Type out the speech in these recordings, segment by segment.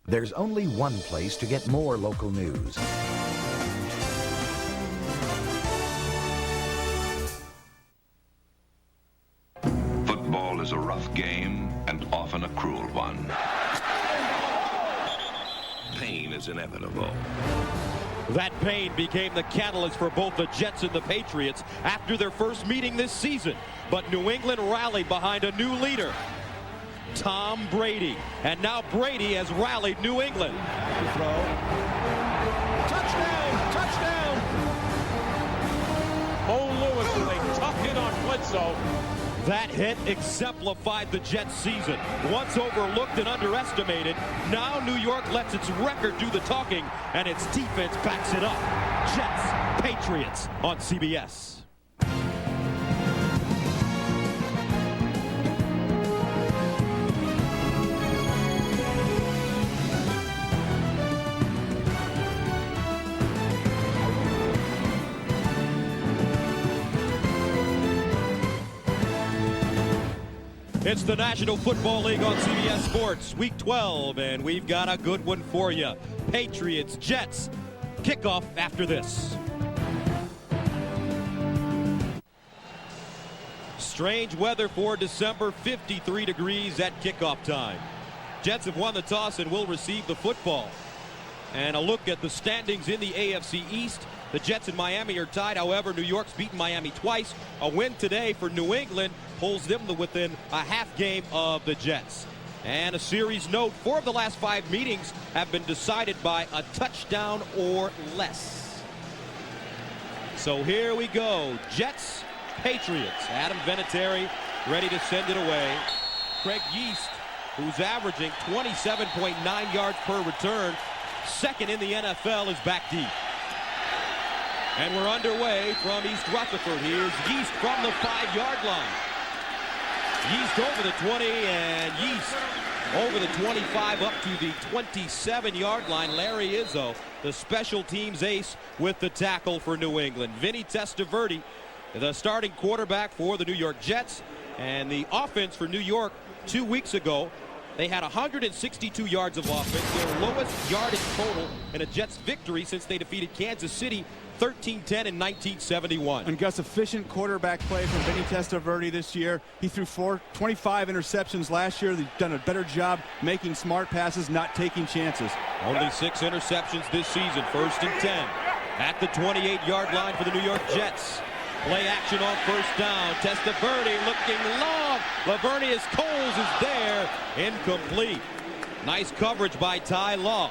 There's only one place to get more local news. Football is a rough game and often a cruel one. Pain is inevitable. That pain became the catalyst for both the Jets and the Patriots after their first meeting this season. But New England rallied behind a new leader, Tom Brady. And now Brady has rallied New England. Throw. Touchdown! Touchdown! Mo Lewis with a tough hit on Bledsoe. That hit exemplified the Jets season. Once overlooked and underestimated, now New York lets its record do the talking, and its defense backs it up. Jets, Patriots on CBS. It's the National Football League on CBS Sports, Week 12, and we've got a good one for you. Patriots, Jets, kickoff after this. Strange weather for December, 53 degrees at kickoff time. Jets have won the toss and will receive the football. And a look at the standings in the AFC East. The Jets and Miami are tied. However, New York's beaten Miami twice. A win today for New England pulls them to within a half game of the Jets. And a series note, 4 of the last 5 meetings have been decided by a touchdown or less. So here we go. Jets, Patriots. Adam Vinatieri ready to send it away. Craig Yeast, who's averaging 27.9 yards per return, second in the NFL, is back deep. And we're underway from East Rutherford. Here's Yeast from the 5-yard line. Yeast over the 20, and Yeast over the 25 up to the 27-yard line. Larry Izzo, the special teams ace, with the tackle for New England. Vinny Testaverde, the starting quarterback for the New York Jets. And the offense for New York 2 weeks ago, they had 162 yards of offense, their lowest yardage total in a Jets victory since they defeated Kansas City 13-10 in 1971. And Gus, efficient quarterback play from Vinny Testaverde this year. He threw 25 interceptions last year. They've done a better job making smart passes, not taking chances. Only 6 interceptions this season, 1st and 10. At the 28-yard line for the New York Jets. Play action on 1st down. Testaverde looking long. Lavernius Coles is there. Incomplete. Nice coverage by Ty Law.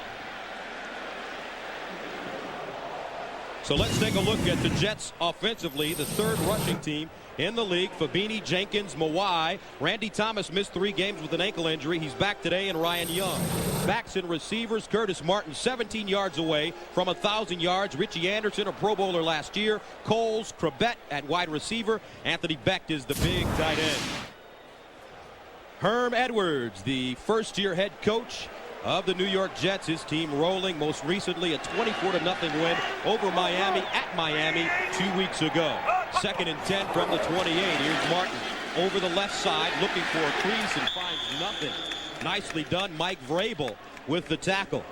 So let's take a look at the Jets offensively, the 3rd rushing team in the league. Fabini, Jenkins, Mawai. Randy Thomas missed 3 games with an ankle injury. He's back today, and Ryan Young. Backs and receivers, Curtis Martin 17 yards away from 1,000 yards. Richie Anderson, a Pro Bowler last year. Coles, Crabette at wide receiver. Anthony Becht is the big tight end. Herm Edwards, the first-year head coach of the New York Jets. His team rolling, most recently a 24-0 win over Miami at Miami 2 weeks ago. 2nd and 10 from the 28. Here's Martin over the left side looking for a crease and finds nothing. Nicely done. Mike Vrabel with the tackle.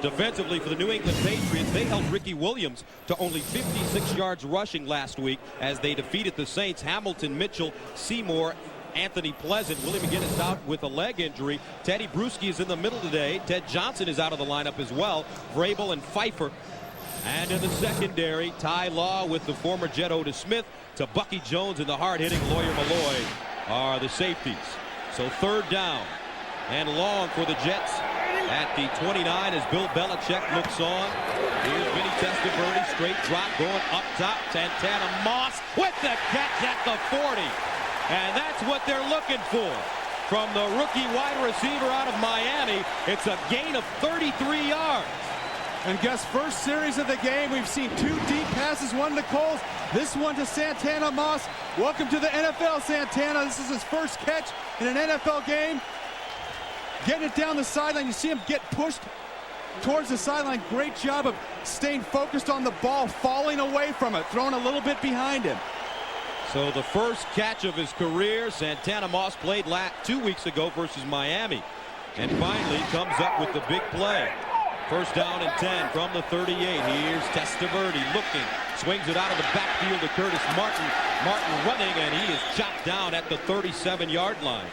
Defensively for the New England Patriots, they held Ricky Williams to only 56 yards rushing last week as they defeated the Saints. Hamilton, Mitchell, Seymour, Anthony Pleasant. Willie McGinnis out with a leg injury. Teddy Bruschi is in the middle today. Ted Johnson is out of the lineup as well. Vrabel and Pfeiffer. And in the secondary, Ty Law with the former Jet Otis Smith to Bucky Jones and the hard-hitting Lawyer Malloy are the safeties. So 3rd down and long for the Jets at the 29 as Bill Belichick looks on. Here's Vinny Testaverde, straight drop going up top. Santana Moss with the catch at the 40. And that's what they're looking for from the rookie wide receiver out of Miami. It's a gain of 33 yards. And Gus, first series of the game, we've seen 2 deep passes, one to Coles, this one to Santana Moss. Welcome to the NFL, Santana. This is his first catch in an NFL game. Getting it down the sideline. You see him get pushed towards the sideline. Great job of staying focused on the ball, falling away from it, throwing a little bit behind him. So the first catch of his career. Santana Moss played 2 weeks ago versus Miami. and finally comes up with the big play. First down and 10 from the 38. Here's Testaverde looking, swings it out of the backfield to Curtis Martin. Martin running, and he is chopped down at the 37-yard line.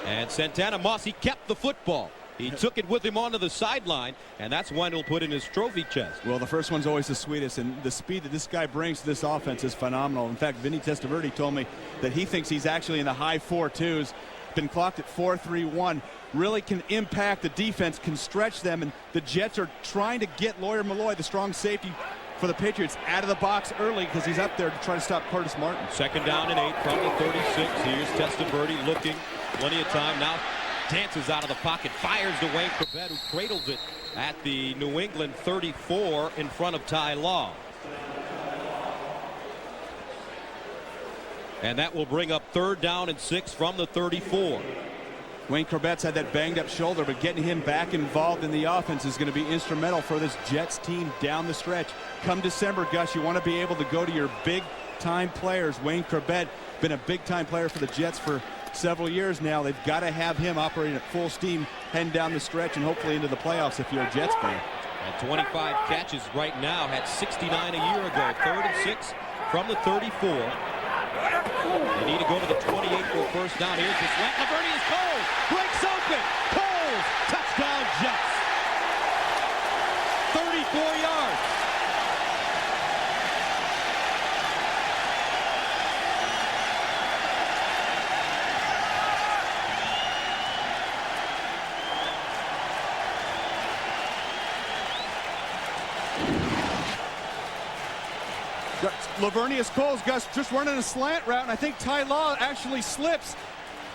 And Santana Moss, he kept the football. He took it with him onto the sideline, and that's one he'll put in his trophy chest. Well, the first one's always the sweetest, and the speed that this guy brings to this offense is phenomenal. In fact, Vinny Testaverde told me that he thinks he's actually in the high 4.2s, been clocked at 4.31, really can impact the defense, can stretch them, and the Jets are trying to get Lawyer Malloy, the strong safety for the Patriots, out of the box early because he's up there to try to stop Curtis Martin. Second down and 8 from the 36. Here's Testaverde looking, plenty of time now. Dances out of the pocket, fires to Wayne Corbett, who cradles it at the New England 34 in front of Ty Law. And that will bring up third down and 6 from the 34. Wayne Corbett's had that banged up shoulder, but getting him back involved in the offense is going to be instrumental for this Jets team down the stretch. Come December, Gus, you want to be able to go to your big time players. Wayne Corbett, been a big time player for the Jets for several years now. They've got to have him operating at full steam heading down the stretch and hopefully into the playoffs if you're a Jets fan. And 25 catches right now, had 69 a year ago. Third and 6 from the 34. They need to go to the 28 for a first down. Here's the slant. Laverne is Coles. Breaks open. Coles. Touchdown Jets. 34 yards. Lavernius Coles, Gus, just running a slant route, and I think Ty Law actually slips.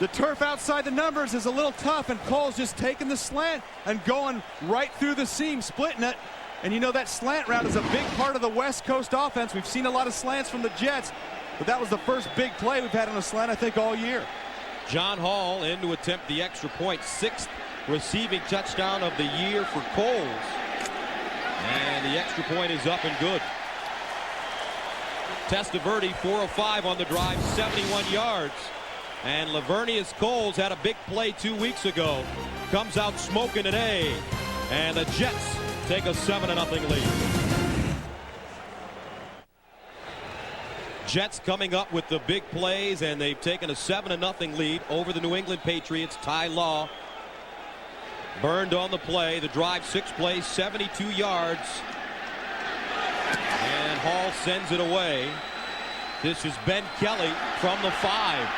The turf outside the numbers is a little tough, and Coles just taking the slant and going right through the seam, splitting it. And you know that slant route is a big part of the West Coast offense. We've seen a lot of slants from the Jets, but that was the first big play we've had on a slant, I think, all year. John Hall in to attempt the extra point. 6th receiving touchdown of the year for Coles. And the extra point is up and good. Testaverde 405 on the drive, 71 yards. And Lavernius Coles had a big play 2 weeks ago. Comes out smoking today. And the Jets take a 7-0 lead. Jets coming up with the big plays, and they've taken a 7-0 lead over the New England Patriots. Ty Law burned on the play. The drive, 6 plays, 72 yards. And Hall sends it away. This is Ben Kelly from the 5.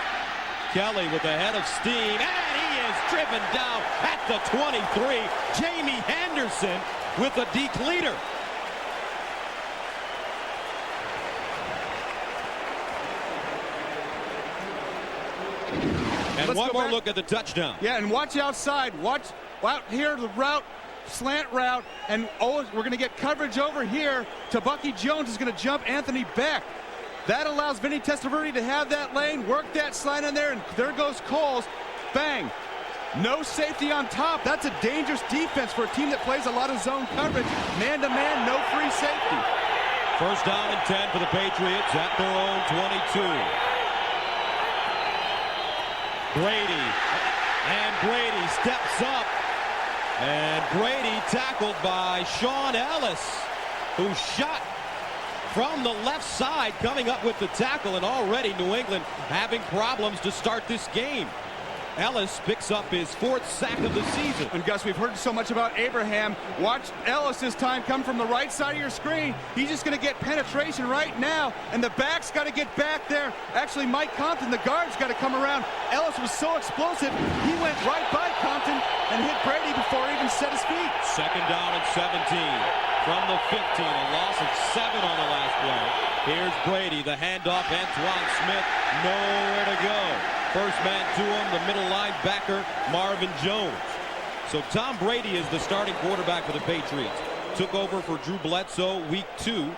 Kelly with a head of steam, and he is driven down at the 23. Jamie Henderson with a decleater. And Let's one more back. look at the touchdown. Yeah, and watch outside. Watch out here, the route, slant route, and we're going to get coverage over here. Tabucky Jones is going to jump Anthony Beck. That allows Vinny Testaverde to have that lane, work that slide in there, and there goes Coles. Bang. No safety on top. That's a dangerous defense for a team that plays a lot of zone coverage. Man-to-man, no free safety. First down and 10 for the Patriots at their own 22. Brady. And Brady steps up. And Brady tackled by Sean Ellis, who shot from the left side, coming up with the tackle, and already New England having problems to start this game. Ellis picks up his 4th sack of the season. And Gus, we've heard so much about Abraham. Watch Ellis this time come from the right side of your screen. He's just going to get penetration right now, and the back's got to get back there. Actually, Mike Compton, the guard's got to come around. Ellis was so explosive, he went right by Compton and hit Brady before he even set his feet. Second down and 17 from the 15. A loss of 7 on the last play. Here's Brady, the handoff. Antoine Smith, nowhere to go. First man to him, the middle linebacker, Marvin Jones. So Tom Brady is the starting quarterback for the Patriots. Took over for Drew Bledsoe week 2.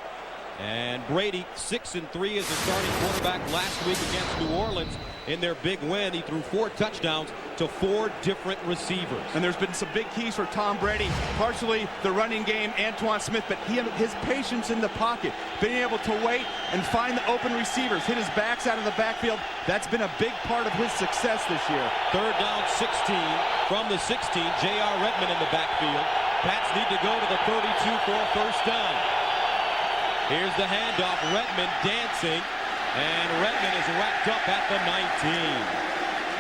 And Brady 6-3 as the starting quarterback last week against New Orleans in their big win. He threw 4 touchdowns to 4 different receivers. And there's been some big keys for Tom Brady. Partially the running game, Antoine Smith, but his patience in the pocket, being able to wait and find the open receivers, hit his backs out of the backfield. That's been a big part of his success this year. 3rd down 16 from the 16. J.R. Redmond in the backfield. Pats need to go to the 32 for a first down. Here's the handoff. Redmond dancing. And Redmond is wrapped up at the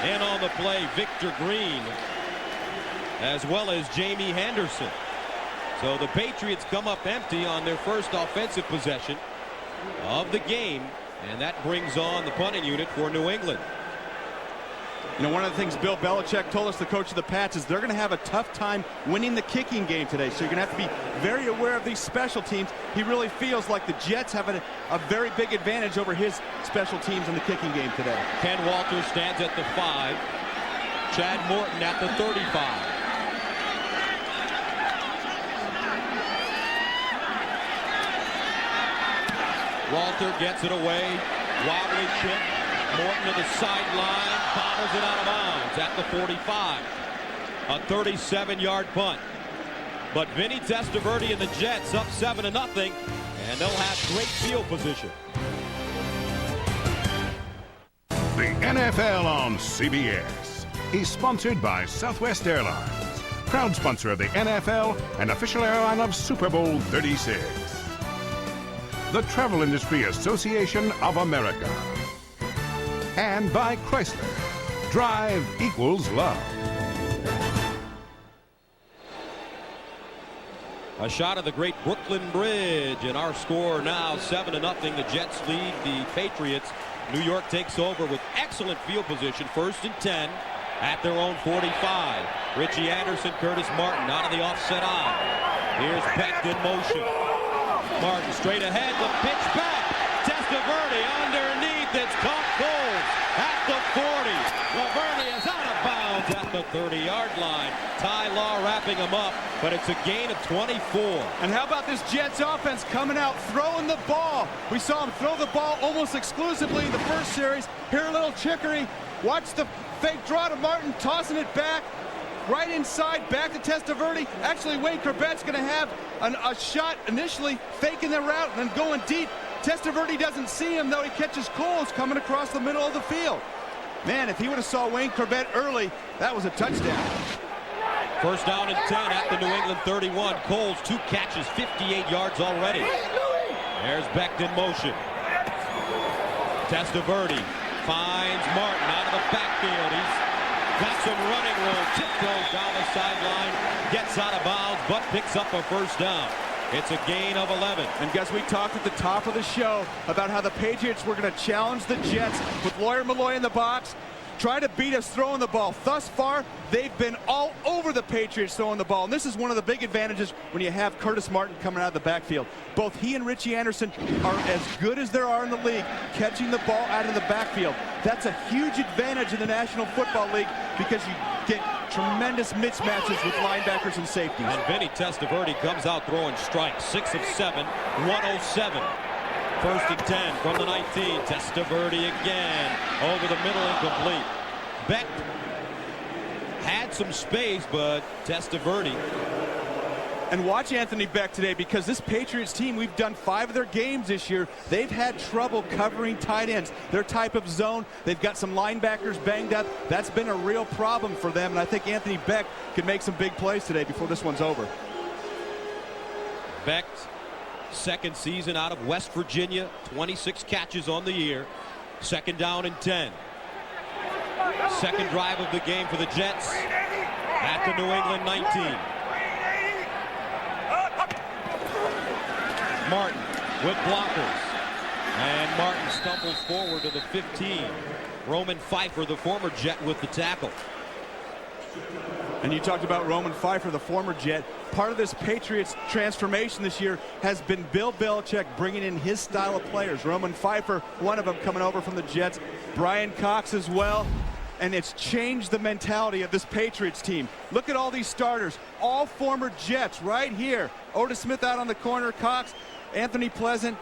19. In on the play, Victor Green, as well as Jamie Henderson. So the Patriots come up empty on their first offensive possession of the game, and that brings on the punting unit for New England. You know, one of the things Bill Belichick told us, the coach of the Pats, is they're going to have a tough time winning the kicking game today. So you're going to have to be very aware of these special teams. He really feels like the Jets have a very big advantage over his special teams in the kicking game today. Ken Walters stands at the 5. Chad Morton at the 35. Walter gets it away. Wobbly chip. Morton to the sideline, bobbles it out of bounds at the 45. A 37-yard punt. But Vinny Testaverde and the Jets up 7-0, and they'll have great field position. The NFL on CBS is sponsored by Southwest Airlines, proud sponsor of the NFL and official airline of Super Bowl 36. The Travel Industry Association of America. And by Chrysler. Drive equals love. A shot of the great Brooklyn Bridge, and our score now 7-0. The Jets lead the Patriots. New York takes over with excellent field position. 1st and 10 at their own 45. Richie Anderson, Curtis Martin out of the offset eye. Here's Beck in motion. Martin straight ahead, the pitch back. Testaverde underneath. It's caught Coles at the 40. Laverne is out of bounds at the 30-yard line. Ty Law wrapping him up, but it's a gain of 24. And how about this Jets offense coming out, throwing the ball? We saw him throw the ball almost exclusively in the first series. Here a little trickery. Watch the fake draw to Martin, tossing it back. Right inside, back to Testaverde. Actually, Wayne Corbett's going to have a shot initially, faking the route and then going deep. Testaverde doesn't see him, though. He catches Coles coming across the middle of the field. Man, if he would have saw Wayne Corbett early, that was a touchdown. 1st down and 10 at the New England 31. Coles, 2 catches, 58 yards already. There's Beck in motion. Testaverde finds Martin out of the backfield. He's got some running room, tiptoes down the sideline, gets out of bounds, but picks up a first down. It's a gain of 11. And guys, we talked at the top of the show about how the Patriots were going to challenge the Jets with Lawyer Malloy in the box, try to beat us throwing the ball. Thus far, they've been all over the Patriots throwing the ball. And this is one of the big advantages when you have Curtis Martin coming out of the backfield. Both he and Richie Anderson are as good as there are in the league, catching the ball out of the backfield. That's a huge advantage in the National Football League because you get tremendous mismatches with linebackers and safeties. And Vinny Testaverde comes out throwing strikes. 6 of 7, 107. 1st and 10 from the 19. Testaverde again. Over the middle, incomplete. Beck had some space, but Testaverde. And watch Anthony Beck today, because this Patriots team, we've done 5 of their games this year. They've had trouble covering tight ends. Their type of zone, they've got some linebackers banged up. That's been a real problem for them, and I think Anthony Beck can make some big plays today before this one's over. Beck's 2nd season out of West Virginia, 26 catches on the year. 2nd down and 10. 2nd drive of the game for the Jets at the New England 19. Martin with blockers, and Martin stumbles forward to the 15. Roman Pfeiffer, the former Jet, with the tackle. And you talked about Roman Pfeiffer, the former Jet. Part of this Patriots transformation this year has been Bill Belichick bringing in his style of players. Roman Pfeiffer, one of them, coming over from the Jets. Brian Cox as well. And it's changed the mentality of this Patriots team. Look at all these starters, all former Jets right here. Otis Smith out on the corner, Cox, Anthony Pleasant,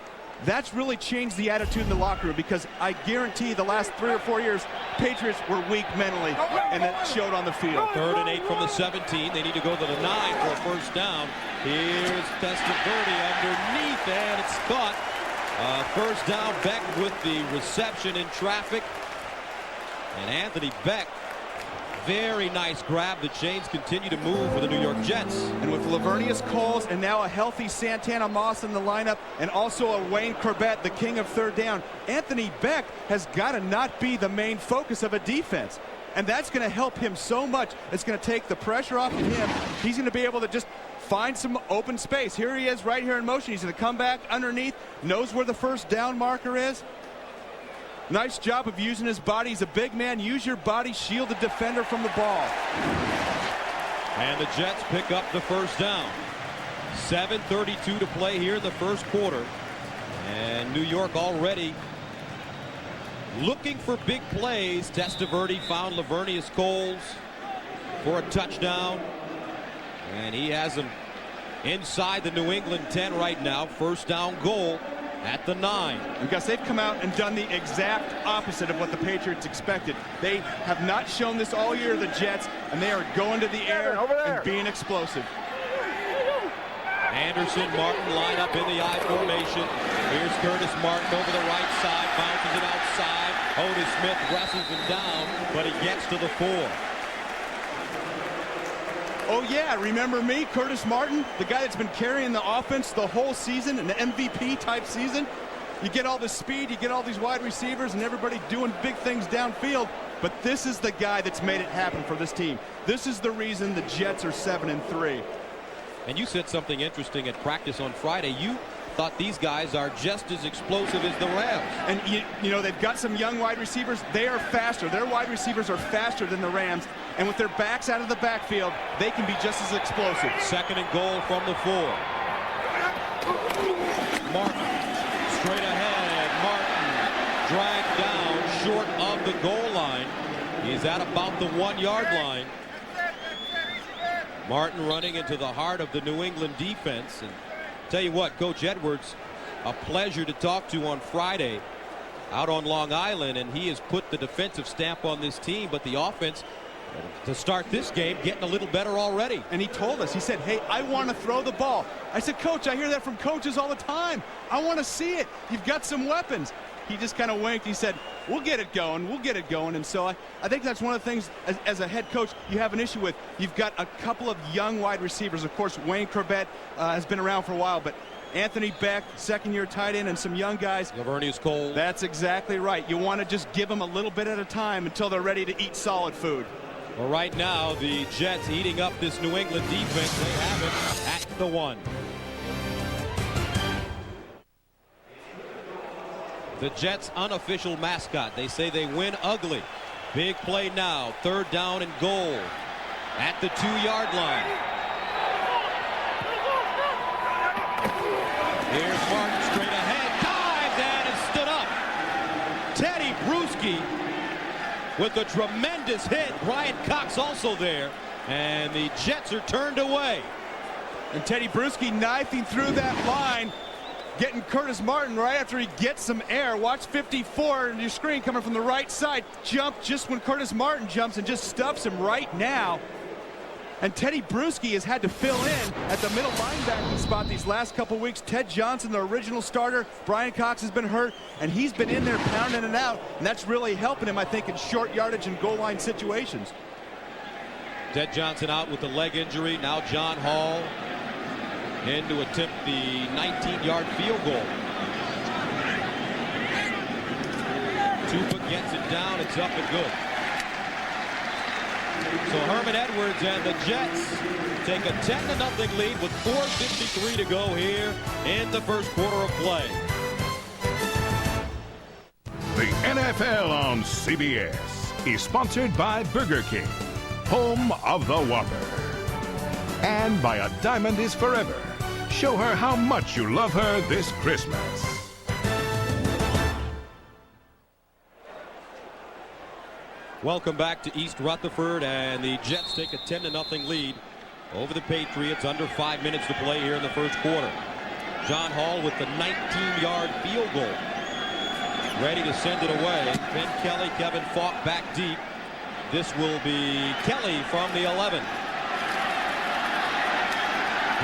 That's really changed the attitude in the locker room, because I guarantee the last 3 or 4 years, Patriots were weak mentally, and that showed on the field. 3rd and 8 from the 17. They need to go to the 9 for a first down. Here's Testaverde underneath, and it's caught. First down, Beck with the reception in traffic. And Anthony Beck, very nice grab. The chains continue to move for the New York Jets. And with Lavernius Coles and now a healthy Santana Moss in the lineup, and also a Wayne Corbett, the king of third down, Anthony Beck has got to not be the main focus of a defense. And that's going to help him so much. It's going to take the pressure off of him. He's going to be able to just find some open space. Here he is right here in motion. He's going to come back underneath, knows where the first down marker is. Nice job of using his body. He's a big man. Use your body, shield the defender from the ball. And the Jets pick up the first down. 7:32 to play here in the first quarter. And New York already looking for big plays. Testaverde found Lavernius Coles for a touchdown. And he has him inside the New England 10 right now. First down goal at the 9. And Gus, they've come out and done the exact opposite of what the Patriots expected. They have not shown this all year, the Jets, and they are going to the air and being explosive. Anderson, Martin line up in the I formation. Here's Curtis Martin over the right side, bounces it outside. Otis Smith wrestles him down, but he gets to the 4. Oh yeah, remember me, Curtis Martin, the guy that's been carrying the offense the whole season, an MVP type season. You get all the speed, you get all these wide receivers and everybody doing big things downfield, but this is the guy that's made it happen for this team. This is the reason the Jets are 7-3. And you said something interesting at practice on Friday. You thought these guys are just as explosive as the Rams. And you know, they've got some young wide receivers. They are faster. Their wide receivers are faster than the Rams. And with their backs out of the backfield, they can be just as explosive. 2nd and goal from the 4. Martin straight ahead. Martin dragged down short of the goal line. He's at about the 1-yard line. Martin running into the heart of the New England defense. And tell you what, Coach Edwards, a pleasure to talk to on Friday out on Long Island, and he has put the defensive stamp on this team, but the offense to start this game getting a little better already. And he told us, he said, hey, I want to throw the ball. I said, Coach, I hear that from coaches all the time. I want to see it. You've got some weapons. He just kind of winked. He said, we'll get it going. We'll get it going. And so I think that's one of the things as a head coach you have an issue with. You've got a couple of young wide receivers. Of course, Wayne Corbett has been around for a while, but Anthony Beck, 2nd-year tight end, and some young guys. Lavernius Coles. That's exactly right. You want to just give them a little bit at a time until they're ready to eat solid food. Well, right now, the Jets eating up this New England defense. They have it at the 1. The Jets' unofficial mascot. They say they win ugly. Big play now. 3rd down and goal at the 2-yard line. Here's Martin straight ahead. Dives and is stood up. Teddy Bruschi with a tremendous hit. Brian Cox also there. And the Jets are turned away. And Teddy Bruschi knifing through that line, getting Curtis Martin right after he gets some air. Watch 54 on your screen coming from the right side. Jump just when Curtis Martin jumps and just stuffs him right now. And Teddy Bruschi has had to fill in at the middle linebacking spot these last couple weeks. Ted Johnson, the original starter. Brian Cox has been hurt, and he's been in there pounding it out. And that's really helping him, I think, in short yardage and goal line situations. Ted Johnson out with the leg injury. Now John Hall in to attempt the 19-yard field goal. Tupa gets it down. It's up and good. So Herman Edwards and the Jets take a 10-0 lead with 4:53 to go here in the first quarter of play. The NFL on CBS is sponsored by Burger King, home of the Whopper. And by A Diamond is Forever. Show her how much you love her this Christmas. Welcome back to East Rutherford, and the Jets take a 10-0 lead over the Patriots. Under 5 minutes to play here in the first quarter. John Hall with the 19-yard field goal. Ready to send it away. Ben Kelly, Kevin Falk back deep. This will be Kelly from the 11.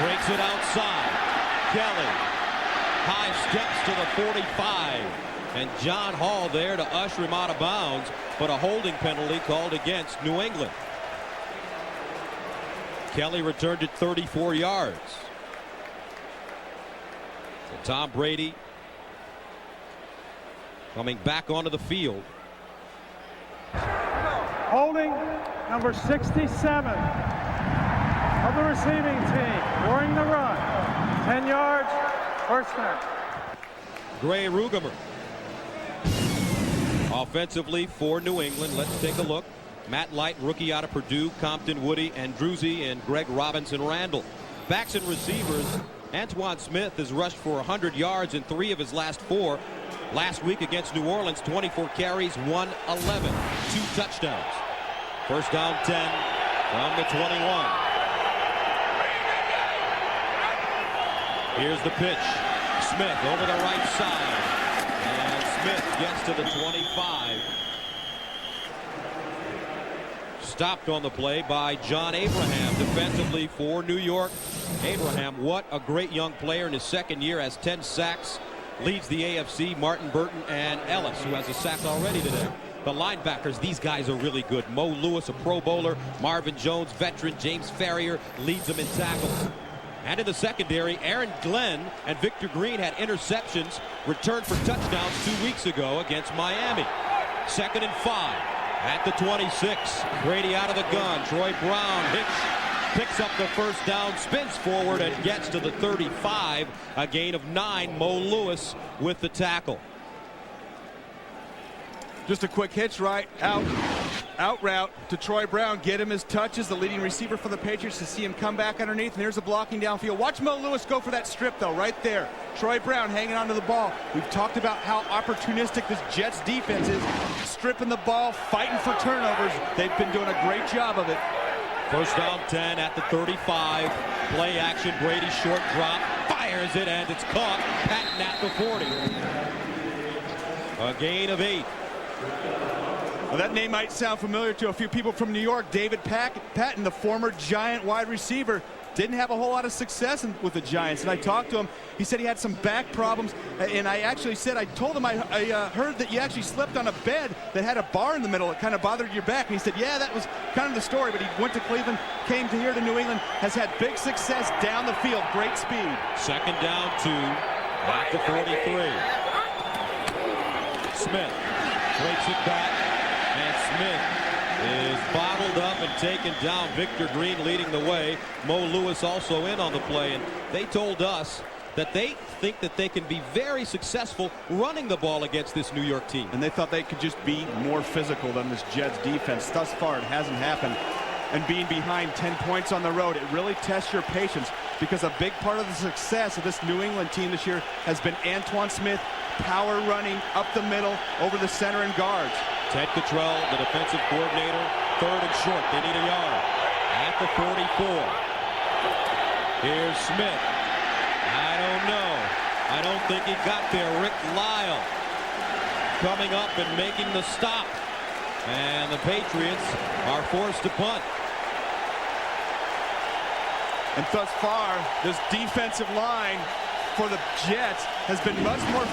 Breaks it outside. Kelly. High steps to the 45. And John Hall there to usher him out of bounds, but a holding penalty called against New England. Kelly returned it 34 yards. So Tom Brady coming back onto the field. Holding number 67 of the receiving team during the run. 10 yards, first down. Gray Rugemer. Offensively for New England, let's take a look. Matt Light, rookie out of Purdue, Compton, Woody, and Drusy, and Greg Robinson Randall. Backs and receivers, Antoine Smith has rushed for 100 yards in 3 of his last 4. Last week against New Orleans, 24 carries, 111, 2 touchdowns. First down 10 from the 21. Here's the pitch. Smith over the right side. And Smith gets to the 25. Stopped on the play by John Abraham defensively for New York. Abraham, what a great young player in his second year, has 10 sacks. Leads the AFC, Martin Burton and Ellis, who has a sack already today. The linebackers, these guys are really good. Mo Lewis, a Pro Bowler. Marvin Jones, veteran. James Farrier leads them in tackles. And in the secondary, Aaron Glenn and Victor Green had interceptions returned for touchdowns 2 weeks ago against Miami. 2nd and 5 at the 26. Brady out of the gun. Troy Brown picks up the first down, spins forward, and gets to the 35. A gain of 9. Mo Lewis with the tackle. Just a quick hitch right out route to Troy Brown. Get him his touches, the leading receiver for the Patriots, to see him come back underneath. And there's a blocking downfield. Watch Mo Lewis go for that strip, though, right there. Troy Brown hanging onto the ball. We've talked about how opportunistic this Jets defense is. Stripping the ball, fighting for turnovers. They've been doing a great job of it. First down 10 at the 35. Play action, Brady short drop. Fires it, and it's caught. Patton at the 40. A gain of 8. Well, that name might sound familiar to a few people from New York. David Patton, the former Giant wide receiver, didn't have a whole lot of success with the Giants. And I talked to him. He said he had some back problems. And I actually said, I told him I heard that you actually slept on a bed that had a bar in the middle. It kind of bothered your back. And he said, yeah, that was kind of the story. But he went to Cleveland, came to here to New England, has had big success down the field. Great speed. 2nd down 2 at the 43. Smith breaks it back, and Smith is bottled up and taken down. Victor Green leading the way. Mo Lewis also in on the play, and they told us that they think that they can be very successful running the ball against this New York team. And they thought they could just be more physical than this Jets defense. Thus far, it hasn't happened. And being behind 10 points on the road, it really tests your patience, because a big part of the success of this New England team this year has been Antoine Smith power running up the middle over the center and guards. Ted Cottrell, the defensive coordinator, 3rd and short. They need a yard at the 44. Here's Smith. I don't know. I don't think he got there. Rick Lyle coming up and making the stop. And the Patriots are forced to punt. And thus far, this defensive line for the Jets has been much more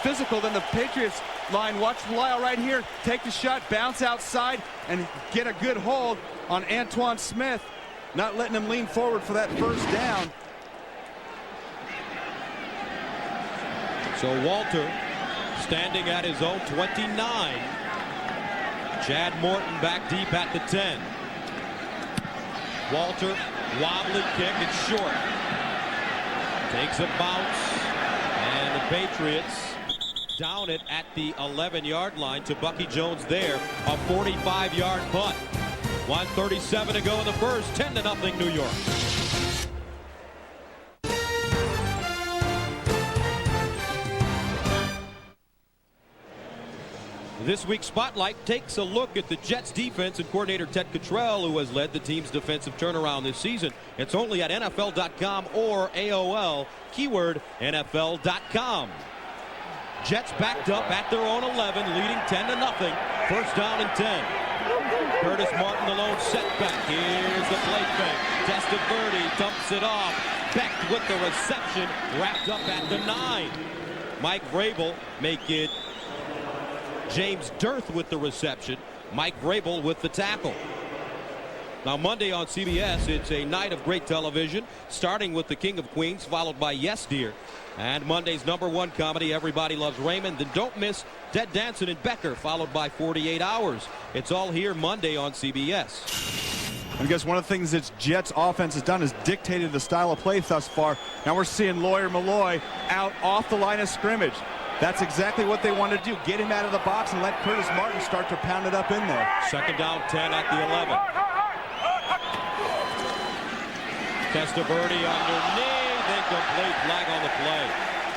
physical than the Patriots line. Watch Lyle right here take the shot, bounce outside, and get a good hold on Antoine Smith, not letting him lean forward for that first down. So Walter standing at his own 29. Chad Morton back deep at the 10. Walter, wobbly kick, it's short. Takes a bounce, and the Patriots down it at the 11-yard line to Bucky Jones there. A 45-yard punt. 1:37 to go in the first. 10-0 New York. This week's Spotlight takes a look at the Jets defense and coordinator Ted Cottrell, who has led the team's defensive turnaround this season. It's only at NFL.com or AOL, keyword NFL.com. Jets backed up at their own 11, leading 10-0. First down and 10. Curtis Martin, the lone setback. Here's the play fake. Testaverde dumps it off. Beck with the reception, wrapped up at the 9. Mike Vrabel make it James Dearth with the reception. Mike Vrabel with the tackle. Now Monday on CBS, it's a night of great television, starting with The King of Queens, followed by Yes Dear. And Monday's #1 comedy, Everybody Loves Raymond. Then don't miss Dead Danson and Becker, followed by 48 Hours. It's all here Monday on CBS. I guess one of the things that Jets offense has done is dictated the style of play thus far. Now we're seeing Lawyer Malloy out off the line of scrimmage. That's exactly what they want to do. Get him out of the box and let Curtis Martin start to pound it up in there. Second down, 10 at the 11. Testaverde underneath. Incomplete, flag on the play.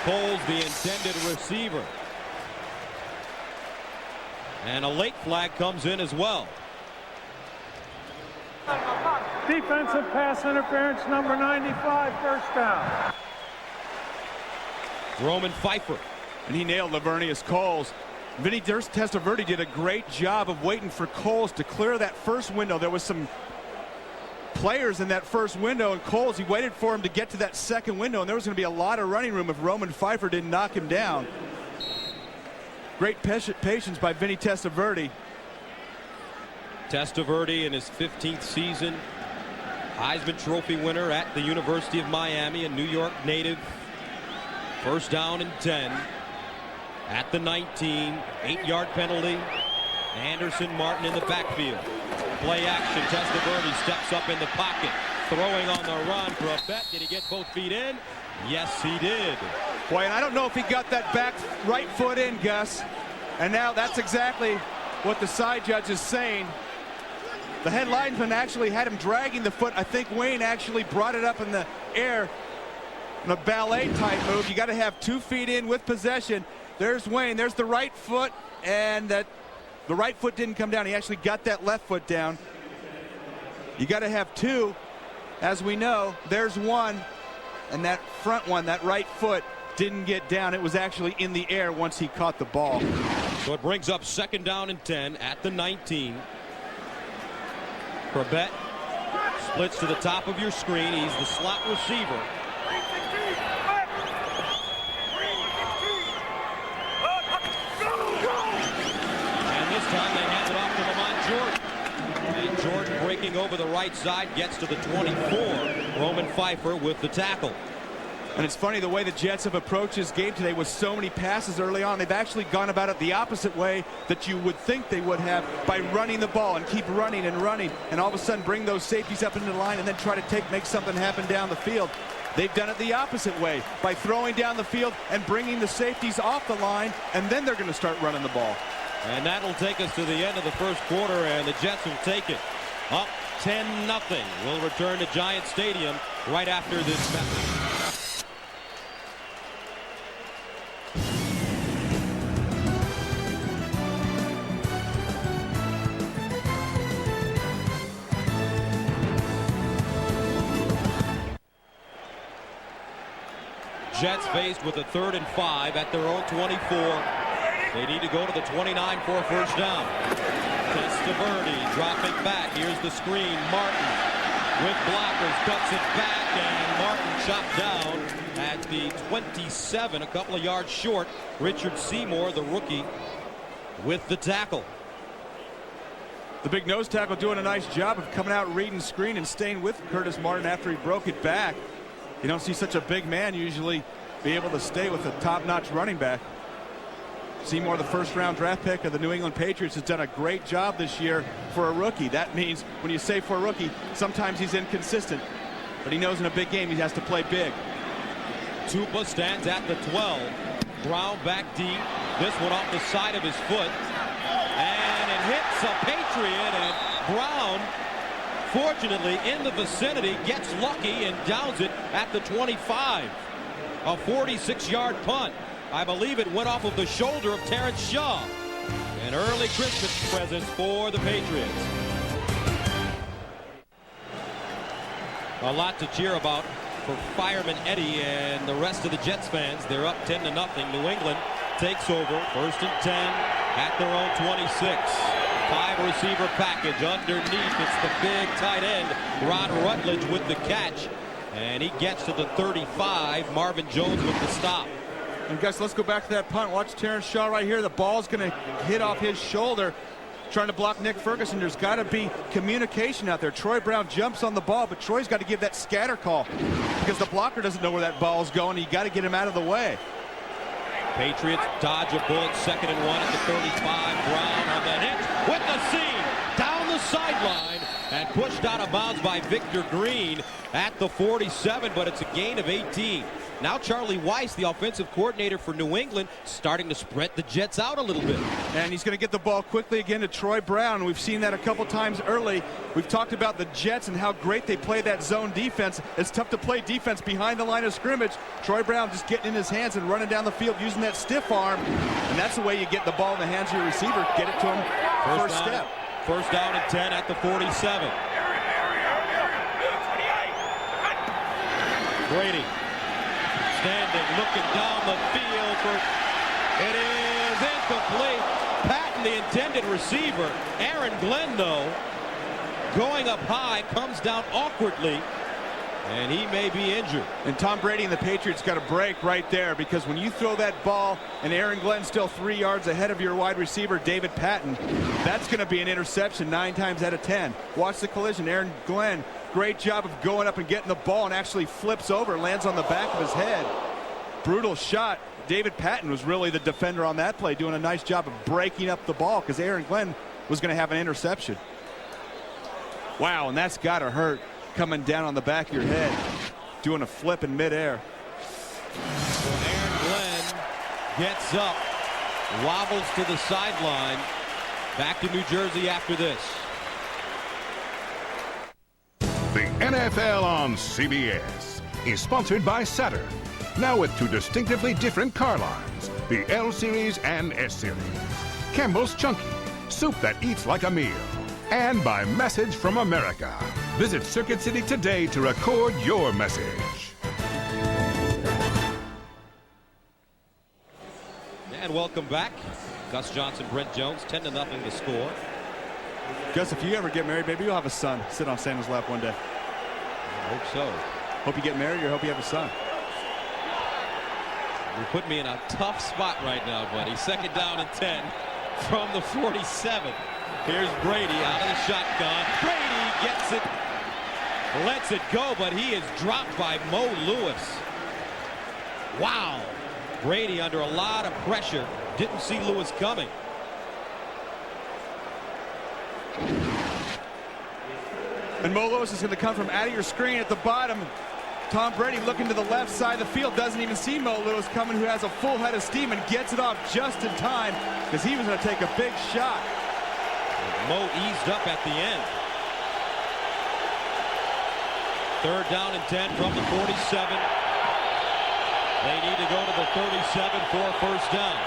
Cole's the intended receiver. And a late flag comes in as well. Defensive pass interference, number 95, first down. Roman Pfeiffer. And he nailed Lavernius Coles. Vinny Testaverde did a great job of waiting for Coles to clear that first window. There was some players in that first window, and Coles, he waited for him to get to that second window, and there was going to be a lot of running room if Roman Pfeiffer didn't knock him down. Great patience by Vinny Testaverde. Testaverde in his 15th season, Heisman Trophy winner at the University of Miami, a New York native. First down and 10 at the 19. 8-yard penalty. Anderson, Martin in the backfield. Play action. Testaverde steps up in the pocket, throwing on the run for a bet. Did he get both feet in? Yes, he did. Boy, and I don't know if he got that back right foot in, Gus. And now that's exactly what the side judge is saying. The head linesman actually had him dragging the foot. I think Wayne actually brought it up in the air in a ballet type move. You got to have 2 feet in with possession. There's Wayne. There's the right foot, and the right foot didn't come down. He actually got that left foot down. You got to have 2, as we know. There's 1, and that front one, that right foot, didn't get down. It was actually in the air once he caught the ball. So it brings up second down and 10 at the 19. Corbett splits to the top of your screen. He's the slot receiver. And this time they hand it off to Lamont Jordan. And Jordan breaking over the right side gets to the 24. Roman Pfeiffer with the tackle. And it's funny the way the Jets have approached this game today with so many passes early on. They've actually gone about it the opposite way that you would think they would have, by running the ball and keep running and running, and all of a sudden bring those safeties up into the line and then try to make something happen down the field. They've done it the opposite way, by throwing down the field and bringing the safeties off the line, and then they're going to start running the ball. And that'll take us to the end of the first quarter, and the Jets will take it up 10-0. We'll return to Giant Stadium right after this message. Jets faced with a 3rd and 5 at their own 24. They need to go to the 29 for a first down. Testaverde dropping back. Here's the screen. Martin with blockers, cuts it back, and Martin chopped down at the 27, a couple of yards short. Richard Seymour, the rookie, with the tackle. The big nose tackle doing a nice job of coming out, reading screen, and staying with Curtis Martin after he broke it back. You don't see such a big man usually be able to stay with a top-notch running back. Seymour, the first-round draft pick of the New England Patriots, has done a great job this year for a rookie. That means when you say for a rookie, sometimes he's inconsistent, but he knows in a big game he has to play big. Tupa stands at the 12. Brown back deep. This one off the side of his foot. And it hits a Patriot, and Brown, fortunately in the vicinity, gets lucky and downs it at the 25. A 46-yard punt. I believe it went off of the shoulder of Terrence Shaw. An early Christmas present for the Patriots. A lot to cheer about for Fireman Eddie and the rest of the Jets fans. They're up 10-0. New England takes over. 1st and 10 at their own 26. 5-receiver package underneath. It's the big tight end, Ron Rutledge, with the catch. And he gets to the 35. Marvin Jones with the stop. And guys, let's go back to that punt. Watch Terrence Shaw right here. The ball's going to hit off his shoulder, trying to block Nick Ferguson. There's got to be communication out there. Troy Brown jumps on the ball, but Troy's got to give that scatter call because the blocker doesn't know where that ball's going. You got to get him out of the way. Patriots dodge a bullet. 2nd and 1 at the 35. Brown on the hit with the seam down the sideline and pushed out of bounds by Victor Green at the 47, but it's a gain of 18. Now Charlie Weiss, the offensive coordinator for New England, starting to spread the Jets out a little bit. And he's going to get the ball quickly again to Troy Brown. We've seen that a couple times early. We've talked about the Jets and how great they play that zone defense. It's tough to play defense behind the line of scrimmage. Troy Brown just getting in his hands and running down the field using that stiff arm. And that's the way you get the ball in the hands of your receiver. Get it to him first step. 1st down and 10 at the 47. Brady standing, looking down the field for it is incomplete. Patton, the intended receiver. Aaron Glenn, though, going up high, comes down awkwardly, and he may be injured. And Tom Brady and the Patriots got a break right there, because when you throw that ball and Aaron Glenn's still 3 yards ahead of your wide receiver, David Patton, that's going to be an interception 9 times out of 10. Watch the collision. Aaron Glenn, great job of going up and getting the ball, and actually flips over, lands on the back of his head. Brutal shot. David Patton was really the defender on that play, doing a nice job of breaking up the ball because Aaron Glenn was going to have an interception. Wow, and that's got to hurt, coming down on the back of your head, doing a flip in midair. So Aaron Glenn gets up, wobbles to the sideline, back to New Jersey after this. The NFL on CBS is sponsored by Saturn. Now with 2 distinctively different car lines, the L Series and S Series. Campbell's Chunky, soup that eats like a meal. And by Message from America. Visit Circuit City today to record your message. And welcome back. Gus Johnson, Brent Jones, 10-0 to score. Gus, if you ever get married, maybe you'll have a son sit on Santa's lap one day. I hope so. Hope you get married, or hope you have a son. You put me in a tough spot right now, buddy. 2nd down and 10 from the 47. Here's Brady out of the shotgun. Brady gets it, lets it go, but he is dropped by Mo Lewis. Wow. Brady under a lot of pressure. Didn't see Lewis coming. And Mo Lewis is going to come from out of your screen at the bottom. Tom Brady looking to the left side of the field, doesn't even see Mo Lewis coming, who has a full head of steam, and gets it off just in time because he was going to take a big shot. Mo eased up at the end. 3rd down and 10 from the 47. They need to go to the 37 for a 1st down.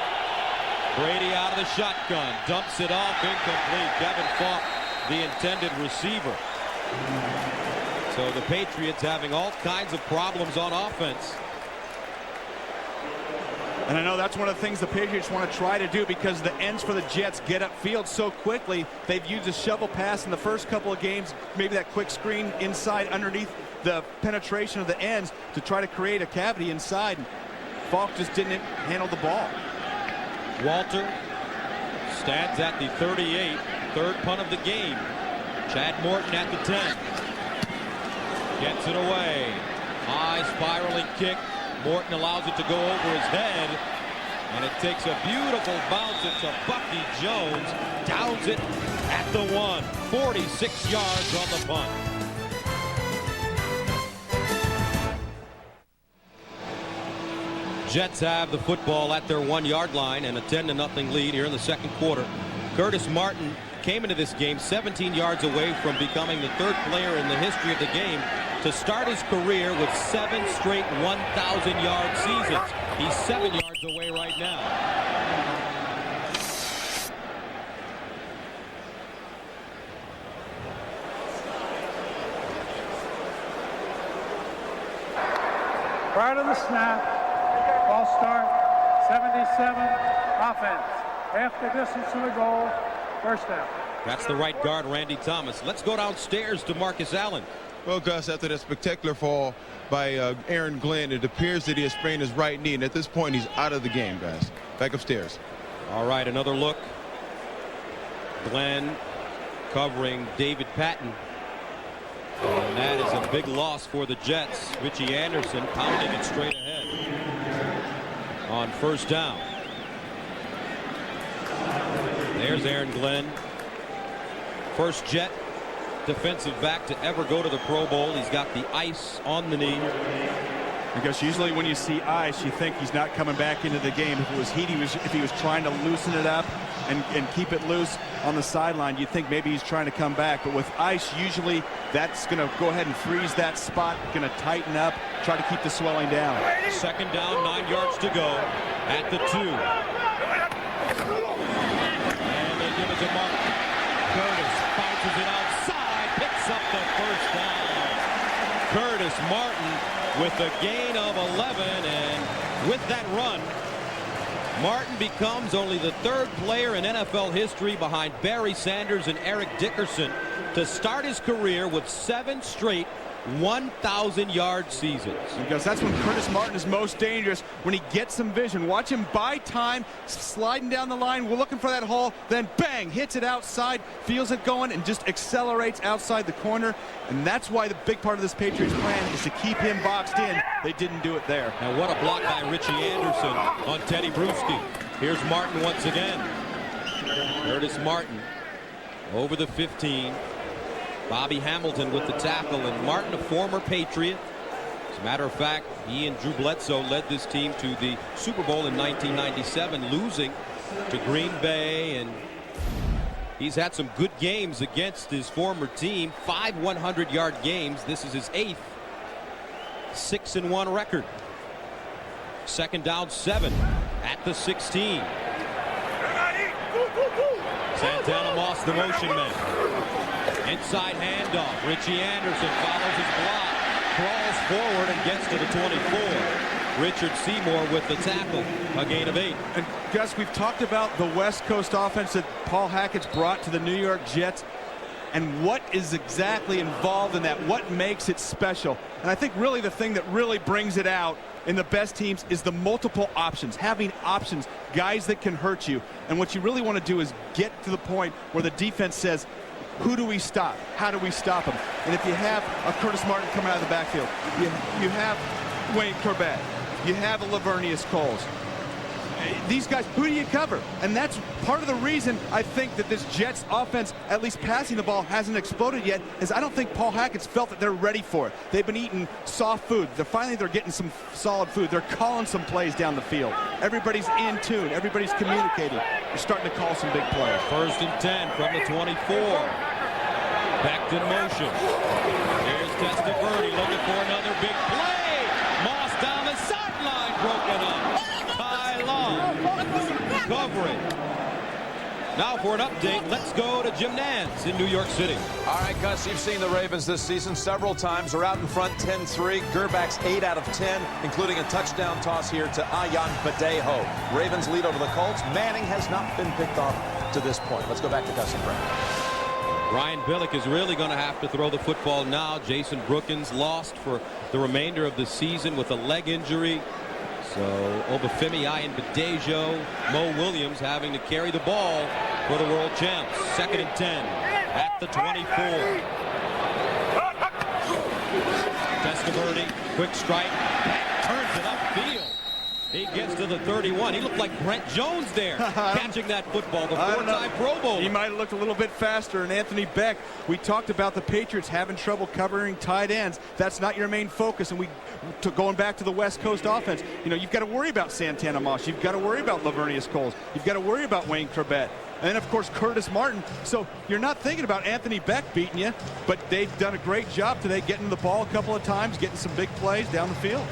Brady out of the shotgun, dumps it off, incomplete. Kevin Falk, the intended receiver. So the Patriots having all kinds of problems on offense. And I know that's one of the things the Patriots want to try to do, because the ends for the Jets get upfield so quickly. They've used a shovel pass in the first couple of games, maybe that quick screen inside underneath the penetration of the ends to try to create a cavity inside. Falk just didn't handle the ball. Walter stands at the 38, 3rd punt of the game. Chad Morton at the 10. Gets it away. High spiraling kick. Morton allows it to go over his head, and it takes a beautiful bounce into Bucky Jones. Downs it at the 1. 46 yards on the punt. Jets have the football at their 1-yard line and a 10-0 lead here in the 2nd quarter. Curtis Martin came into this game 17 yards away from becoming the 3rd player in the history of the game to start his career with 7 straight 1,000-yard seasons. He's 7 yards away right now. Prior to the snap, ball start, 77, offense. Half the distance to the goal, first down. That's the right guard, Randy Thomas. Let's go downstairs to Marcus Allen. Well, Gus, after that spectacular fall by Aaron Glenn, it appears that he has sprained his right knee, and at this point, he's out of the game, guys. Back upstairs. All right, another look. Glenn covering David Patton. And that is a big loss for the Jets. Richie Anderson pounding it straight ahead on first down. There's Aaron Glenn. First Jet defensive back to ever go to the Pro Bowl. He's got the ice on the knee. Because usually when you see ice, you think he's not coming back into the game. If it was heat, if he was trying to loosen it up and keep it loose on the sideline, you'd think maybe he's trying to come back. But with ice, usually that's going to go ahead and freeze that spot, going to tighten up, try to keep the swelling down. Second down, 9 yards to go at the 2. And they give it to Mark Curtis. Bounces it outside, picks up the first down. Curtis Martin with a gain of 11, and with that run, Martin becomes only the 3rd player in NFL history behind Barry Sanders and Eric Dickerson to start his career with 7 straight 1,000-yard seasons. Because that's when Curtis Martin is most dangerous, when he gets some vision. Watch him buy time, sliding down the line. We're looking for that hole, then bang, hits it outside, feels it going, and just accelerates outside the corner. And that's why the big part of this Patriots plan is to keep him boxed in. They didn't do it there. Now what a block by Richie Anderson on Teddy Bruschi. Here's Martin once again. Curtis Martin over the 15. Bobby Hamilton with the tackle, and Martin, a former Patriot. As a matter of fact, he and Drew Bledsoe led this team to the Super Bowl in 1997, losing to Green Bay, and he's had some good games against his former team. 5 100-yard games. This is his 8th 6-1 record. Second down, 7 at the 16. Santana Moss, the motion man. Inside handoff. Richie Anderson follows his block, crawls forward and gets to the 24. Richard Seymour with the tackle, a gain of 8. And Gus, we've talked about the West Coast offense that Paul Hackett's brought to the New York Jets, and what is exactly involved in that, what makes it special. And I think really the thing that really brings it out in the best teams is the multiple options, having options, guys that can hurt you. And what you really want to do is get to the point where the defense says, who do we stop? How do we stop him? And if you have a Curtis Martin coming out of the backfield, you have Wayne Corbett, you have a Lavernius Coles. These guys, who do you cover? And that's part of the reason I think that this Jets offense, at least passing the ball, hasn't exploded yet, is I don't think Paul Hackett's felt that they're ready for it. They've been eating soft food. They're getting some solid food. They're calling some plays down the field. Everybody's in tune. Everybody's communicating. They're starting to call some big plays. First and 10 from the 24. Back to motion. Here's Testaverde looking for another big play. Moss down the sideline, broken up. Covering. Now for an update, let's go to Jim Nantz in New York City. All right, Gus, you've seen the Ravens this season several times. They're out in front 10-3. Gerbach's 8 out of 10, including a touchdown toss here to Ayan Badejo. Ravens lead over the Colts. Manning has not been picked off to this point. Let's go back to Gus and Brad. Ryan Billick is really going to have to throw the football now. Jason Brookins lost for the remainder of the season with a leg injury. So Obafemi, Ayan Badejo, Mo Williams having to carry the ball for the world champs. Second and 10 at the 24. Testaverde, quick strike, turns it upfield. He gets to the 31. He looked like Brent Jones there, catching that football, the 4-time Pro Bowl. He might have looked a little bit faster. And Anthony Beck, we talked about the Patriots having trouble covering tight ends. That's not your main focus. And going back to the West Coast offense, you've got to worry about Santana Moss. You've got to worry about Lavernius Coles. You've got to worry about Wayne Corbett. And then, of course, Curtis Martin. So you're not thinking about Anthony Beck beating you, but they've done a great job today getting the ball a couple of times, getting some big plays down the field.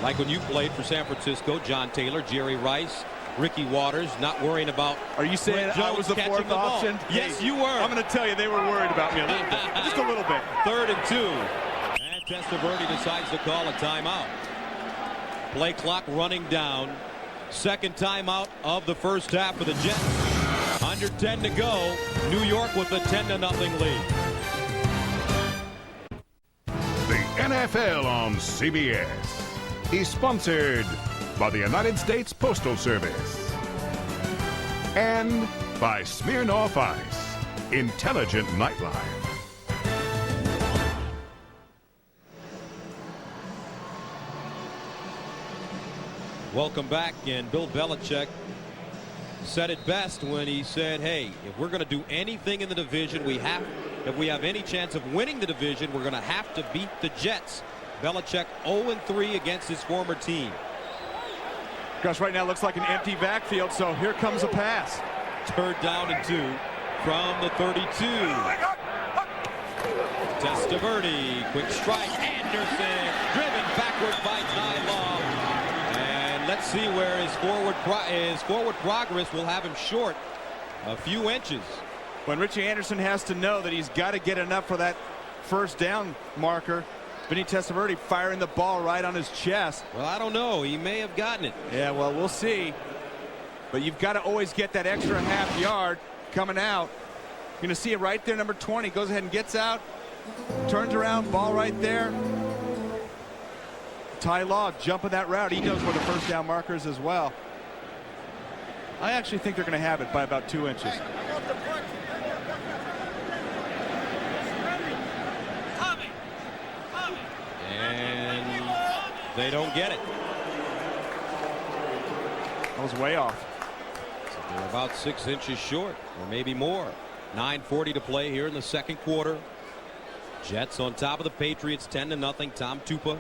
Like when you played for San Francisco, John Taylor, Jerry Rice, Ricky Waters, not worrying about. Are you saying I was the 4th option? Yes, you were. I'm going to tell you, they were worried about me a little bit. Just a little bit. 3rd and 2. And Testaverde decides to call a timeout. Play clock running down. Second timeout of the first half for the Jets. Under 10 to go. New York with a 10-0 lead. The NFL on CBS is sponsored by the United States Postal Service and by Smirnoff Ice, intelligent nightlife. Welcome back, and Bill Belichick said it best when he said, hey, if we're going to do anything in the division, if we have any chance of winning the division, we're going to have to beat the Jets. Belichick 0-3 against his former team. Gus, right now looks like an empty backfield, so here comes a pass. Third down and 2 from the 32. Testaverde, quick strike. Anderson driven backward by Ty Law. And let's see where his forward progress will have him short a few inches. When Richie Anderson has to know that he's got to get enough for that first down marker. Vinny Testaverde firing the ball right on his chest. Well, I don't know. He may have gotten it. Yeah, well, we'll see. But you've got to always get that extra half yard coming out. You're going to see it right there, number 20. Goes ahead and gets out. Turns around, ball right there. Ty Law jumping that route. He knows where the first down marker is as well. I actually think they're going to have it by about 2 inches. And they don't get it. That was way off. So they're about 6 inches short, or maybe more. 9:40 to play here in the second quarter. Jets on top of the Patriots 10-0. Tom Tupa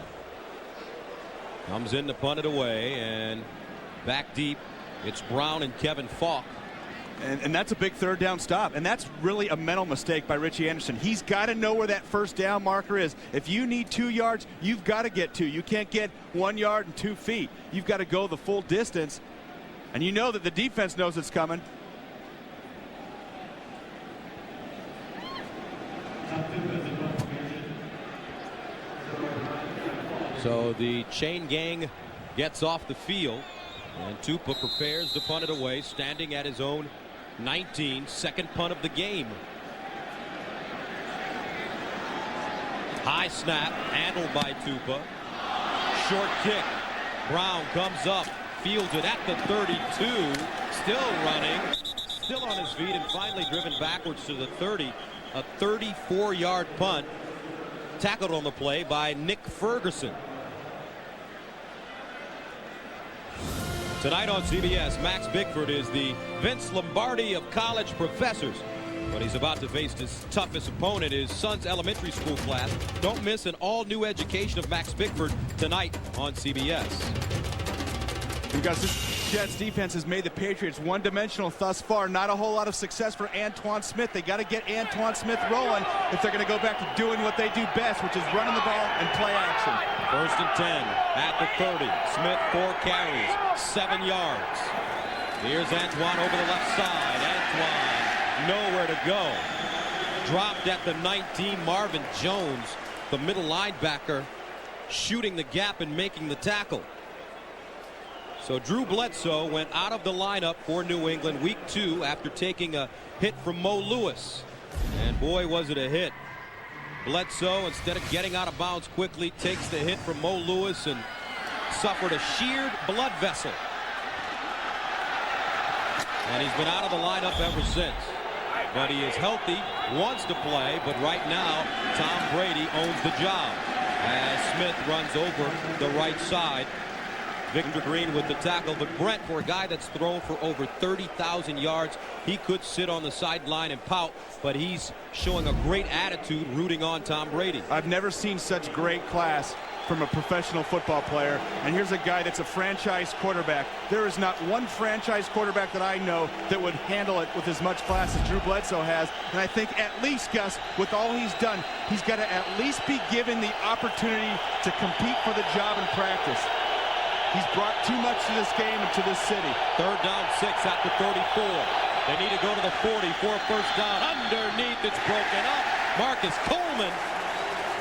comes in to punt it away, and back deep it's Brown and Kevin Falk. And that's a big third down stop, and that's really a mental mistake by Richie Anderson. He's got to know where that first down marker is. If you need 2 yards, you've got to get 2. You can't get 1 yard and 2 feet. You've got to go the full distance, and you know that the defense knows it's coming. So the chain gang gets off the field, and Tupa prepares to punt it away, standing at his own 19, second punt of the game. High snap, handled by Tupa. Short kick. Brown comes up, fields it at the 32, still running, still on his feet, and finally driven backwards to the 30. A 34-yard punt, tackled on the play by Nick Ferguson. Tonight on CBS, Max Bickford is the Vince Lombardi of college professors, but he's about to face his toughest opponent, his son's elementary school class. Don't miss an all-new education of Max Bickford tonight on CBS. Because this Jets defense has made the Patriots one-dimensional thus far. Not a whole lot of success for Antoine Smith. They got to get Antoine Smith rolling if they're going to go back to doing what they do best, which is running the ball and play action. First and 10 at the 30. Smith 4 carries, 7 yards. Here's Antoine over the left side. Antoine nowhere to go. Dropped at the 19. Marvin Jones, the middle linebacker, shooting the gap and making the tackle. So Drew Bledsoe went out of the lineup for New England week 2 after taking a hit from Mo Lewis. And boy, was it a hit. Bledsoe, instead of getting out of bounds quickly, takes the hit from Mo Lewis and suffered a sheared blood vessel. And he's been out of the lineup ever since. But he is healthy, wants to play, but right now Tom Brady owns the job as Smith runs over the right side. Victor Green with the tackle, but Brent, for a guy that's thrown for over 30,000 yards, he could sit on the sideline and pout, but he's showing a great attitude rooting on Tom Brady. I've never seen such great class from a professional football player, and here's a guy that's a franchise quarterback. There is not one franchise quarterback that I know that would handle it with as much class as Drew Bledsoe has, and I think at least, Gus, with all he's done, he's got to at least be given the opportunity to compete for the job in practice. He's brought too much to this game and to this city. Third down, 6 at the 34. They need to go to the 40 for a first down. Underneath, it's broken up. Marcus Coleman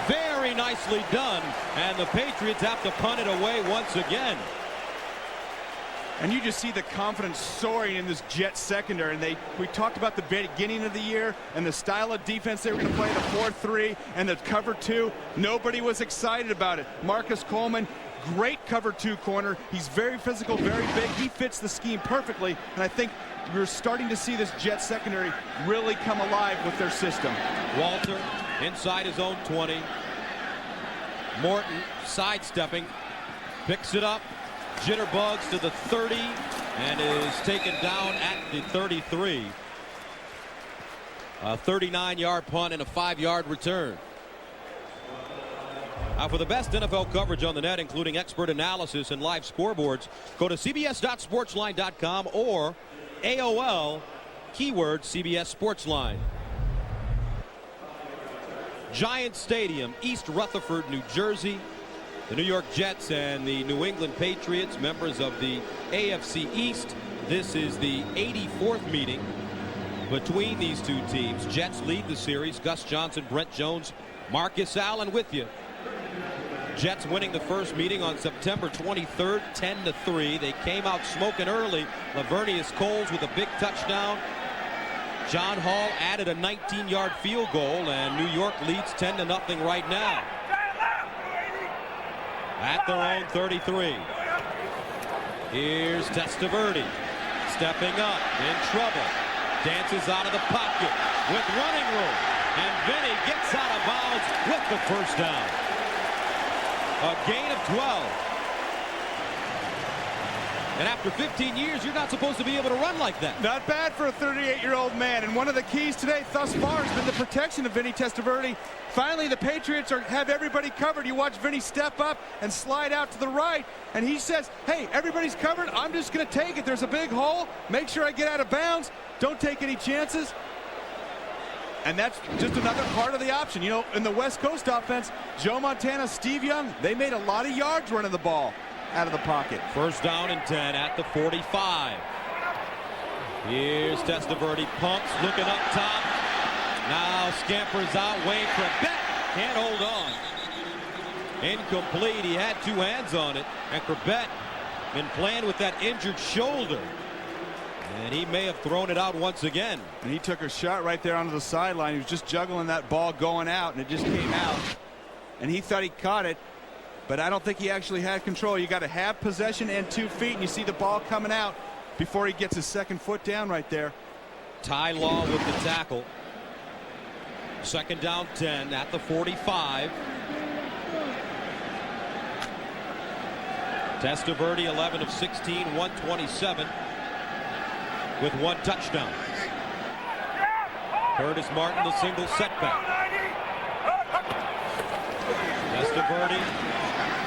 Very nicely done, and the Patriots have to punt it away once again. And you just see the confidence soaring in this Jets secondary. And we talked about the beginning of the year and the style of defense they were going to play, the 4-3 and the cover 2. Nobody was excited about it. Marcus Coleman, great cover 2 corner. He's very physical, very big. He fits the scheme perfectly. And I think we're starting to see this Jets secondary really come alive with their system. Walter inside his own 20. Morton sidestepping, picks it up. Jitterbugs to the 30 and is taken down at the 33. A 39-yard punt and a 5-yard return. For the best NFL coverage on the net, including expert analysis and live scoreboards, go to cbs.sportsline.com or AOL keyword CBS Sportsline. Giant Stadium, East Rutherford, New Jersey. The New York Jets and the New England Patriots, members of the AFC East. This is the 84th meeting between these two teams. Jets lead the series. Gus Johnson, Brent Jones, Marcus Allen with you. Jets winning the first meeting on September 23rd, 10-3. They came out smoking early. Lavernius Coles with a big touchdown. John Hall added a 19-yard field goal, and New York leads 10-0 right now. At their own 33. Here's Testaverde stepping up, in trouble. Dances out of the pocket with running room. And Vinny gets out of bounds with the first down. A gain of 12. And after 15 years, you're not supposed to be able to run like that. Not bad for a 38-year-old man. And one of the keys today thus far has been the protection of Vinny Testaverde. Finally, the Patriots have everybody covered. You watch Vinny step up and slide out to the right. And he says, hey, everybody's covered. I'm just going to take it. There's a big hole. Make sure I get out of bounds. Don't take any chances. And that's just another part of the option. You know, in the West Coast offense, Joe Montana, Steve Young, they made a lot of yards running the ball out of the pocket. First down and 10 at the 45. Here's Testaverde, pumps, looking up top. Now scampers out. Wayne Corbett can't hold on. Incomplete. He had two hands on it, and Corbett been playing with that injured shoulder, and he may have thrown it out once again. And he took a shot right there onto the sideline. He was just juggling that ball going out, and it just came out. And he thought he caught it, but I don't think he actually had control. You got to have possession and 2 feet, and you see the ball coming out before he gets his second foot down right there. Ty Law with the tackle. Second down 10 at the 45. Testaverde 11 of 16, 127 with 1 touchdown. Curtis Martin the single setback. Testaverde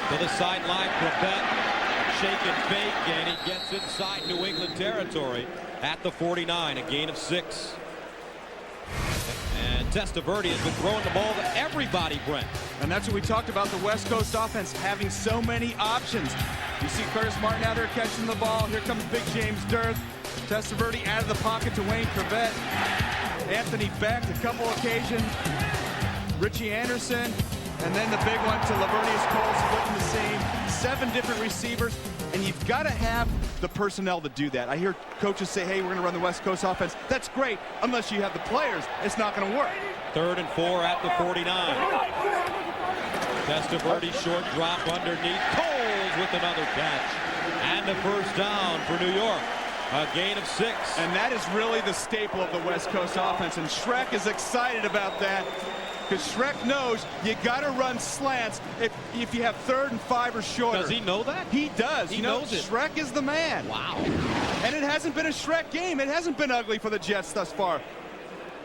to the sideline. Corbett shake and fake, and he gets inside New England territory at the 49, a gain of 6. And Testaverde has been throwing the ball to everybody, Brent. And that's what we talked about, the West Coast offense having so many options. You see Curtis Martin out there catching the ball. Here comes Big James Dearth. Testaverde out of the pocket to Wayne Corbett. Anthony Beck a couple occasions. Richie Anderson. And then the big one to Lavernius Coles splitting the seam. 7 different receivers. And you've got to have the personnel to do that. I hear coaches say, hey, we're going to run the West Coast offense. That's great. Unless you have the players, it's not going to work. 3rd and 4 at the 49. Testaverde short drop underneath. Coles with another catch. And the first down for New York. A gain of 6. And that is really the staple of the West Coast offense. And Shrek is excited about that, because Shrek knows you got to run slants if you have 3rd and 5 or shorter. Does he know that? He does. He knows it. Shrek is the man. Wow. And it hasn't been a Shrek game. It hasn't been ugly for the Jets thus far.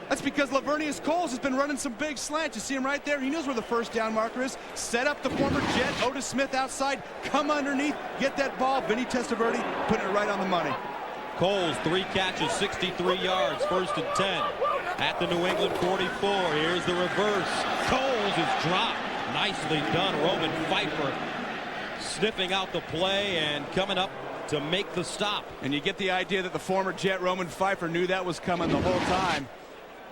That's because Lavernius Coles has been running some big slants. You see him right there. He knows where the first down marker is. Set up the former Jet, Otis Smith outside. Come underneath. Get that ball. Vinny Testaverde putting it right on the money. Coles, 3 catches, 63 yards, 1st and 10 at the New England 44. Here's the reverse. Coles is dropped. Nicely done. Roman Pfeiffer sniffing out the play and coming up to make the stop. And you get the idea that the former Jet, Roman Pfeiffer, knew that was coming the whole time.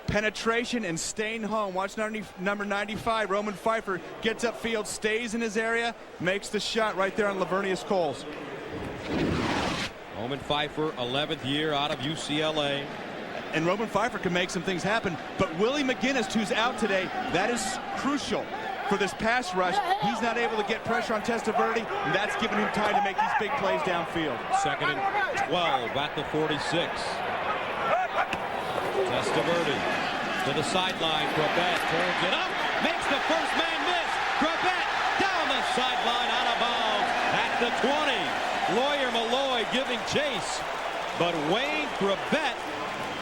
penetration and staying home. Watch number 95, Roman Pfeiffer, gets upfield, stays in his area, makes the shot right there on Lavernius Coles. Roman Pfeiffer, 11th year out of UCLA. And Roman Pfeiffer can make some things happen, but Willie McGinnis, who's out today, that is crucial for this pass rush. He's not able to get pressure on Testaverde, and that's giving him time to make these big plays downfield. 2nd and 12 at the 46. Testaverde to the sideline. Corbett turns it up, makes the first man miss. Corbett down the sideline, out of bounds at the 20. Lawyer Malloy giving chase, but Wayne Corbett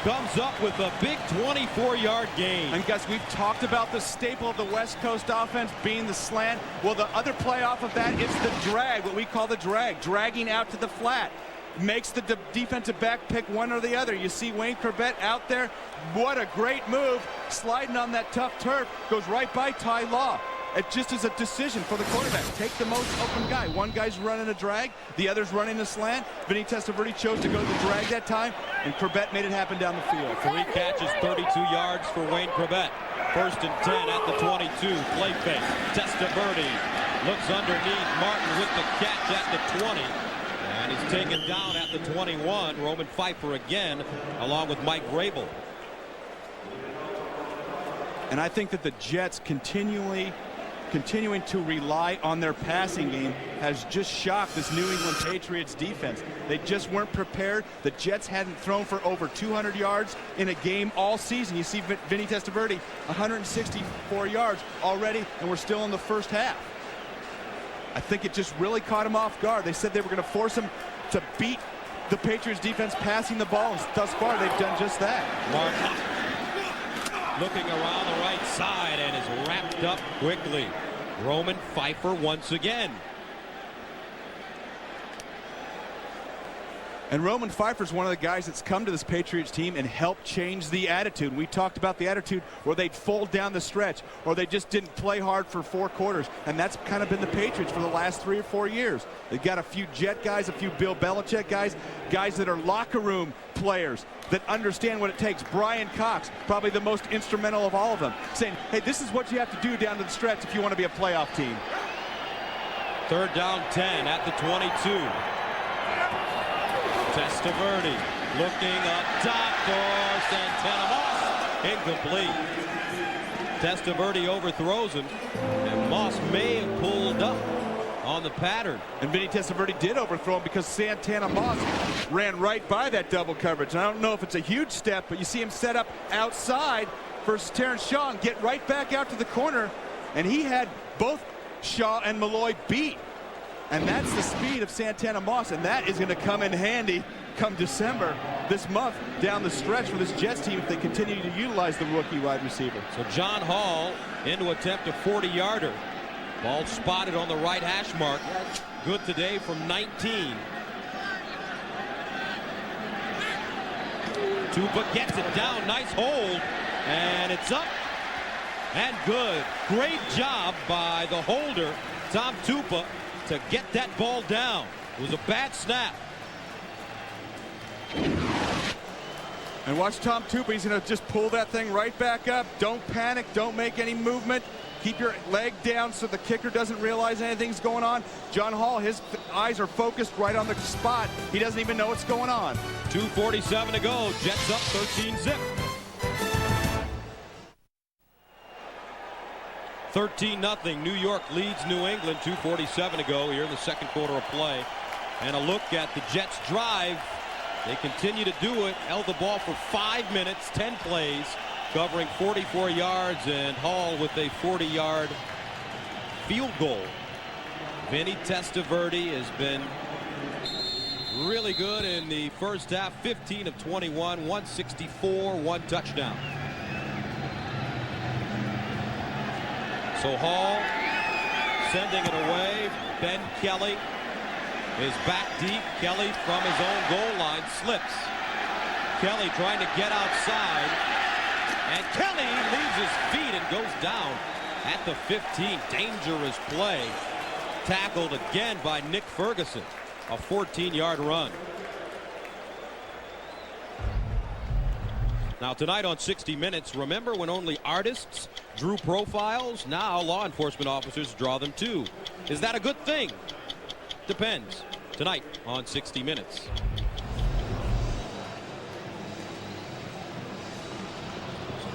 comes up with a big 24-yard gain. And guys, we've talked about the staple of the West Coast offense being the slant. Well, the other play off of that is the drag, what we call the drag, dragging out to the flat. Makes the defensive back pick one or the other. You see Wayne Corbett out there. What a great move, sliding on that tough turf, goes right by Ty Law. It just is a decision for the quarterback. Take the most open guy. One guy's running a drag, the other's running a slant. Vinny Testaverde chose to go to the drag that time, and Corbett made it happen down the field. 3 catches, 32 yards for Wayne Corbett. 1st and 10 at the 22. Play fake. Testaverde looks underneath. Martin with the catch at the 20. And he's taken down at the 21. Roman Pfeiffer again, along with Mike Vrabel. And I think that the Jets continuing to rely on their passing game has just shocked this New England Patriots defense. They just weren't prepared. The Jets hadn't thrown for over 200 yards in a game all season. You see Vinny Testaverde, 164 yards already, and we're still in the first half. I think it just really caught him off guard. They said they were going to force him to beat the Patriots defense passing the ball, and thus far they've done just that. Martin looking around the right side and is wrapped up quickly. Roman Pfeiffer once again. And Roman Pfeiffer's one of the guys that's come to this Patriots team and helped change the attitude. We talked about the attitude where they'd fold down the stretch or they just didn't play hard for 4 quarters. And that's kind of been the Patriots for the last 3 or 4 years. They've got a few Jet guys, a few Bill Belichick guys, guys that are locker room players that understand what it takes. Brian Cox, probably the most instrumental of all of them, saying, hey, this is what you have to do down to the stretch if you want to be a playoff team. 3rd down 10 at the 22. Testaverde looking up top for Santana Moss. Incomplete. Testaverde overthrows him, and Moss may have pulled up on the pattern. And Vinny Testaverde did overthrow him because Santana Moss ran right by that double coverage. And I don't know if it's a huge step, but you see him set up outside for Terrence Shaw and get right back out to the corner. And he had both Shaw and Malloy beat. And that's the speed of Santana Moss, and that is going to come in handy come December this month down the stretch for this Jets team if they continue to utilize the rookie wide receiver. So John Hall in to attempt a 40-yarder. Ball spotted on the right hash mark. Good today from 19. Tupa gets it down. Nice hold. And it's up and good. Great job by the holder, Tom Tupa, to get that ball down. It was a bad snap. And watch Tom Tupa. He's going to just pull that thing right back up. Don't panic. Don't make any movement. Keep your leg down so the kicker doesn't realize anything's going on. John Hall, his eyes are focused right on the spot. He doesn't even know what's going on. 2:47 to go. Jets up 13-zip. 13-0. New York leads New England. 2:47 to go here in the second quarter of play. And a look at the Jets' drive. They continue to do it. Held the ball for 5 minutes, 10 plays, covering 44 yards, and Hall with a 40-yard field goal. Vinny Testaverde has been really good in the first half. 15 of 21, 164, 1 touchdown. So Hall sending it away. Ben Kelly is back deep. Kelly from his own goal line slips. Kelly trying to get outside. And Kelly leaves his feet and goes down at the 15. Dangerous play. Tackled again by Nick Ferguson. A 14-yard run. Now tonight on 60 Minutes, remember when only artists drew profiles? Now law enforcement officers draw them too. Is that a good thing? Depends. Tonight on 60 Minutes.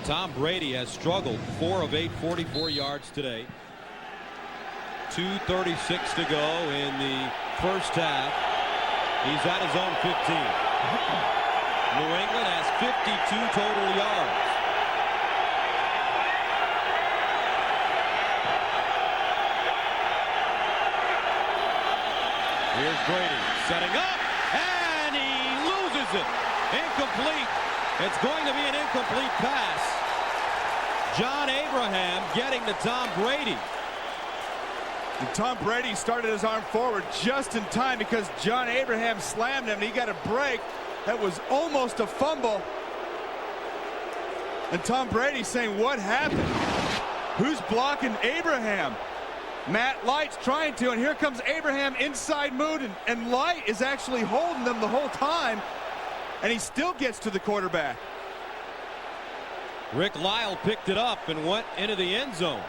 Tom Brady has struggled. 4 of 8, 44 yards today. 2:36 to go in the first half. He's at his own 15. New England has 52 total yards. Here's Brady setting up, and he loses it. Incomplete. It's going to be an incomplete pass. John Abraham getting to Tom Brady. And Tom Brady started his arm forward just in time because John Abraham slammed him, and he got a break. That was almost a fumble. And Tom Brady saying, what happened? Who's blocking Abraham? Matt Light's trying to, and here comes Abraham inside move, and Light is actually holding them the whole time, and he still gets to the quarterback. Rick Lyle picked it up and went into the end zone.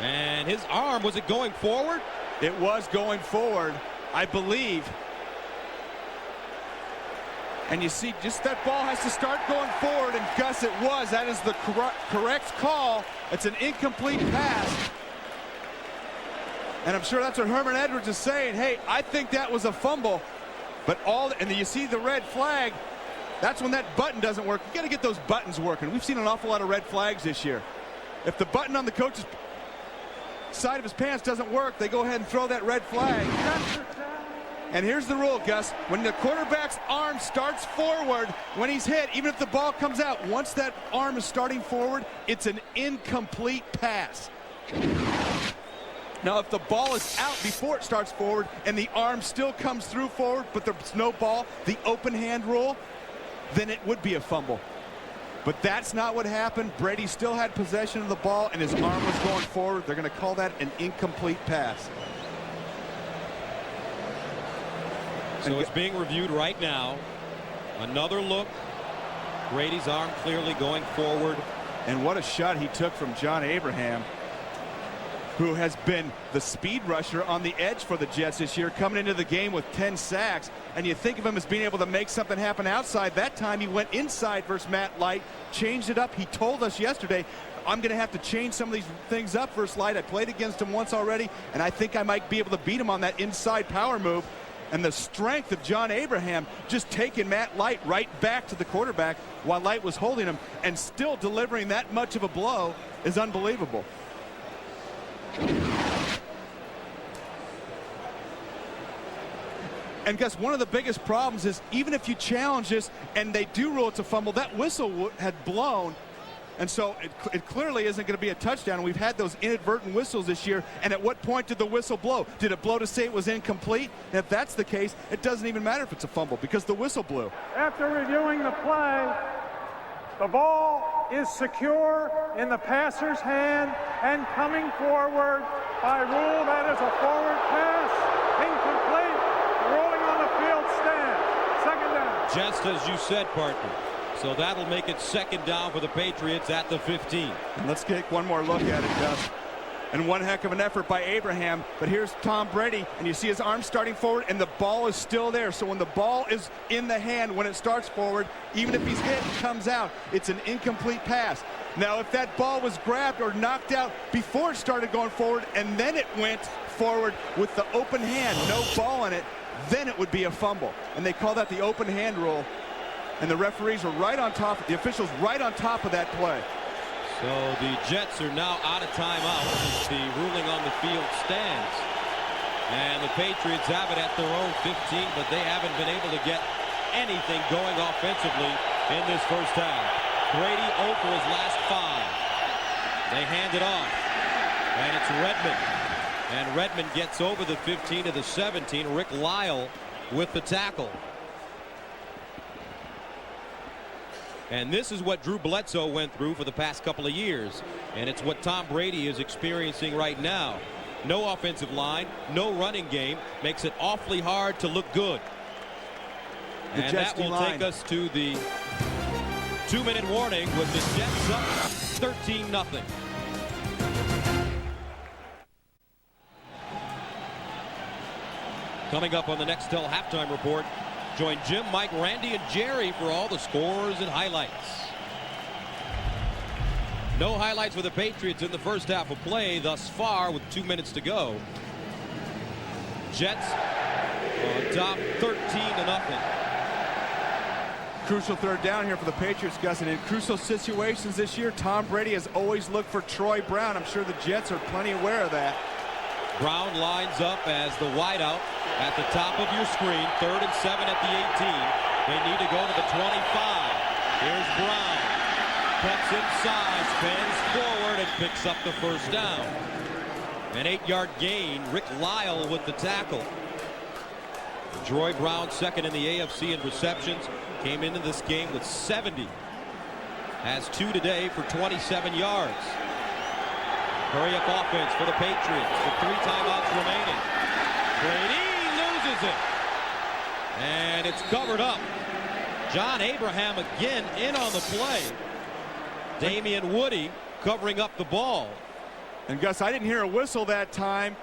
And his arm, was it going forward? It was going forward, I believe. And you see, just that ball has to start going forward, and Gus, it was. That is the correct call. It's an incomplete pass. And I'm sure that's what Herman Edwards is saying. Hey, I think that was a fumble. But and you see the red flag. That's when that button doesn't work. You got to get those buttons working. We've seen an awful lot of red flags this year. If the button on the coach's side of his pants doesn't work, they go ahead and throw that red flag. And here's the rule, Gus. When the quarterback's arm starts forward, when he's hit, even if the ball comes out, once that arm is starting forward, it's an incomplete pass. Now, if the ball is out before it starts forward and the arm still comes through forward, but there's no ball, the open hand rule, then it would be a fumble. But that's not what happened. Brady still had possession of the ball, and his arm was going forward. They're going to call that an incomplete pass. So it's being reviewed right now. Another look. Brady's arm clearly going forward. And what a shot he took from John Abraham, who has been the speed rusher on the edge for the Jets this year, coming into the game with 10 sacks. And you think of him as being able to make something happen outside. That time he went inside versus Matt Light, changed it up. He told us yesterday, I'm going to have to change some of these things up versus Light. I played against him once already, and I think I might be able to beat him on that inside power move. And the strength of John Abraham just taking Matt Light right back to the quarterback while Light was holding him and still delivering that much of a blow is unbelievable. And Gus, one of the biggest problems is even if you challenge this and they do rule it's a fumble, that whistle had blown. And so it clearly isn't going to be a touchdown. We've had those inadvertent whistles this year. And at what point did the whistle blow? Did it blow to say it was incomplete? And if that's the case, it doesn't even matter if it's a fumble because the whistle blew. After reviewing the play, the ball is secure in the passer's hand and coming forward. By rule, that is a forward pass. Incomplete. Rolling on the field stands. Second down. Just as you said, partner. So that'll make it second down for the Patriots at the 15. And let's take one more look at it, Gus. And one heck of an effort by Abraham. But here's Tom Brady, and you see his arm starting forward, and the ball is still there. So when the ball is in the hand, when it starts forward, even if he's hit and comes out, it's an incomplete pass. Now, if that ball was grabbed or knocked out before it started going forward, and then it went forward with the open hand, no ball in it, then it would be a fumble. And they call that the open hand rule. And the referees are right on top, the officials right on top of that play. So the Jets are now out of timeout as the ruling on the field stands. And the Patriots have it at their own 15, but they haven't been able to get anything going offensively in this first half. Brady 0 for his last 5. They hand it off, and it's Redmond. And Redmond gets over the 15 to the 17. Rick Lyle with the tackle. And this is what Drew Bledsoe went through for the past couple of years. And it's what Tom Brady is experiencing right now. No offensive line, no running game. Makes it awfully hard to look good. And that will take us to the 2-minute warning with the Jets up 13-0. Coming up on the Nextel halftime report, join Jim, Mike, Randy, and Jerry for all the scores and highlights. No highlights for the Patriots in the first half of play thus far with 2 minutes to go. Jets on top 13-0. Crucial third down here for the Patriots, Gus, and in crucial situations this year, Tom Brady has always looked for Troy Brown. I'm sure the Jets are plenty aware of that. Brown lines up as the wideout at the top of your screen. 3rd and 7 at the 18. They need to go to the 25. Here's Brown. Cuts inside, spins forward, and picks up the first down. An 8-yard gain. Rick Lyle with the tackle. Troy Brown second in the AFC in receptions. Came into this game with 70. Has 2 today for 27 yards. Hurry-up offense for the Patriots with 3 timeouts remaining. Brady loses it. And it's covered up. John Abraham again in on the play. Damian Woody covering up the ball. And Gus, I didn't hear a whistle that time.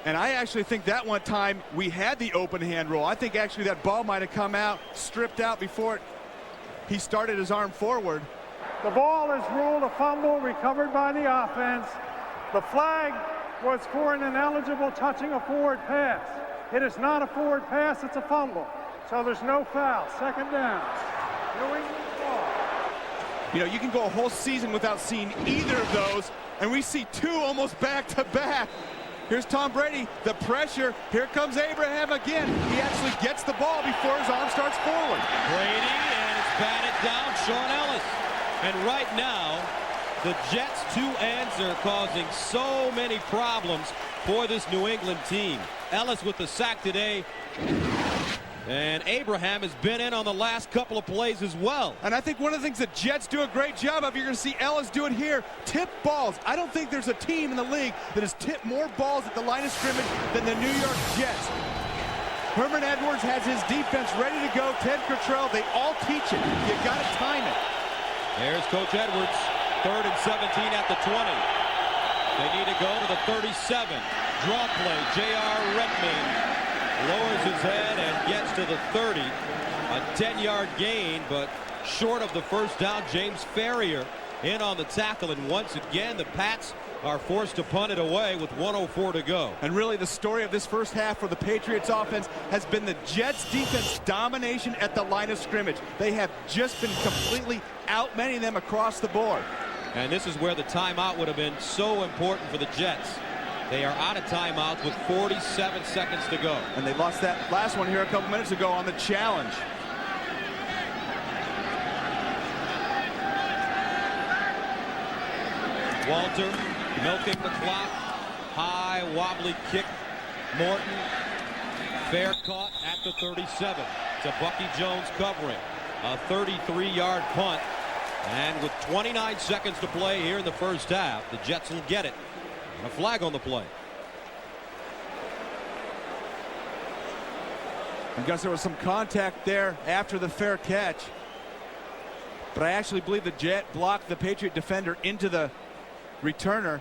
And I actually think that one time we had the open hand rule. I think actually that ball might have come out, stripped out before he started his arm forward. The ball is ruled a fumble recovered by the offense. The flag was for an ineligible touching a forward pass. It is not a forward pass, it's a fumble. So there's no foul. Second down. New England ball. You know, you can go a whole season without seeing either of those, and we see 2 almost back to back. Here's Tom Brady, the pressure. Here comes Abraham again. He actually gets the ball before his arm starts forward. Brady, and it's batted down, Sean Ellis. And right now, the Jets' 2 ends are causing so many problems for this New England team. Ellis with the sack today. And Abraham has been in on the last couple of plays as well. And I think one of the things the Jets do a great job of, you're going to see Ellis do it here, tip balls. I don't think there's a team in the league that has tipped more balls at the line of scrimmage than the New York Jets. Herman Edwards has his defense ready to go. Ted Cottrell, they all teach it. You got to time it. There's Coach Edwards, 3rd and 17 at the 20. They need to go to the 37. Draw play, J.R. Redmond lowers his head and gets to the 30. A 10-yard gain, but short of the first down. James Ferrier in on the tackle, and once again the Pats are forced to punt it away with 1:04 to go. And really the story of this first half for the Patriots offense has been the Jets defense domination at the line of scrimmage. They have just been completely outmanning them across the board. And this is where the timeout would have been so important for the Jets. They are out of timeouts with 47 seconds to go. And they lost that last one here a couple minutes ago on the challenge. Walter milking the clock. High wobbly kick. Morton. Fair caught at the 37. To Bucky Jones covering. A 33-yard punt. And with 29 seconds to play here in the first half, the Jets will get it. A flag on the play. I guess there was some contact there after the fair catch. But I actually believe the Jet blocked the Patriot defender into the returner.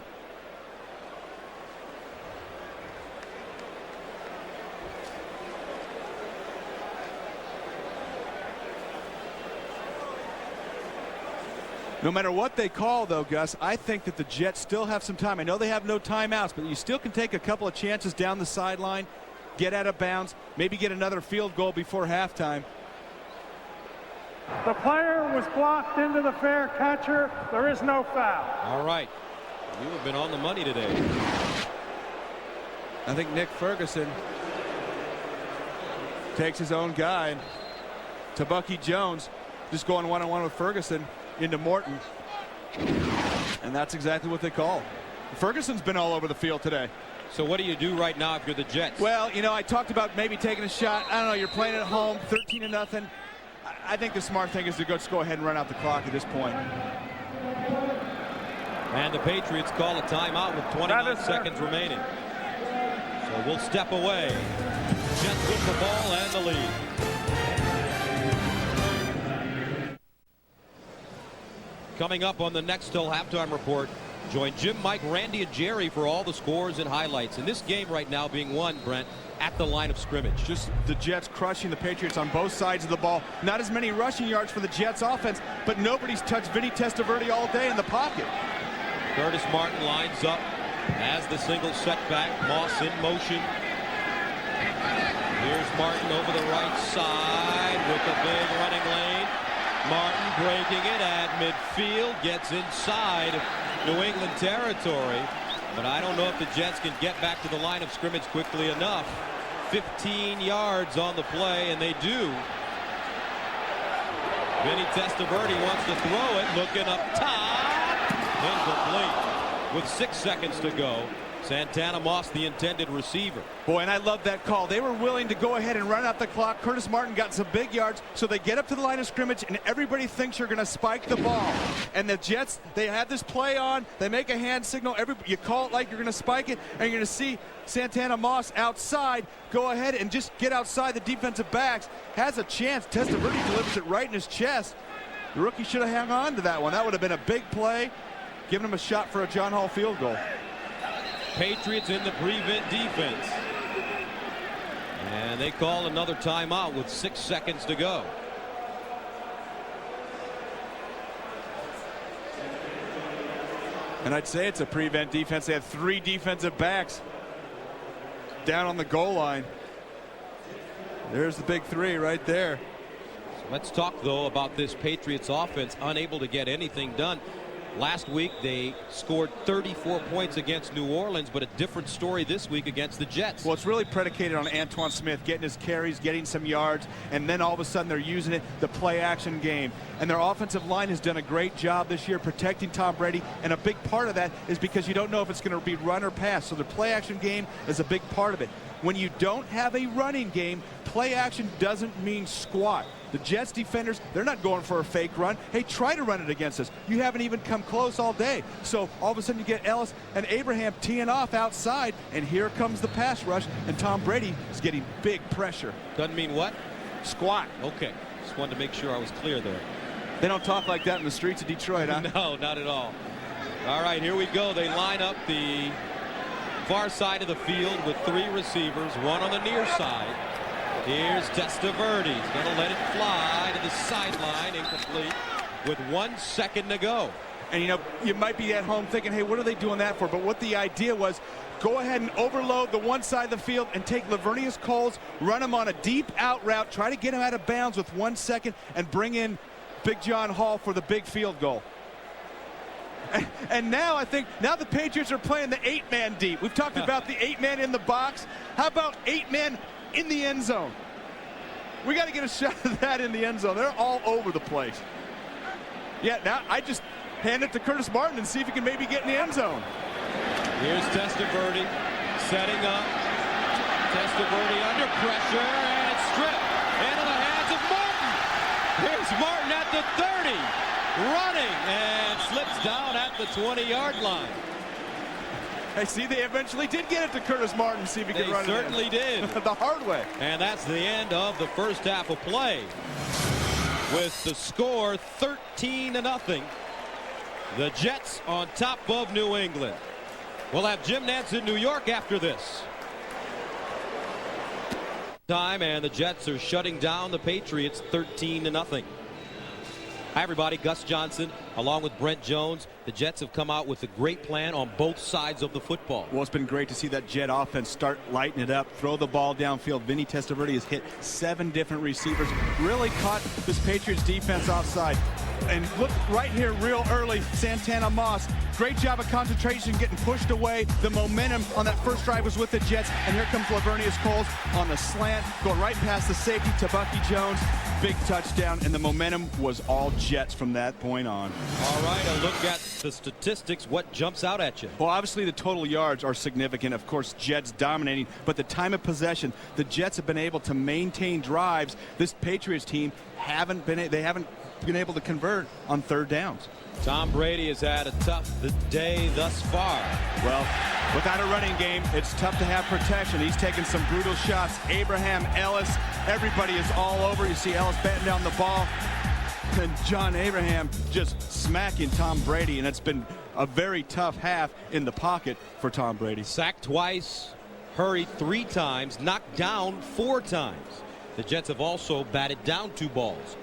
No matter what they call, though, Gus, I think that the Jets still have some time. I know they have no timeouts, but you still can take a couple of chances down the sideline, get out of bounds, maybe get another field goal before halftime. The player was blocked into the fair catcher. There is no foul. All right. You have been on the money today. I think Nick Ferguson takes his own guy to Bucky Jones, just going one-on-one with Ferguson into Morton. And that's exactly what they call. Ferguson's been all over the field today. So what do you do right now if you're the Jets? Well, you know, I talked about maybe taking a shot. I don't know, you're playing at home, 13-0. I think the smart thing is to just go ahead and run out the clock at this point. And the Patriots call a timeout with 29 seconds remaining. So we'll step away. Jets with the ball and the lead. Coming up on the next till halftime report, join Jim, Mike, Randy, and Jerry for all the scores and highlights. And this game right now being won, Brent, at the line of scrimmage. Just the Jets crushing the Patriots on both sides of the ball. Not as many rushing yards for the Jets offense, but nobody's touched Vinny Testaverde all day in the pocket. Curtis Martin lines up as the single setback. Moss in motion. Here's Martin over the right side with a big running lane. Martin breaking it at midfield, gets inside New England territory. But I don't know if the Jets can get back to the line of scrimmage quickly enough. 15 yards on the play, and they do. Vinny Testaverde wants to throw it, looking up top. Incomplete. With 6 seconds to go, Santana Moss, the intended receiver. Boy, and I love that call. They were willing to go ahead and run out the clock. Curtis Martin got some big yards, so they get up to the line of scrimmage, and everybody thinks you're going to spike the ball. And the Jets, they had this play on. They make a hand signal. You call it like you're going to spike it, and you're going to see Santana Moss outside. Go ahead and just get outside the defensive backs. Has a chance. Testaverde delivers it right in his chest. The rookie should have hung on to that one. That would have been a big play, giving him a shot for a John Hall field goal. Patriots in the prevent defense. And they call another timeout with 6 seconds to go. And I'd say it's a prevent defense. They have 3 defensive backs down on the goal line. There's the big 3 right there. So let's talk, though, about this Patriots offense unable to get anything done. Last week, they scored 34 points against New Orleans, but a different story this week against the Jets. Well, it's really predicated on Antoine Smith getting his carries, getting some yards, and then all of a sudden they're using it, the play-action game. And their offensive line has done a great job this year protecting Tom Brady, and a big part of that is because you don't know if it's going to be run or pass, so the play-action game is a big part of it. When you don't have a running game, play-action doesn't mean squat. The Jets defenders, they're not going for a fake run. Hey, try to run it against us. You haven't even come close all day. So all of a sudden you get Ellis and Abraham teeing off outside, and here comes the pass rush, and Tom Brady is getting big pressure. Doesn't mean what? Squat. Okay. Just wanted to make sure I was clear there. They don't talk like that in the streets of Detroit, huh? No, not at all. All right, here we go. They line up the far side of the field with 3 receivers, one on the near side. Here's Testaverde. He's going to let it fly to the sideline, incomplete, with 1 second to go. And, you know, you might be at home thinking, hey, what are they doing that for? But what the idea was, go ahead and overload the one side of the field and take Lavernius Coles, run him on a deep out route, try to get him out of bounds with 1 second, and bring in Big John Hall for the big field goal. And now I think, now the Patriots are playing the 8-man deep. We've talked about the 8-man in the box. How about 8-man in the end zone? We got to get a shot of that in the end zone. They're all over the place. Yeah, now I just hand it to Curtis Martin and see if he can maybe get in the end zone. Here's Testaverde setting up. Testaverde under pressure, and it's stripped into the hands of Martin. Here's Martin at the 30, running, and slips down at the 20-yard line. Hey, see, they eventually did get it to Curtis Martin, see if he could run it. They certainly did. The hard way. And that's the end of the first half of play. With the score 13-0. The Jets on top of New England. We'll have Jim Nantz in New York after this. Time, and the Jets are shutting down the Patriots 13-0. Hi, everybody. Gus Johnson, along with Brent Jones. The Jets have come out with a great plan on both sides of the football. Well, it's been great to see that Jet offense start lighting it up, throw the ball downfield. Vinny Testaverde has hit 7 different receivers, really caught this Patriots defense offside. And look right here real early, Santana Moss. Great job of concentration, getting pushed away. The momentum on that first drive was with the Jets. And here comes Lavernius Coles on the slant, going right past the safety to Bucky Jones. Big touchdown, and the momentum was all Jets from that point on. All right, a look at the statistics. What jumps out at you? Well, obviously the total yards are significant. Of course, Jets dominating, but the time of possession, the Jets have been able to maintain drives. This Patriots team haven't been able to convert on third downs. Tom Brady has had a tough day thus far. Well, without a running game, it's tough to have protection. He's taking some brutal shots. Abraham, Ellis, everybody is all over. You see Ellis batting down the ball. And John Abraham just smacking Tom Brady, and it's been a very tough half in the pocket for Tom Brady. Sacked twice, hurried 3 times, knocked down 4 times. The Jets have also batted down 2 balls.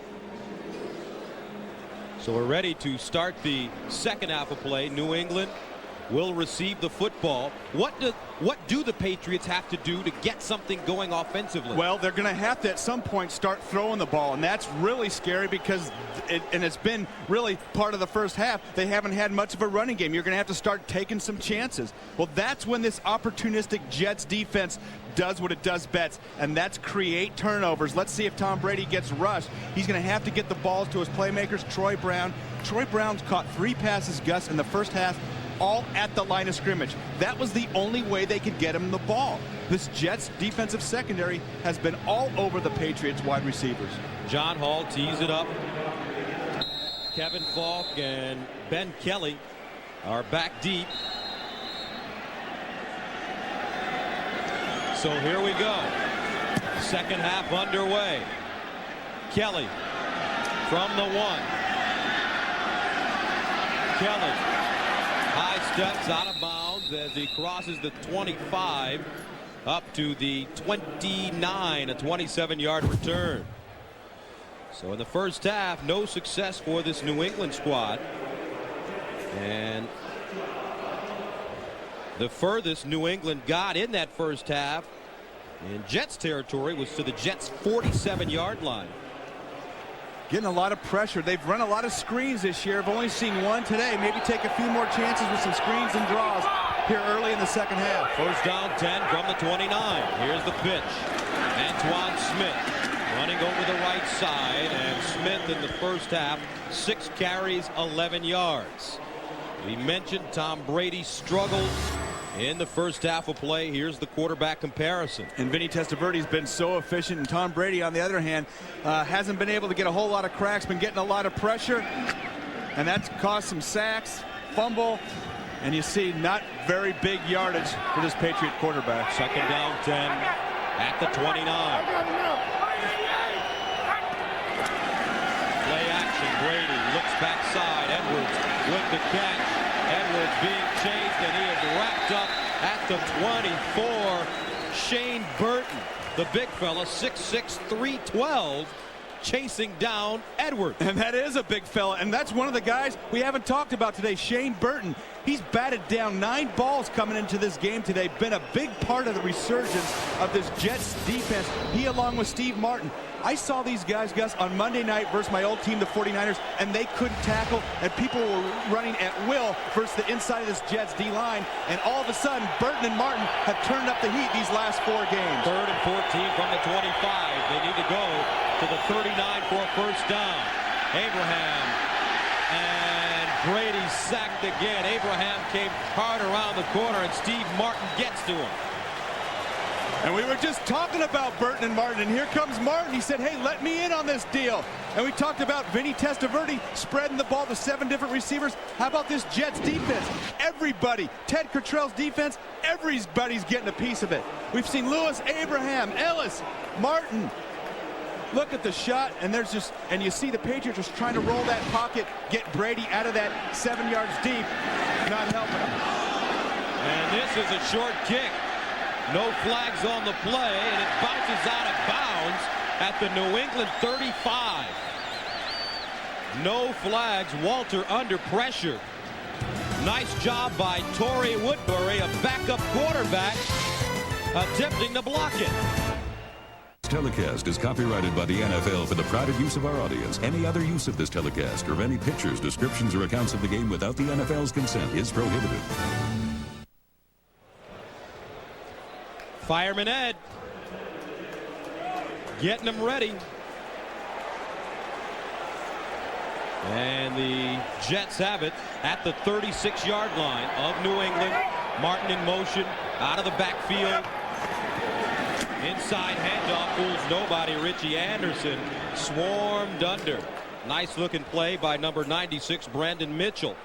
So we're ready to start the second half of play. New England will receive the football. What do the Patriots have to do to get something going offensively? Well, they're going to have to at some point start throwing the ball, and that's really scary because it's been really part of the first half. They haven't had much of a running game. You're going to have to start taking some chances. Well, that's when this opportunistic Jets defense does what it does best, and that's create turnovers. Let's see if Tom Brady gets rushed. He's going to have to get the balls to his playmakers. Troy Brown's caught 3 passes, Gus, in the first half, all at the line of scrimmage. That was the only way they could get him the ball. This Jets defensive secondary has been all over the Patriots wide receivers. John Hall tees it up. Kevin Falk and Ben Kelly are back deep. So here we go. Second half underway. Kelly from the 1. Kelly high steps out of bounds as he crosses the 25 up to the 29, a 27-yard return. So in the first half, no success for this New England squad. And the furthest New England got in that first half in Jets territory was to the Jets' 47-yard line. Getting a lot of pressure. They've run a lot of screens this year. I've only seen 1 today. Maybe take a few more chances with some screens and draws here early in the second half. First down 10 from the 29. Here's the pitch. Antoine Smith running over the right side, and Smith in the first half, 6 carries, 11 yards. We mentioned Tom Brady struggled in the first half of play. Here's the quarterback comparison. And Vinny Testaverde's been so efficient, and Tom Brady, on the other hand, hasn't been able to get a whole lot of cracks, been getting a lot of pressure, and that's caused some sacks, fumble, and you see not very big yardage for this Patriot quarterback. Second down 10 at the 29. Play action. Brady looks backside. Edwards with the catch. Edwards being chased, and he is wrapped up at the 24. Shane Burton, the big fella, 6'6", 312, chasing down Edwards. And that is a big fella, and that's one of the guys we haven't talked about today, Shane Burton. He's batted down 9 balls coming into this game today. Been a big part of the resurgence of this Jets defense. He, along with Steve Martin. I saw these guys, Gus, on Monday night versus my old team, the 49ers, and they couldn't tackle, and people were running at will versus the inside of this Jets D-line, and all of a sudden, Burton and Martin have turned up the heat these last 4 games. 3rd and 14 from the 25. They need to go to the 39 for a first down. Abraham and Brady sacked again. Abraham came hard around the corner, and Steve Martin gets to him. And we were just talking about Burton and Martin, and here comes Martin. He said, hey, let me in on this deal. And we talked about Vinny Testaverde spreading the ball to 7 different receivers. How about this Jets defense? Everybody, Ted Cottrell's defense, everybody's getting a piece of it. We've seen Lewis, Abraham, Ellis, Martin. Look at the shot, and you see the Patriots just trying to roll that pocket, get Brady out of that 7 yards deep, not helping him. And this is a short kick. No flags on the play, and it bounces out of bounds at the New England 35. No flags. Walter under pressure. Nice job by Torrey Woodbury, a backup quarterback, attempting to block it. This telecast is copyrighted by the NFL for the private use of our audience. Any other use of this telecast or of any pictures, descriptions, or accounts of the game without the NFL's consent is prohibited. Fireman Ed getting them ready. And the Jets have it at the 36-yard line of New England. Martin in motion out of the backfield. Inside handoff, fools nobody. Richie Anderson swarmed under. Nice looking play by number 96, Brandon Mitchell.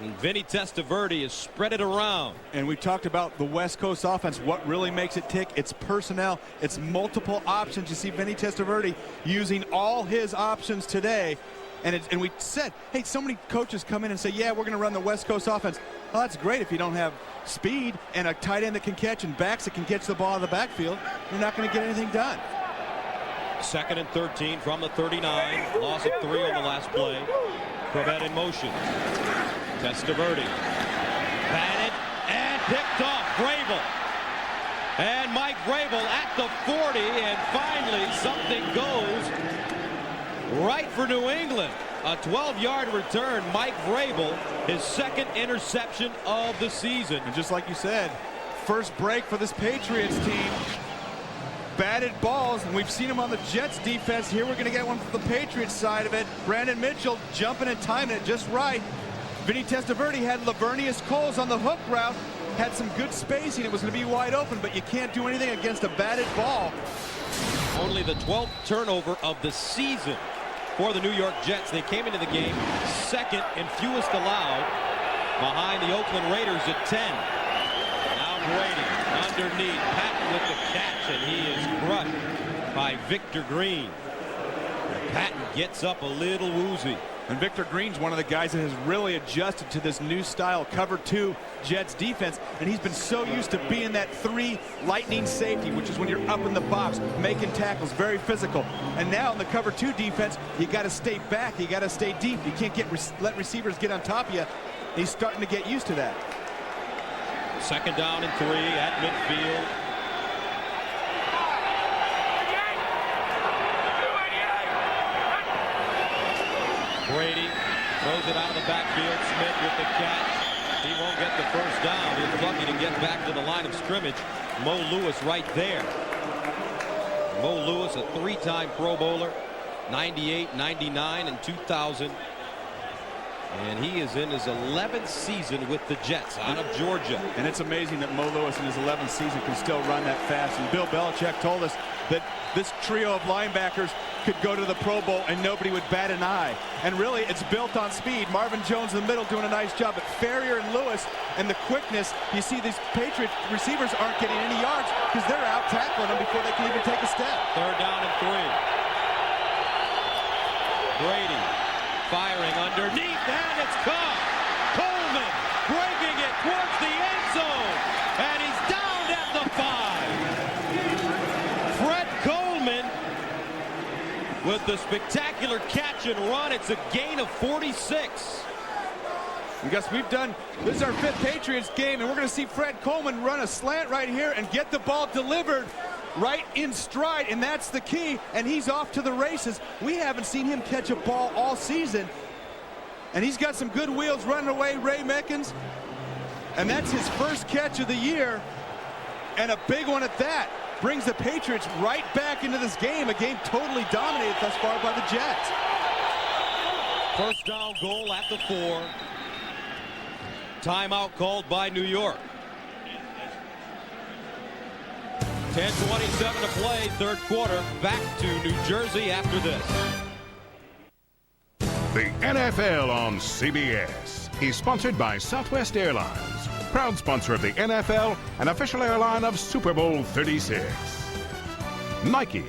And Vinny Testaverde has spread it around. And we talked about the West Coast offense. What really makes it tick? It's personnel. It's multiple options. You see Vinny Testaverde using all his options today. And we said, hey, so many coaches come in and say, yeah, we're going to run the West Coast offense. Well, that's great if you don't have speed and a tight end that can catch and backs that can catch the ball out of the backfield. You're not going to get anything done. 2nd and 13 from the 39. Loss of 3 on the last play. Corbett in motion. Testaverde. Batted and picked off. Vrabel. And Mike Vrabel at the 40. And finally something goes right for New England. A 12-yard return. Mike Vrabel, his 2nd interception of the season. And just like you said, first break for this Patriots team. Batted balls, and we've seen him on the Jets defense. Here we're going to get one from the Patriots side of it. Brandon Mitchell jumping and timing it just right. Vinny Testaverde had Lavernius Coles on the hook route. Had some good spacing. It was going to be wide open, but you can't do anything against a batted ball. Only the 12th turnover of the season for the New York Jets. They came into the game 2nd in fewest allowed, behind the Oakland Raiders at 10. Now Brady underneath, Patton with the catch, and he is crushed by Victor Green. And Patton gets up a little woozy. And Victor Green's one of the guys that has really adjusted to this new style cover 2 Jets defense, and he's been so used to being that 3 lightning safety, which is when you're up in the box making tackles, very physical. And now in the cover 2 defense, you got to stay back, you got to stay deep, you can't let receivers get on top of you. He's starting to get used to that. 2nd down and 3 at midfield. Brady throws it out of the backfield. Smith with the catch. He won't get the first down. He's lucky to get back to the line of scrimmage. Mo Lewis right there. Mo Lewis, a 3-time Pro Bowler, 98, 99, and 2000. And he is in his 11th season with the Jets out of Georgia. And it's amazing that Mo Lewis in his 11th season can still run that fast. And Bill Belichick told us that this trio of linebackers could go to the Pro Bowl and nobody would bat an eye. And really, it's built on speed. Marvin Jones in the middle doing a nice job. But Ferrier and Lewis and the quickness, you see these Patriot receivers aren't getting any yards because they're out tackling them before they can even take a step. 3rd down and 3. Brady firing underneath, and it's caught. Coleman breaking it towards the end zone, and he's down at the 5. Fred Coleman with the spectacular catch and run. It's a gain of 46. And Gus, this is our 5th Patriots game, and we're going to see Fred Coleman run a slant right here and get the ball delivered right in stride, and that's the key, and he's off to the races. We haven't seen him catch a ball all season, and he's got some good wheels running away, Ray Meckins, and that's his first catch of the year, and a big one at that. Brings the Patriots right back into this game, a game totally dominated thus far by the Jets. First down goal at the 4. Timeout called by New York. 10:27 to play, 3rd quarter. Back to New Jersey after this. The NFL on CBS is sponsored by Southwest Airlines, proud sponsor of the NFL and official airline of Super Bowl 36. Nike.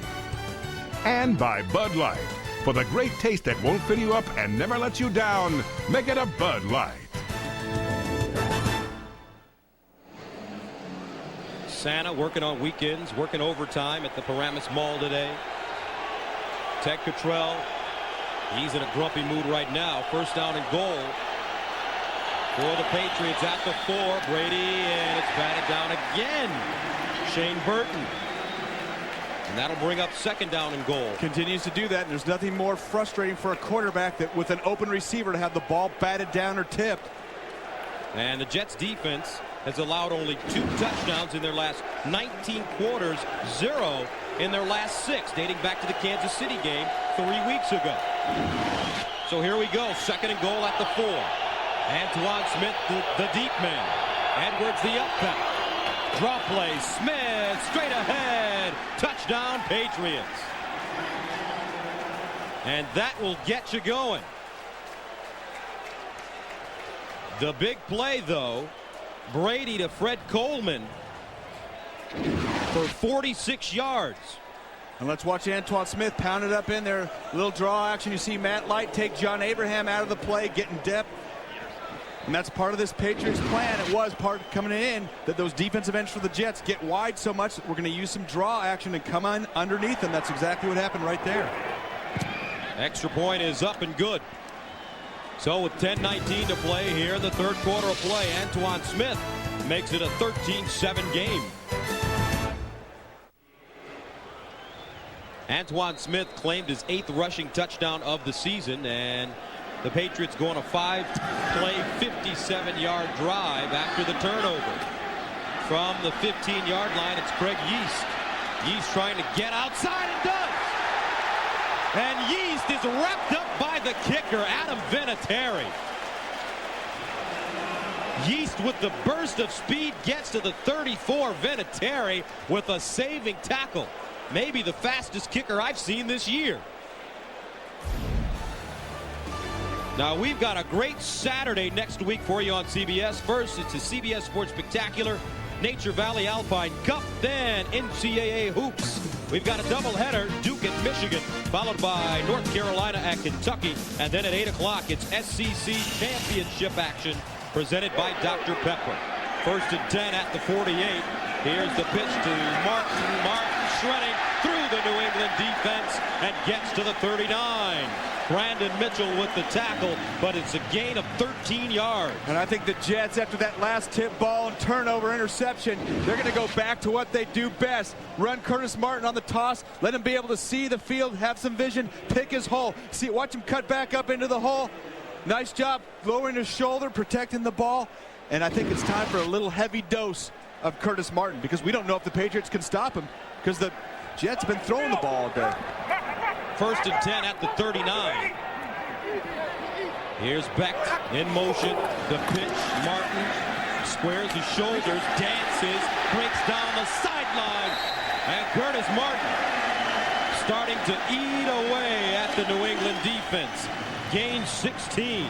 And by Bud Light. For the great taste that won't fill you up and never lets you down, make it a Bud Light. Santa working on weekends, working overtime at the Paramus Mall today. Ted Cottrell, he's in a grumpy mood right now. First down and goal for the Patriots at the 4. Brady, and it's batted down again. Shane Burton. And that'll bring up 2nd down and goal. Continues to do that, and there's nothing more frustrating for a quarterback that with an open receiver to have the ball batted down or tipped. And the Jets defense has allowed only 2 touchdowns in their last 19 quarters, 0 in their last 6, dating back to the Kansas City game 3 weeks ago. So here we go, 2nd and goal at the 4. Antoine Smith, the deep man. Edwards, the up back. Drop play, Smith, straight ahead. Touchdown, Patriots. And that will get you going. The big play, though, Brady to Fred Coleman for 46 yards. And let's watch Antoine Smith pound it up in there. Little draw action. You see Matt Light take John Abraham out of the play, getting depth. And that's part of this Patriots plan. It was part coming in that those defensive ends for the Jets get wide so much that we're going to use some draw action and come on underneath them. That's exactly what happened right there. Extra point is up and good. So with 10:19 to play here in the third quarter of play, Antoine Smith makes it a 13-7 game. Antoine Smith claimed his 8th rushing touchdown of the season, and the Patriots go on a 5-play, 57-yard drive after the turnover. From the 15-yard line, it's Craig Yeast. Yeast trying to get outside and does. And Yeast is wrapped up by the kicker, Adam Vinatieri. Yeast with the burst of speed gets to the 34. Vinatieri with a saving tackle. Maybe the fastest kicker I've seen this year. Now, we've got a great Saturday next week for you on CBS. First, it's the CBS Sports Spectacular Nature Valley Alpine Cup, then NCAA Hoops. We've got a doubleheader, Duke at Michigan, followed by North Carolina at Kentucky, and then at 8 o'clock, it's SEC Championship action presented by Dr. Pepper. First and 10 at the 48. Here's the pitch to Martin. Martin shredding through the New England defense and gets to the 39. Brandon Mitchell with the tackle, but it's a gain of 13 yards. And I think the Jets, after that last tip ball and turnover interception, they're going to go back to what they do best. Run Curtis Martin on the toss, let him be able to see the field, have some vision, pick his hole. See, watch him cut back up into the hole. Nice job lowering his shoulder, protecting the ball. And I think it's time for a little heavy dose of Curtis Martin, because we don't know if the Patriots can stop him, because the Jets have been throwing the ball all day. First and 10 at the 39. Here's Becht in motion. The pitch. Martin squares his shoulders, dances, breaks down the sideline. And Curtis Martin starting to eat away at the New England defense. Gains 16.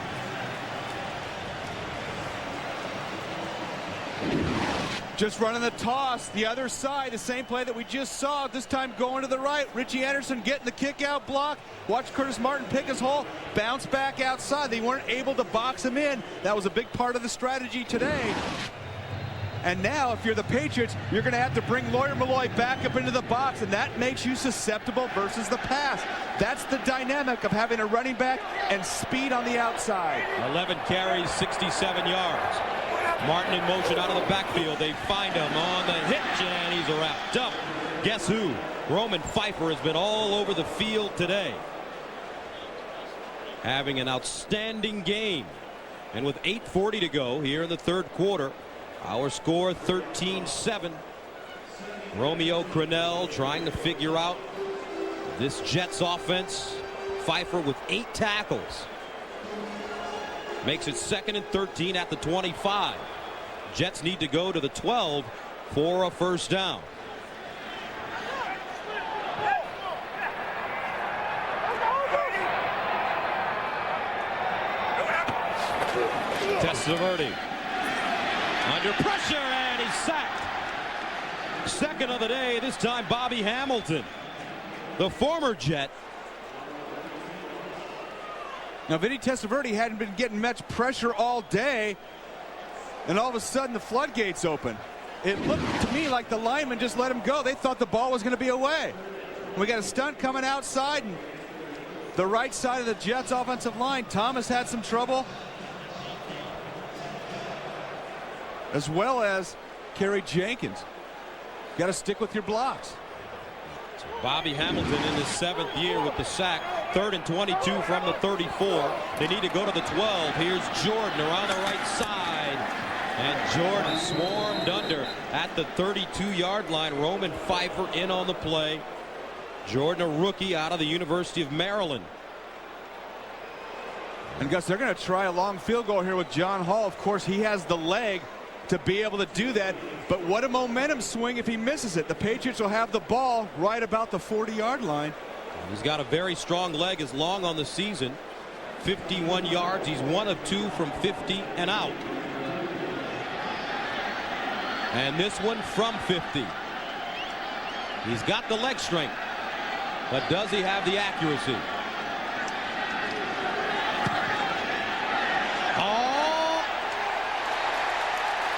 Just running the toss, the other side, the same play that we just saw, this time going to the right. Richie Anderson getting the kick out block. Watch Curtis Martin pick his hole, bounce back outside. They weren't able to box him in. That was a big part of the strategy today. And now, if you're the Patriots, you're going to have to bring Lawyer Malloy back up into the box, and that makes you susceptible versus the pass. That's the dynamic of having a running back and speed on the outside. 11 carries, 67 yards. Martin in motion out of the backfield. They find him on the hitch, and he's wrapped up. Guess who? Roman Pfeiffer has been all over the field today, having an outstanding game. And with 8:40 to go here in the third quarter, our score 13-7. Romeo Crennel trying to figure out this Jets offense. Pfeiffer with 8 tackles. Makes it 2nd and 13 at the 25. Jets need to go to the 12 for a first down. Testaverde under pressure, and he's sacked. Second of the day, this time Bobby Hamilton, the former Jet. Now, Vinny Testaverde hadn't been getting much pressure all day, and all of a sudden the floodgates open. It looked to me like the linemen just let him go. They thought the ball was going to be away. We got a stunt coming outside, and the right side of the Jets offensive line. Thomas had some trouble, as well as Kerry Jenkins. Got to stick with your blocks. Bobby Hamilton in his 7th year with the sack. 3rd and 22 from the 34. They need to go to the 12. Here's Jordan around the right side. And Jordan swarmed under at the 32-yard line. Roman Pfeiffer in on the play. Jordan, a rookie out of the University of Maryland. And Gus, they're going to try a long field goal here with John Hall. Of course, he has the leg to be able to do that, but what a momentum swing if he misses it. The Patriots will have the ball right about the 40-yard line. He's got a very strong leg, is long on the season. 51 yards. He's 1 of 2 from 50 and out. And this one from 50. He's got the leg strength, but does he have the accuracy? Oh!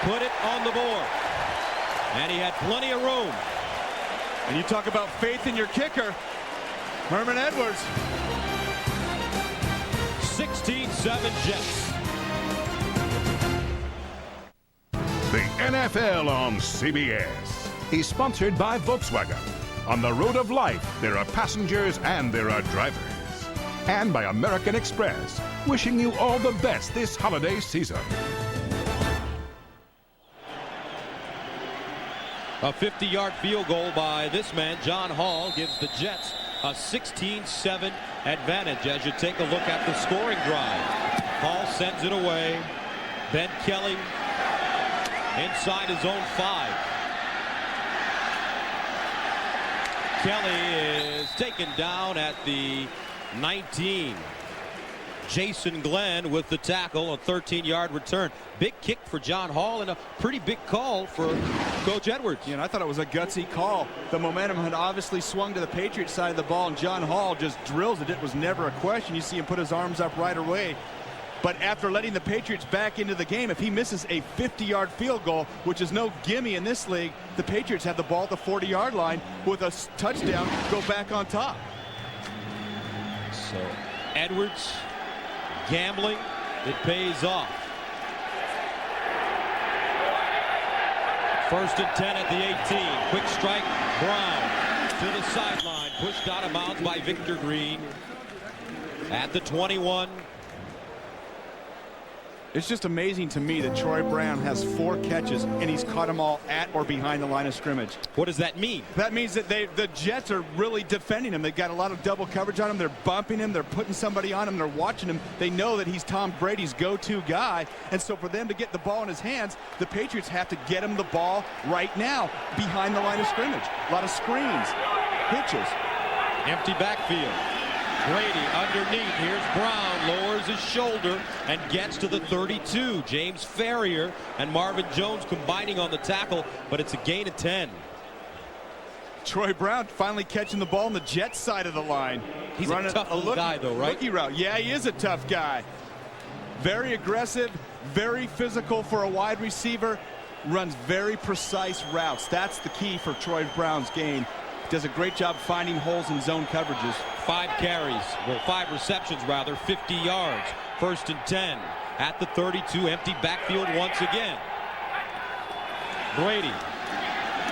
Put it on the board. And he had plenty of room. And you talk about faith in your kicker, Herman Edwards. 16-7 Jets. The NFL on CBS is sponsored by Volkswagen. On the road of life, there are passengers and there are drivers. And by American Express, wishing you all the best this holiday season. A 50-yard field goal by this man, John Hall, gives the Jets a 16-7 advantage as you take a look at the scoring drive. Hall sends it away. Ben Kelly inside his own 5. Kelly is taken down at the 19. Jason Glenn with the tackle, a 13-yard return. Big kick for John Hall and a pretty big call for Coach Edwards. Yeah, and I thought it was a gutsy call. The momentum had obviously swung to the Patriots side of the ball, and John Hall just drills it. It was never a question. You see him put his arms up right away. But after letting the Patriots back into the game, if he misses a 50-yard field goal, which is no gimme in this league, the Patriots have the ball at the 40-yard line with a touchdown, go back on top. So Edwards gambling, it pays off. 1st and 10 at the 18. Quick strike, Brown to the sideline, pushed out of bounds by Victor Green at the 21. It's just amazing to me that Troy Brown has 4 catches and he's caught them all at or behind the line of scrimmage. What does that mean? That means that the Jets are really defending him. They've got a lot of double coverage on him. They're bumping him. They're putting somebody on him. They're watching him. They know that he's Tom Brady's go-to guy. And so for them to get the ball in his hands, the Patriots have to get him the ball right now behind the line of scrimmage. A lot of screens, pitches. Empty backfield. Brady underneath. Here's Brown, lowers his shoulder and gets to the 32. James Ferrier and Marvin Jones combining on the tackle, but it's a gain of 10. Troy Brown finally catching the ball on the Jets side of the line. He's running a tough guy though, right? Rookie route. Yeah, he is a tough guy. Very aggressive, very physical for a wide receiver. Runs very precise routes. That's the key for Troy Brown's game. Does a great job finding holes in zone coverages. 5 carries, well 5 receptions rather, 50 yards. 1st and 10 at the 32, empty backfield once again. Brady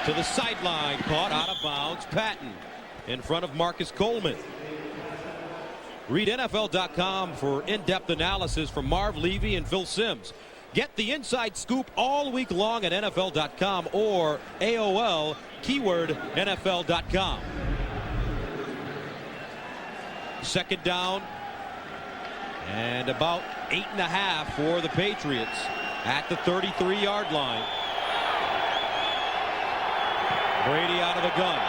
to the sideline, caught out of bounds. Patton in front of Marcus Coleman. Read NFL.com for in-depth analysis from Marv Levy and Phil Simms. Get the inside scoop all week long at NFL.com or AOL, keyword NFL.com. 2nd down and about 8.5 for the Patriots at the 33-yard line. Brady out of the gun.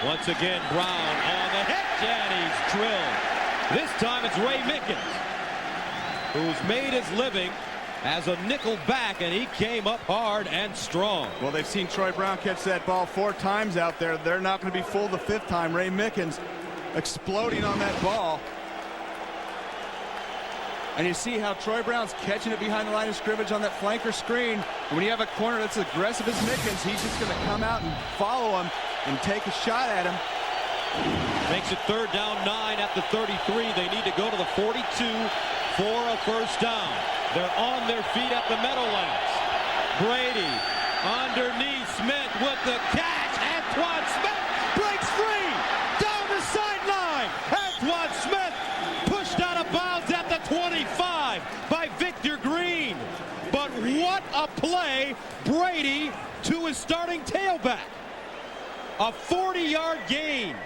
Once again, Brown on the hit, and he's drilled. This time it's Ray Mickens, who's made his living as a nickel back, and he came up hard and strong. Well, they've seen Troy Brown catch that ball 4 times out there. They're not going to be fooled the 5th time. Ray Mickens exploding on that ball. And you see how Troy Brown's catching it behind the line of scrimmage on that flanker screen. And when you have a corner that's aggressive as Mickens, he's just going to come out and follow him and take a shot at him. Makes it 3rd down 9 at the 33. They need to go to the 42 for a 1st down. They're on their feet at the Meadowlands. Brady underneath, Smith with the catch. Antoine Smith breaks free down the sideline. Antoine Smith pushed out of bounds at the 25 by Victor Green. But what a play. Brady to his starting tailback. A 40-yard gain.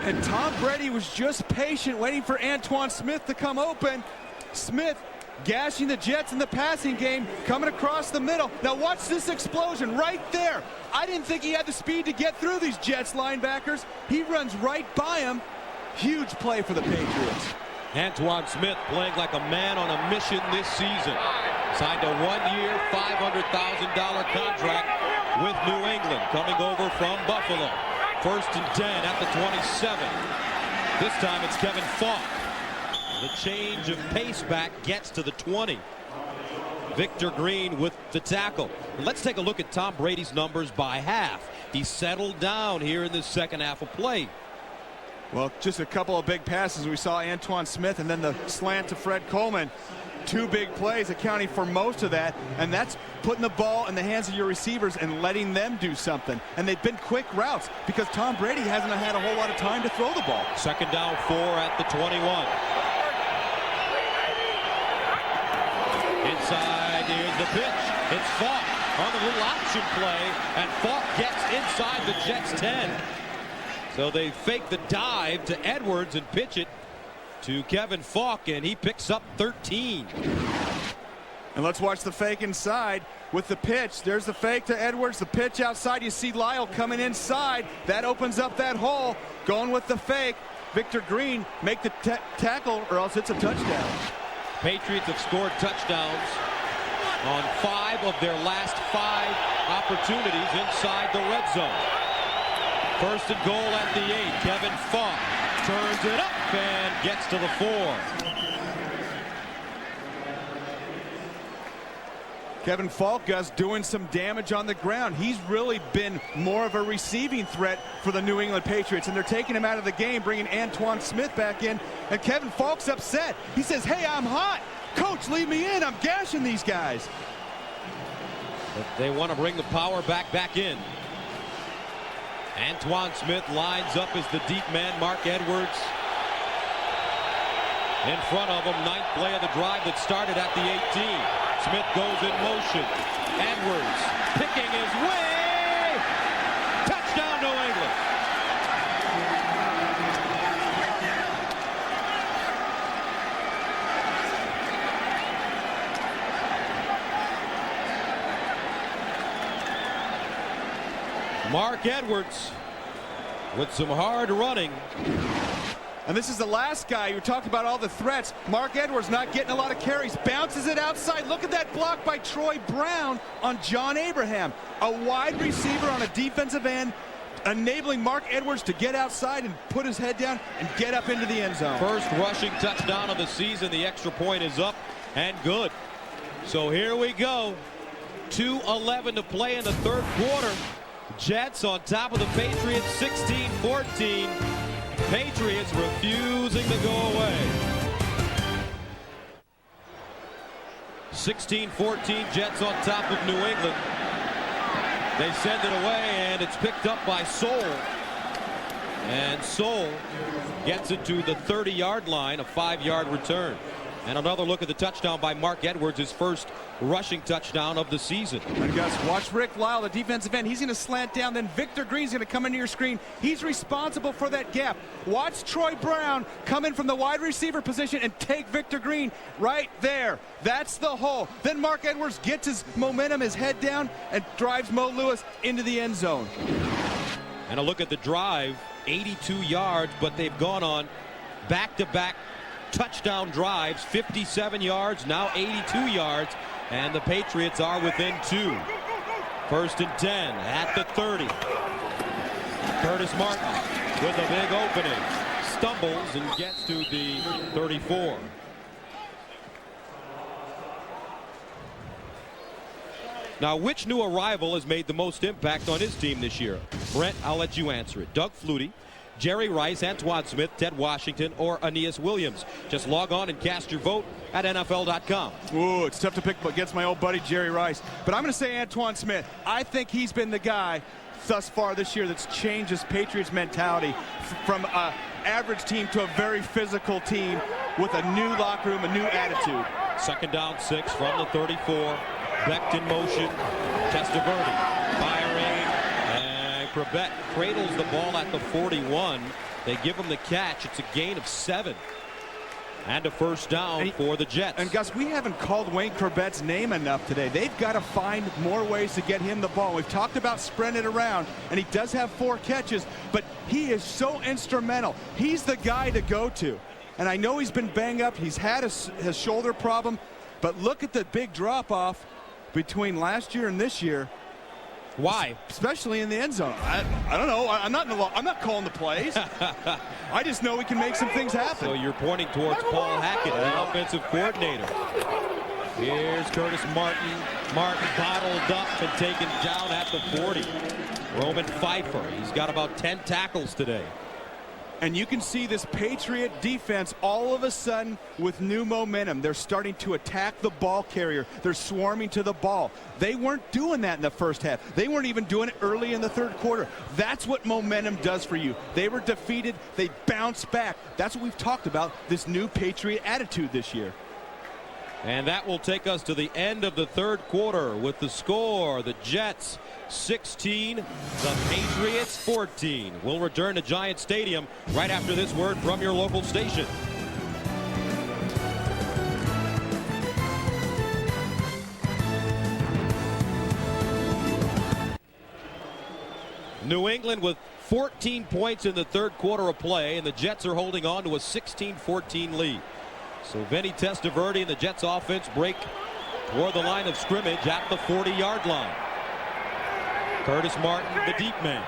And Tom Brady was just patient, waiting for Antoine Smith to come open. Smith gashing the Jets in the passing game, coming across the middle. Now watch this explosion right there. I didn't think he had the speed to get through these Jets linebackers. He runs right by him, Huge play for the Patriots. Antoine Smith playing like a man on a mission this season. Signed a 1-year, $500,000 contract with New England, coming over from Buffalo. 1st and 10 at the 27. This time it's Kevin Falk. The change of pace back gets to the 20. Victor Green with the tackle. Let's take a look at Tom Brady's numbers by half. He settled down here in the second half of play. Well, just a couple of big passes. We saw Antoine Smith and then the slant to Fred Coleman. 2 big plays accounting for most of that, and that's putting the ball in the hands of your receivers and letting them do something. And they've been quick routes because Tom Brady hasn't had a whole lot of time to throw the ball. 2nd down 4 at the 21. Inside, here's the pitch. It's Falk on the little option play, and Falk gets inside the Jets 10. So they fake the dive to Edwards and pitch it to Kevin Falk, and he picks up 13. And let's watch the fake inside with the pitch. There's the fake to Edwards, the pitch outside. You see Lyle coming inside. That opens up that hole. Going with the fake. Victor Green make the tackle, or else it's a touchdown. Patriots have scored touchdowns on 5 of their last 5 opportunities inside the red zone. 1st and goal at the 8. Kevin Falk turns it up and gets to the 4. Kevin Falk doing some damage on the ground. He's really been more of a receiving threat for the New England Patriots, and they're taking him out of the game, bringing Antoine Smith back in, and Kevin Falk's upset. He says, hey, I'm hot. Coach, leave me in. I'm gashing these guys. But they want to bring the power back in. Antoine Smith lines up as the deep man. Mark Edwards in front of him. 9th play of the drive that started at the 18. Smith goes in motion. Edwards picking his way. Touchdown, New England. Mark Edwards with some hard running. And this is the last guy who talked about all the threats. Mark Edwards not getting a lot of carries. Bounces it outside. Look at that block by Troy Brown on John Abraham. A wide receiver on a defensive end, enabling Mark Edwards to get outside and put his head down and get up into the end zone. First rushing touchdown of the season. The extra point is up and good. So here we go. 2:11 to play in the 3rd quarter. Jets on top of the Patriots, 16-14. Patriots refusing to go away. 16-14, Jets on top of New England. They send it away, and it's picked up by Soul. And Soul gets it to the 30-yard line, a 5-yard return. And another look at the touchdown by Mark Edwards, his first rushing touchdown of the season. And guys, watch Rick Lyle, the defensive end. He's going to slant down. Then Victor Green's going to come into your screen. He's responsible for that gap. Watch Troy Brown come in from the wide receiver position and take Victor Green right there. That's the hole. Then Mark Edwards gets his momentum, his head down, and drives Mo Lewis into the end zone. And a look at the drive, 82 yards, but they've gone on back-to-back touchdown drives, 57 yards, now 82 yards, and the Patriots are within 2. 1st and 10 at the 30. Curtis Martin with a big opening, stumbles and gets to the 34. Now, which new arrival has made the most impact on his team this year? Brent, I'll let you answer it. Doug Flutie, Jerry Rice, Antoine Smith, Ted Washington, or Aeneas Williams. Just log on and cast your vote at NFL.com. Ooh, it's tough to pick against my old buddy Jerry Rice. But I'm going to say Antoine Smith. I think he's been the guy thus far this year that's changed this Patriots mentality from an average team to a very physical team with a new locker room, a new attitude. 2nd down 6 from the 34. Becht in motion. Testaverde firing. Crabette cradles the ball at the 41. They give him the catch. It's a gain of 7. And a first down for the Jets. And Gus, we haven't called Wayne Corbett's name enough today. They've got to find more ways to get him the ball. We've talked about spreading it around, and he does have 4 catches, but he is so instrumental. He's the guy to go to. And I know he's been banged up. He's had his shoulder problem, but look at the big drop-off between last year and this year. Why? Especially in the end zone. I don't know. I'm not calling the plays. I just know we can make some things happen. So you're pointing towards Paul Hackett, the offensive coordinator. Here's Curtis Martin. Martin bottled up and taken down at the 40. Roman Pfeiffer. He's got about 10 tackles today. And you can see this Patriot defense all of a sudden with new momentum. They're starting to attack the ball carrier. They're swarming to the ball. They weren't doing that in the first half. They weren't even doing it early in the third quarter. That's what momentum does for you. They were defeated. They bounced back. That's what we've talked about, this new Patriot attitude this year. And that will take us to the end of the third quarter with the score, the Jets 16, the Patriots 14. We'll return to Giant Stadium right after this word from your local station. New England with 14 points in the third quarter of play, and the Jets are holding on to a 16-14 lead. So Vinny Testaverde and the Jets offense break toward the line of scrimmage at the 40-yard line. Curtis Martin, the deep man.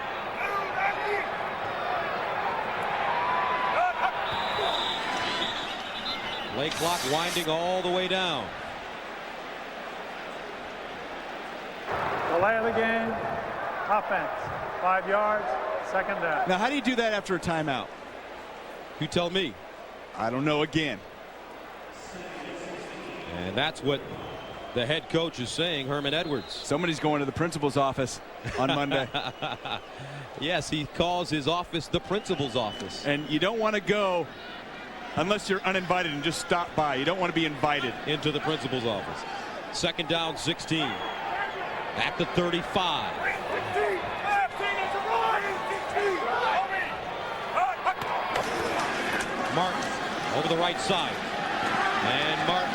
Play clock winding all the way down. Delay of the game. Offense. 5 yards. Second down. Now, how do you do that after a timeout? You tell me. I don't know again. And that's what the head coach is saying, Herman Edwards. Somebody's going to the principal's office on Monday. Yes, he calls his office the principal's office. And you don't want to go unless you're uninvited and just stop by. You don't want to be invited into the principal's office. Second down, 16. At the 35. Martin over the right side. And Martin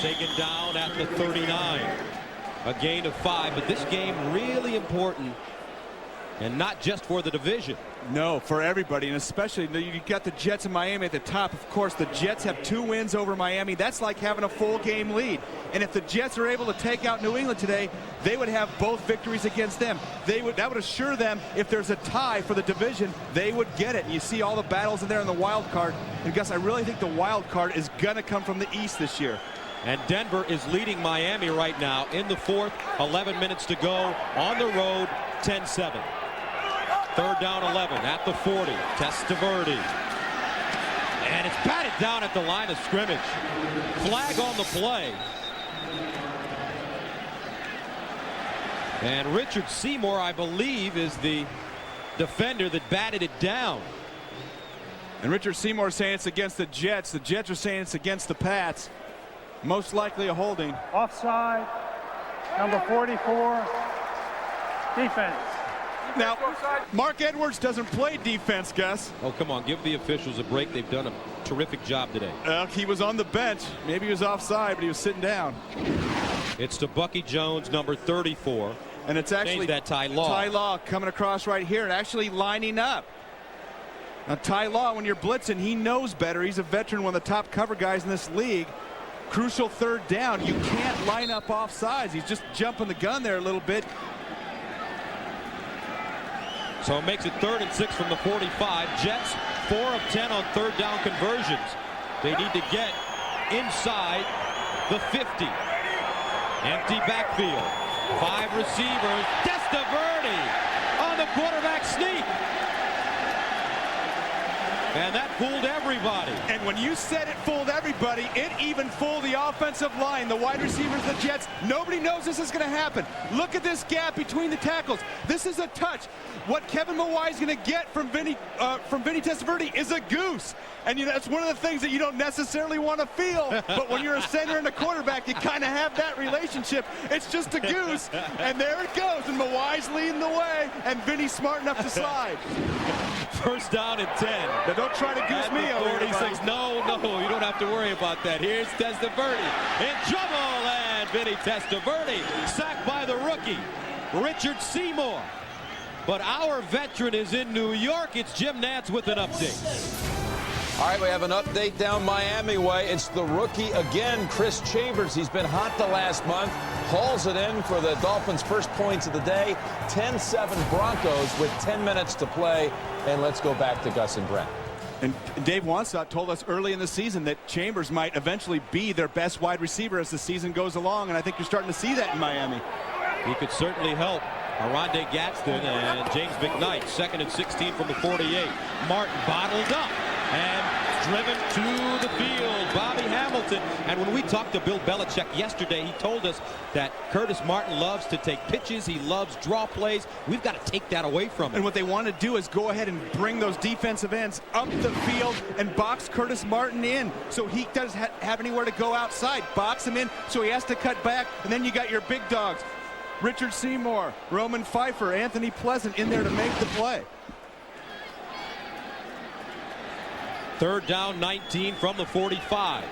taken down at the 39. A gain of 5, but this game really important, and not just for the division. No, for everybody, and especially you've got the Jets and Miami at the top. Of course, the Jets have 2 wins over Miami. That's like having a full game lead. And if the Jets are able to take out New England today, they would have both victories against them. That would assure them if there's a tie for the division, they would get it. And you see all the battles in there in the wild card. And Gus, I really think the wild card is going to come from the East this year. And Denver is leading Miami right now in the fourth. 11 minutes to go on the road. 10-7. Third down 11 at the 40. Testaverde. And it's batted down at the line of scrimmage. Flag on the play. And Richard Seymour, I believe, is the defender that batted it down. And Richard Seymour is saying it's against the Jets. The Jets are saying it's against the Pats. Most likely a holding. Offside. Number 44. Defense. Now, Mark Edwards doesn't play defense, Gus. Oh, come on. Give the officials a break. They've done a terrific job today. He was on the bench. Maybe he was offside, but he was sitting down. It's to Bucky Jones, number 34. And it's actually that Ty Law. Ty Law coming across right here and actually lining up. Now, Ty Law, when you're blitzing, he knows better. He's a veteran, one of the top cover guys in this league. Crucial third down. You can't line up off sides. He's just jumping the gun there a little bit. So it makes it 3rd and 6 from the 45. Jets 4 of 10 on third down conversions. They need to get inside the 50. Empty backfield. 5 receivers. Testaverde on the quarterback sneak. And that fooled everybody. And when you said it fooled everybody, it even fooled the offensive line, the wide receivers, the Jets. Nobody knows this is going to happen. Look at this gap between the tackles. This is a touch. What Kevin Mawai is going to get from Vinny Testaverde is a goose. And that's one of the things that you don't necessarily want to feel. But when you're a center and a quarterback, you kind of have that relationship. It's just a goose. And there it goes. And Mawai's leading the way. And Vinny's smart enough to slide. First down and 10. Now, Don't try to goose me over here, 46. buddy. No, you don't have to worry about that. Here's Testaverde in trouble, and Vinny Testaverde sacked by the rookie, Richard Seymour. But our veteran is in New York. It's Jim Nantz with an update. All right, we have an update down Miami way. It's the rookie again, Chris Chambers. He's been hot the last month. Hauls it in for the Dolphins' first points of the day. 10-7 Broncos with 10 minutes to play. And let's go back to Gus and Brent. And Dave Wansott told us early in the season that Chambers might eventually be their best wide receiver as the season goes along, and I think you're starting to see that in Miami. He could certainly help Arondé Gadsden and James McKnight. 2nd and 16 from the 48. Martin bottled up and driven to the field. Bobby Hamilton. And when we talked to Bill Belichick yesterday, he told us that Curtis Martin loves to take pitches. He loves draw plays. We've got to take that away from him. And what they want to do is go ahead and bring those defensive ends up the field and box Curtis Martin in so he doesn't have anywhere to go outside. Box him in so he has to cut back. And then you got your big dogs, Richard Seymour, Roman Pfeiffer, Anthony Pleasant in there to make the play. 3rd down, 19 from the 45.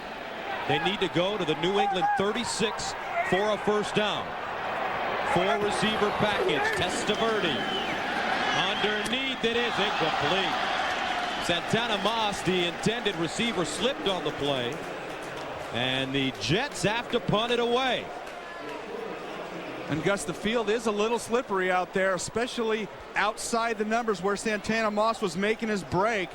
They need to go to the New England 36 for a first down. 4-receiver package. Testaverde. Underneath, it is incomplete. Santana Moss, the intended receiver, slipped on the play. And the Jets have to punt it away. And Gus, the field is a little slippery out there, especially outside the numbers where Santana Moss was making his break.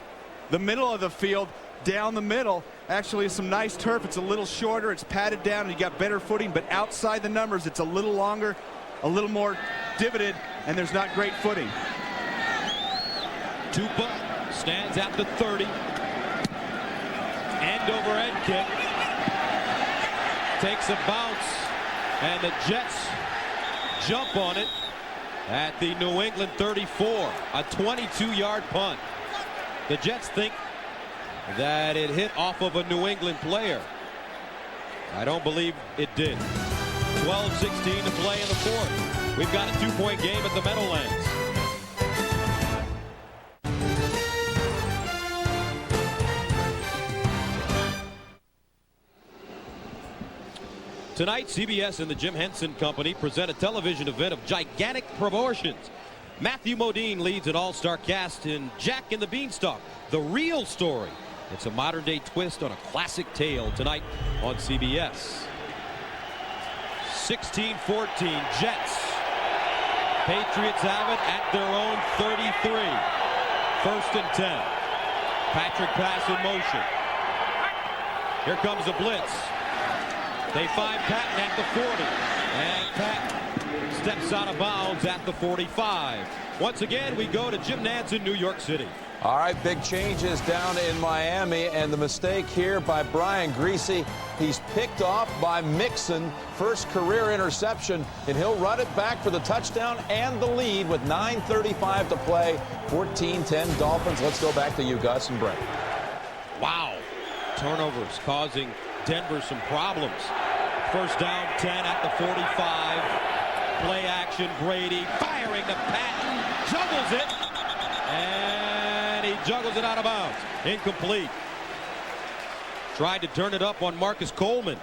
The middle of the field, down the middle, actually is some nice turf. It's a little shorter, it's padded down, and you got better footing, but outside the numbers, it's a little longer, a little more divoted, and there's not great footing. Tupa stands at the 30. End over end kick. Takes a bounce, and the Jets jump on it at the New England 34. A 22-yard punt. The Jets think that it hit off of a New England player. I don't believe it did. 12-16 to play in the 4th. We've got a 2-point game at the Meadowlands. Tonight, CBS and the Jim Henson Company present a television event of gigantic proportions. Matthew Modine leads an all-star cast in Jack and the Beanstalk, The Real Story. It's a modern-day twist on a classic tale tonight on CBS. 16-14 Jets. Patriots have it at their own 33. 1st and 10. Patrick pass in motion. Here comes the blitz. They find Patton at the 40. And Patton steps out of bounds at the 45. Once again, we go to Jim Nantz in New York City. All right, big changes down in Miami, and the mistake here by Brian Griese. He's picked off by Mixon, first career interception, and he'll run it back for the touchdown and the lead with 9:35 to play. 14-10 Dolphins. Let's go back to you, Gus and Brent. Wow. Turnovers causing Denver some problems. First down, 10 at the 45. Play action, Brady firing to Patton, juggles it, and he juggles it out of bounds. Incomplete. Tried to turn it up on Marcus Coleman.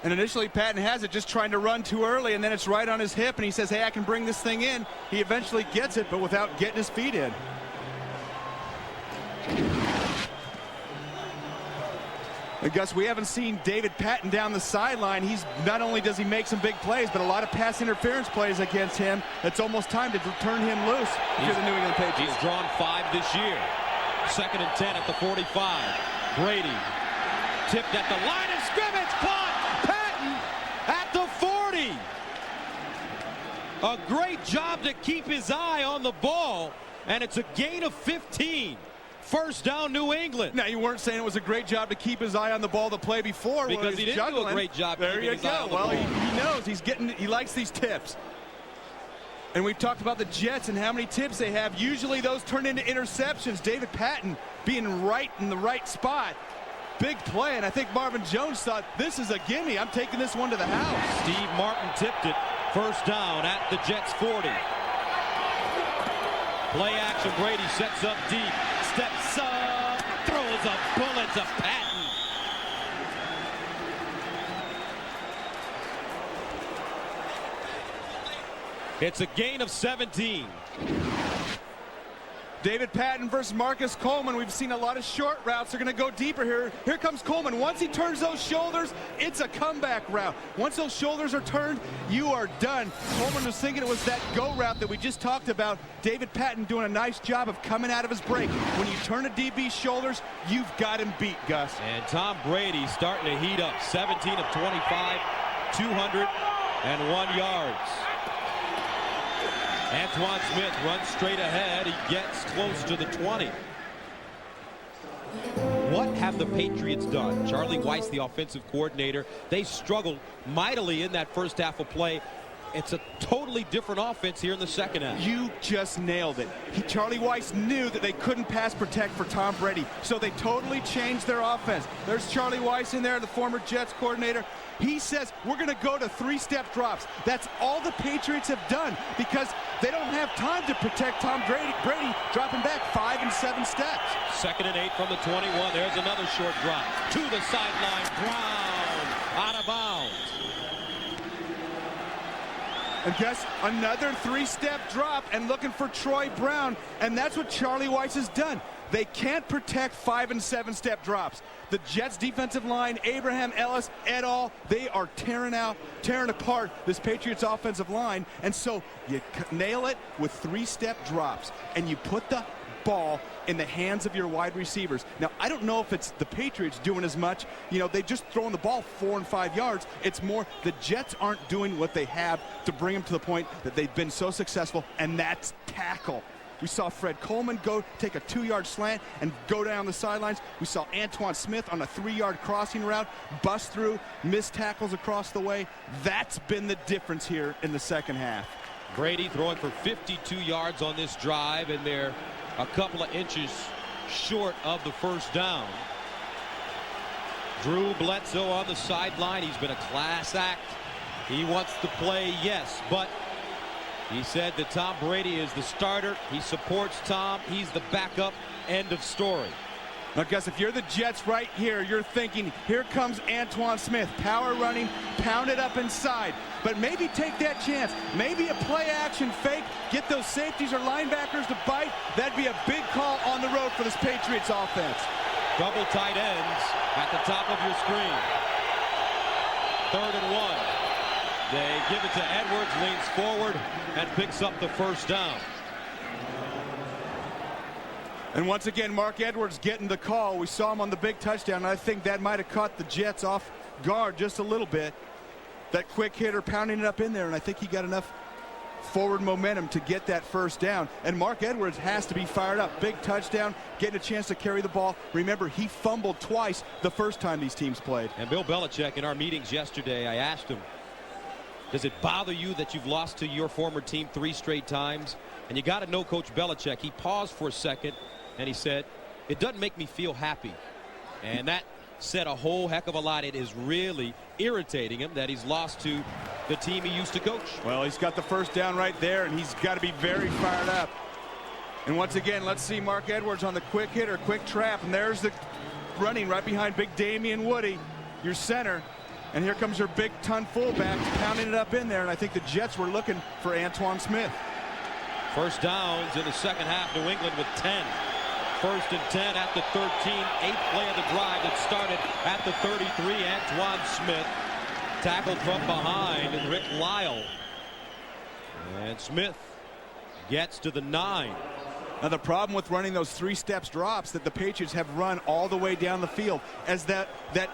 And initially Patton has it, just trying to run too early, and then it's right on his hip, and he says, hey, I can bring this thing in. He eventually gets it, but without getting his feet in. And Gus, we haven't seen David Patton down the sideline. He's not only does he make some big plays, but a lot of pass interference plays against him. It's almost time to turn him loose if you're the New England Patriots. He's drawn 5 this year. 2nd and 10 at the 45. Brady tipped at the line of scrimmage. Caught. Patton at the 40. A great job to keep his eye on the ball, and it's a gain of 15. First down, New England. Now, you weren't saying it was a great job to keep his eye on the ball the play before. Because he didn't do a great job keeping his eye on the ball. Well, he knows. He likes these tips. And we've talked about the Jets and how many tips they have. Usually those turn into interceptions. David Patton being right in the right spot. Big play, and I think Marvin Jones thought, this is a gimme. I'm taking this one to the house. Steve Martin tipped it. First down at the Jets 40. Play action. Brady sets up deep. Steps up. Throws a bullet to Patton. It's a gain of 17. David Patton versus Marcus Coleman. We've seen a lot of short routes. They're going to go deeper here. Here comes Coleman. Once he turns those shoulders, it's a comeback route. Once those shoulders are turned, you are done. Coleman was thinking it was that go route that we just talked about. David Patton doing a nice job of coming out of his break. When you turn a DB's shoulders, you've got him beat, Gus. And Tom Brady starting to heat up. 17 of 25, 201 yards. Antoine Smith runs straight ahead. He gets close to the 20. What have the Patriots done? Charlie Weiss, the offensive coordinator, they struggled mightily in that first half of play. It's a totally different offense here in the second half. You just nailed it. Charlie Weiss knew that they couldn't pass protect for Tom Brady, so they totally changed their offense. There's Charlie Weiss in there, the former Jets coordinator. He says, we're going to go to three-step drops. That's all the Patriots have done because they don't have time to protect Tom Brady dropping back 5 and 7 steps. 2nd and 8 from the 21. There's another short drop to the sideline. Brown out of bounds. And guess another three-step drop and looking for Troy Brown. And that's what Charlie Weiss has done. They can't protect 5 and 7 step drops. The Jets defensive line, Abraham, Ellis, et al., they are tearing apart this Patriots offensive line. And so you nail it with 3-step drops and you put the ball in the hands of your wide receivers. Now, I don't know if it's the Patriots doing as much. You know, they just throwing the ball 4 and 5 yards. It's more the Jets aren't doing what they have to bring them to the point that they've been so successful, and that's tackle. We saw Fred Coleman go take a 2-yard slant and go down the sidelines. We saw Antoine Smith on a 3-yard crossing route, bust through, miss tackles across the way. That's been the difference here in the second half. Brady throwing for 52 yards on this drive, and they're a couple of inches short of the first down. Drew Bledsoe on the sideline. He's been a class act. He wants to play, yes, but he said that Tom Brady is the starter. He supports Tom. He's the backup. End of story. Now, Gus, if you're the Jets right here, you're thinking, here comes Antoine Smith, power running, pound it up inside. But maybe take that chance. Maybe a play-action fake, get those safeties or linebackers to bite. That'd be a big call on the road for this Patriots offense. Double tight ends at the top of your screen. 3rd and 1. They give it to Edwards, leans forward, and picks up the first down. And once again, Mark Edwards getting the call. We saw him on the big touchdown, and I think that might have caught the Jets off guard just a little bit. That quick hitter pounding it up in there, and I think he got enough forward momentum to get that first down. And Mark Edwards has to be fired up. Big touchdown, getting a chance to carry the ball. Remember, he fumbled twice the first time these teams played. And Bill Belichick, in our meetings yesterday, I asked him, does it bother you that you've lost to your former team 3 straight times? And you got to know Coach Belichick. He paused for a second, and he said, it doesn't make me feel happy. And that said a whole heck of a lot. It is really irritating him that he's lost to the team he used to coach. Well, he's got the first down right there, and he's got to be very fired up. And once again, let's see Mark Edwards on the quick hitter, quick trap. And there's the running right behind big Damian Woody, your center. And here comes your big ton fullback pounding it up in there. And I think the Jets were looking for Antoine Smith. First downs in the second half. New England with 10. 1st and 10 at the 13. 8th play of the drive that started at the 33. Antoine Smith tackled from behind, and Rick Lyle. And Smith gets to the 9. Now, the problem with running those 3-step drops that the Patriots have run all the way down the field, as that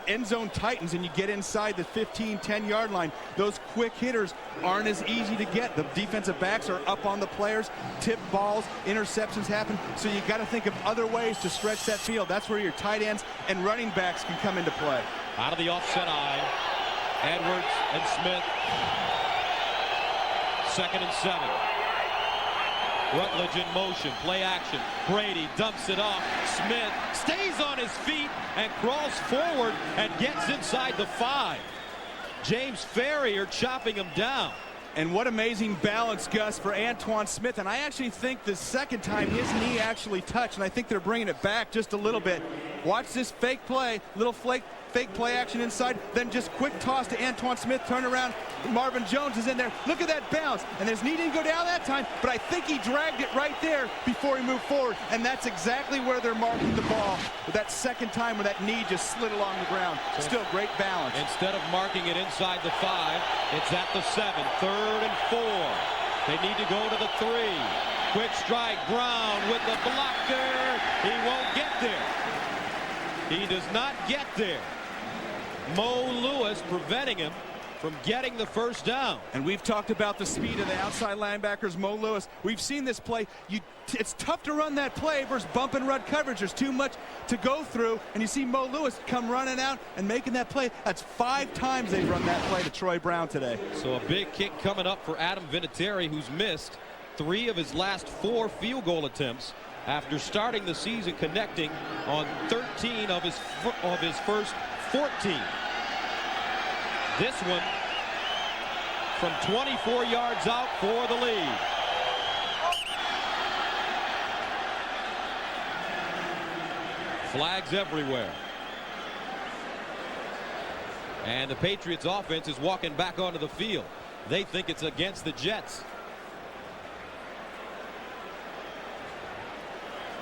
end zone tightens and you get inside the 15, 10-yard line, those quick hitters aren't as easy to get. The defensive backs are up on the players, tip balls, interceptions happen. So you got to think of other ways to stretch that field. That's where your tight ends and running backs can come into play. Out of the offset eye, Edwards and Smith. 2nd and 7. Rutledge in motion, play action. Brady dumps it off. Smith stays on his feet and crawls forward and gets inside the 5. James Ferrier chopping him down. And what amazing balance, Gus, for Antoine Smith. And I actually think the second time his knee actually touched, and I think they're bringing it back just a little bit. Watch this fake play, little fake play action inside, then just quick toss to Antoine Smith, turn around, Marvin Jones is in there. Look at that bounce, and his knee didn't go down that time, but I think he dragged it right there before he moved forward, and that's exactly where they're marking the ball. That second time where that knee just slid along the ground. Still great balance. Instead of marking it inside the 5, it's at the 7, 3rd and 4. They need to go to the 3. Quick strike, Brown with the blocker. He won't get there. He does not get there. Mo Lewis preventing him from getting the first down. And we've talked about the speed of the outside linebackers, Mo Lewis. We've seen this play. It's tough to run that play versus bump and run coverage. There's too much to go through, and you see Mo Lewis come running out and making that play. That's 5 times they've run that play to Troy Brown today. So a big kick coming up for Adam Vinatieri, who's missed 3 of his last 4 field goal attempts after starting the season connecting on 13 of his first 14. This one from 24 yards out for the lead. Flags everywhere. And the Patriots offense is walking back onto the field. They think it's against the Jets.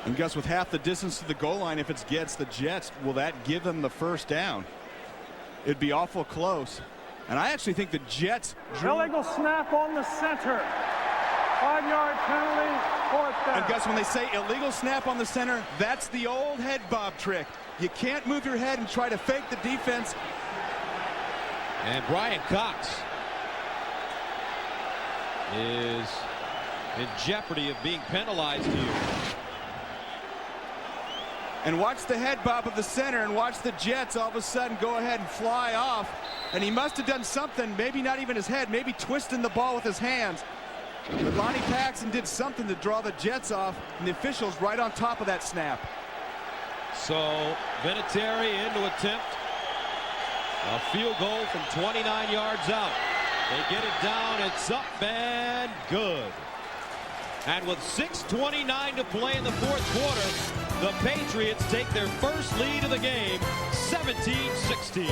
And Gus, with half the distance to the goal line, if it's against the Jets, will that give them the first down? It'd be awful close. And I actually think the Jets... Illegal snap on the center. 5-yard penalty, 4th down. And Gus, when they say illegal snap on the center, that's the old head bob trick. You can't move your head and try to fake the defense. And Brian Cox is in jeopardy of being penalized here. And watch the head bob of the center, and watch the Jets all of a sudden go ahead and fly off. And he must have done something, maybe not even his head, maybe twisting the ball with his hands. But Lonnie Paxson did something to draw the Jets off, and the officials right on top of that snap. So Vinatieri in to attempt a field goal from 29 yards out. They get it down, it's up and good. And with 6:29 to play in the 4th quarter, the Patriots take their first lead of the game, 17-16.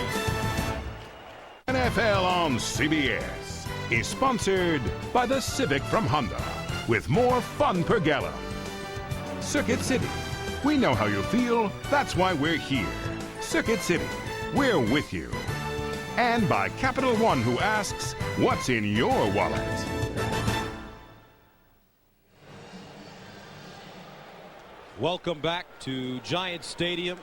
NFL on CBS is sponsored by the Civic from Honda, with more fun per gallon. Circuit City, we know how you feel, that's why we're here. Circuit City, we're with you. And by Capital One, who asks, what's in your wallet? Welcome back to Giants Stadium.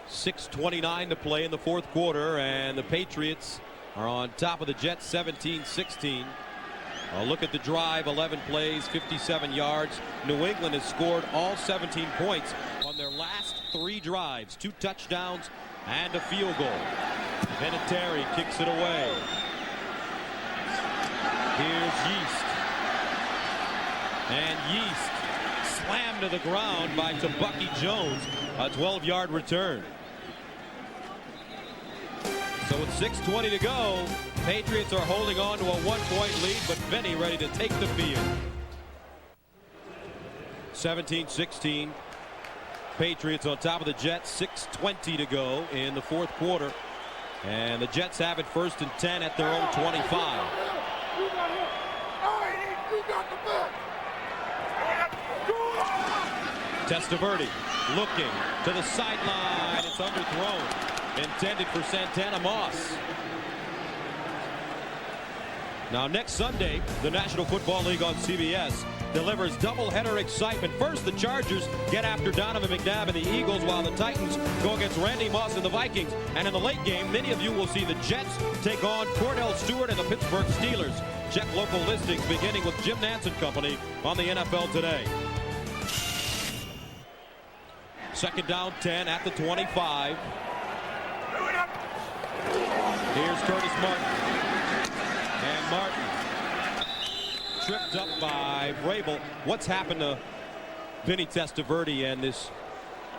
6:29 to play in the 4th quarter, and the Patriots are on top of the Jets 17-16. Look at the drive, 11 plays, 57 yards. New England has scored all 17 points on their last 3 drives, 2 touchdowns and a field goal. Vinatieri kicks it away. Here's Yeast. And Yeast slammed to the ground by Bucky Jones, a 12-yard return. So with 6:20 to go, Patriots are holding on to a 1-point lead, but Vinny ready to take the field. 17-16. Patriots on top of the Jets. 6:20 to go in the 4th quarter. And the Jets have it 1st and 10 at their own 25. Testaverde looking to the sideline. It's underthrown. Intended for Santana Moss. Now next Sunday, the National Football League on CBS delivers doubleheader excitement. First, the Chargers get after Donovan McNabb and the Eagles, while the Titans go against Randy Moss and the Vikings. And in the late game, many of you will see the Jets take on Cordell Stewart and the Pittsburgh Steelers. Check local listings beginning with Jim Nantz and Company on the NFL Today. 2nd down 10 at the 25. Here's Curtis Martin. And Martin tripped up by Vrabel. What's happened to Vinny Testaverde and this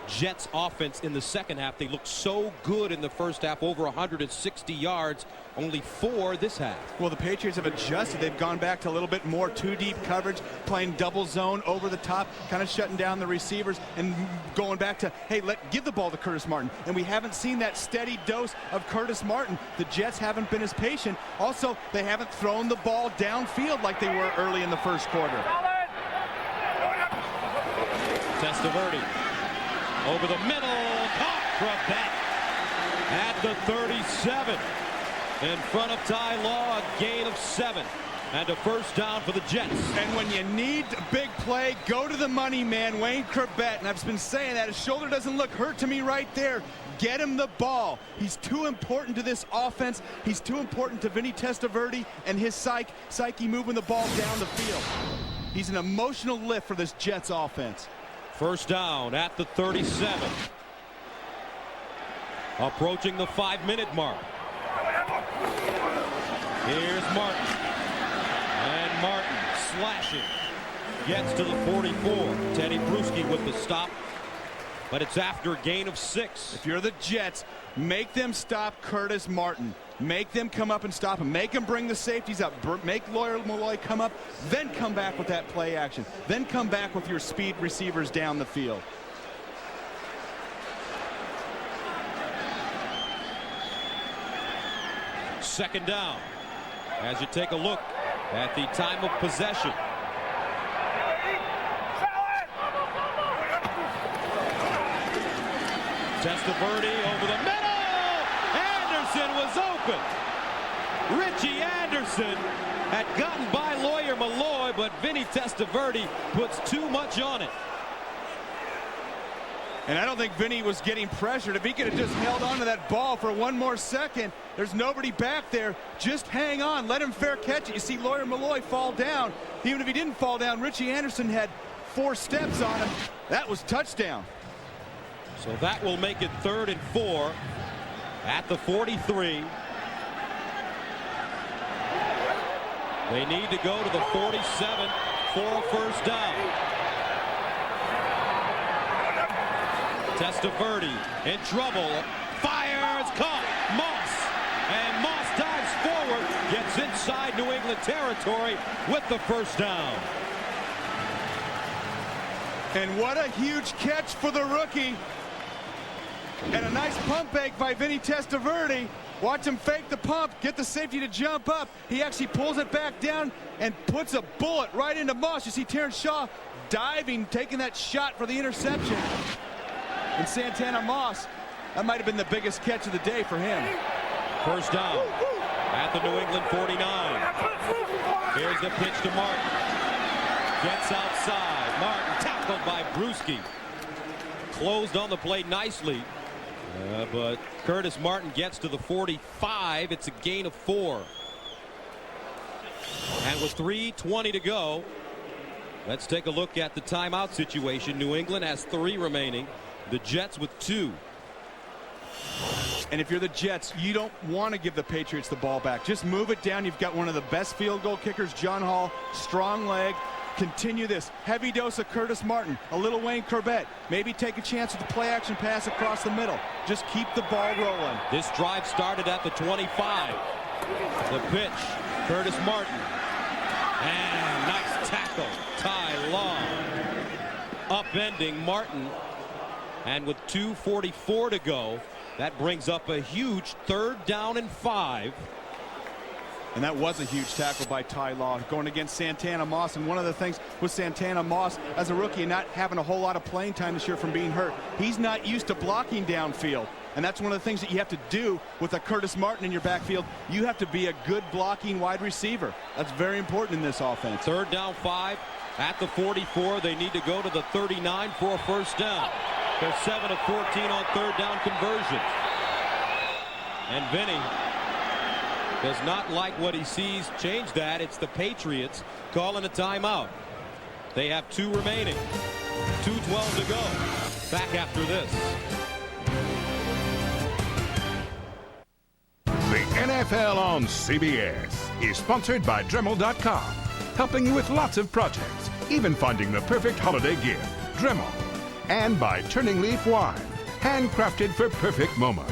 Jets offense in the second half. They looked so good in the first half, over 160 yards, only 4 this half. Well, the Patriots have adjusted. They've gone back to a little bit more two-deep coverage, playing double zone over the top, kind of shutting down the receivers and going back to, hey, give the ball to Curtis Martin. And we haven't seen that steady dose of Curtis Martin. The Jets haven't been as patient. Also, they haven't thrown the ball downfield like they were early in the first quarter. Testaverde over the middle, caught Kravett at the 37. In front of Ty Law, a gain of 7 and a first down for the Jets. And when you need a big play, go to the money man, Wayne Kravett. And I've been saying that. His shoulder doesn't look hurt to me right there. Get him the ball. He's too important to this offense. He's too important to Vinny Testaverde and his psyche moving the ball down the field. He's an emotional lift for this Jets offense. First down at the 37. Approaching the 5-minute mark. Here's Martin. And Martin slashing. Gets to the 44. Teddy Bruschi with the stop. But it's after a gain of 6. If you're the Jets, make them stop Curtis Martin. Make them come up and stop him. Make them bring the safeties up. Make Lawyer Malloy come up. Then come back with that play action. Then come back with your speed receivers down the field. Second down. As you take a look at the time of possession. Testaverde over the middle. Anderson was open. Richie Anderson had gotten by Lawyer Malloy, but Vinny Testaverde puts too much on it. And I don't think Vinny was getting pressured. If he could have just held on to that ball for one more second, there's nobody back there. Just hang on. Let him fair catch it. You see Lawyer Malloy fall down. Even if he didn't fall down, Richie Anderson had 4 steps on him. That was touchdown. So that will make it 3rd and 4 at the 43. They need to go to the 47 for a first down. Testaverde in trouble. Fires, caught. Moss. And Moss dives forward. Gets inside New England territory with the first down. And what a huge catch for the rookie. And a nice pump fake by Vinny Testaverde. Watch him fake the pump, get the safety to jump up. He actually pulls it back down and puts a bullet right into Moss. You see Terrence Shaw diving, taking that shot for the interception. And Santana Moss, that might have been the biggest catch of the day for him. First down at the New England 49. Here's the pitch to Martin. Gets outside. Martin tackled by Bruschi. Closed on the play nicely. But Curtis Martin gets to the 45. It's a gain of 4. And with 3:20 to go, let's take a look at the timeout situation. New England has 3 remaining. The Jets with 2. And if you're the Jets, you don't want to give the Patriots the ball back. Just move it down. You've got one of the best field goal kickers, John Hall. Strong leg. Continue this. Heavy dose of Curtis Martin. A little Wayne Kravett. Maybe take a chance with the play action pass across the middle. Just keep the ball rolling. This drive started at the 25. The pitch. Curtis Martin. And nice tackle. Ty Law. Upending Martin. And with 2:44 to go, that brings up a huge 3rd down and 5. And that was a huge tackle by Ty Law going against Santana Moss. And one of the things with Santana Moss as a rookie and not having a whole lot of playing time this year from being hurt, he's not used to blocking downfield. And that's one of the things that you have to do with a Curtis Martin in your backfield. You have to be a good blocking wide receiver. That's very important in this offense. 3rd down 5 at the 44. They need to go to the 39 for a first down. They're 7 of 14 on 3rd down conversions. And Vinny does not like what he sees. Change that. It's the Patriots calling a timeout. They have 2 remaining. 2:12 to go. Back after this. The NFL on CBS is sponsored by Dremel.com, helping you with lots of projects, even finding the perfect holiday gift. Dremel. And by Turning Leaf Wine, handcrafted for perfect moments.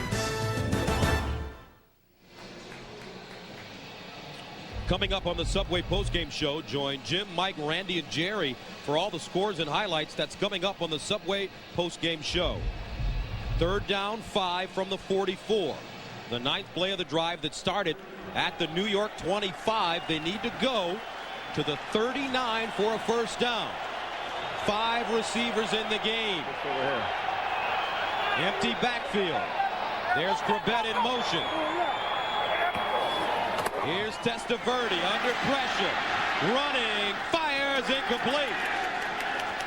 Coming up on the Subway postgame show, join Jim, Mike, Randy, and Jerry for all the scores and highlights. That's coming up on the Subway postgame show. 3rd down, 5 from the 44. The 9th play of the drive that started at the New York 25. They need to go to the 39 for a first down. 5 receivers in the game. Empty backfield. There's Corbett in motion. Here's Testaverde under pressure. Running, fires, incomplete.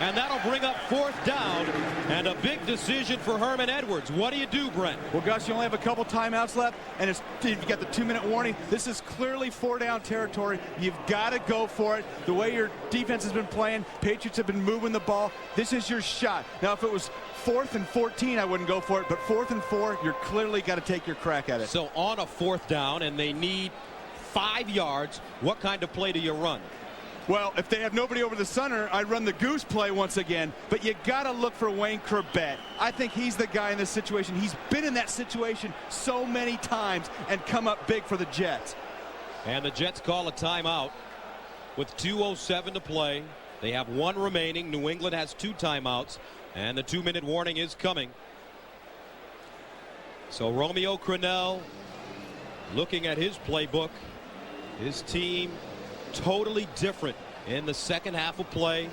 And that'll bring up 4th down and a big decision for Herman Edwards. What do you do, Brent? Well, Gus, you only have a couple timeouts left, and you've got the 2-minute warning. This is clearly 4-down territory. You've got to go for it. The way your defense has been playing, Patriots have been moving the ball. This is your shot. Now, if it was 4th and 14, I wouldn't go for it, but 4th and 4, you're clearly got to take your crack at it. So on a 4th down, and they need 5 yards, what kind of play do you run? Well, if they have nobody over the center, I'd run the goose play once again. But you got to look for Wayne Corbett. I think he's the guy in this situation. He's been in that situation so many times and come up big for the Jets. And the Jets call a timeout with 2:07 to play. They have 1 remaining. New England has 2 timeouts, and the 2-minute warning is coming. So Romeo Crennel looking at his playbook. His team totally different in the second half of play.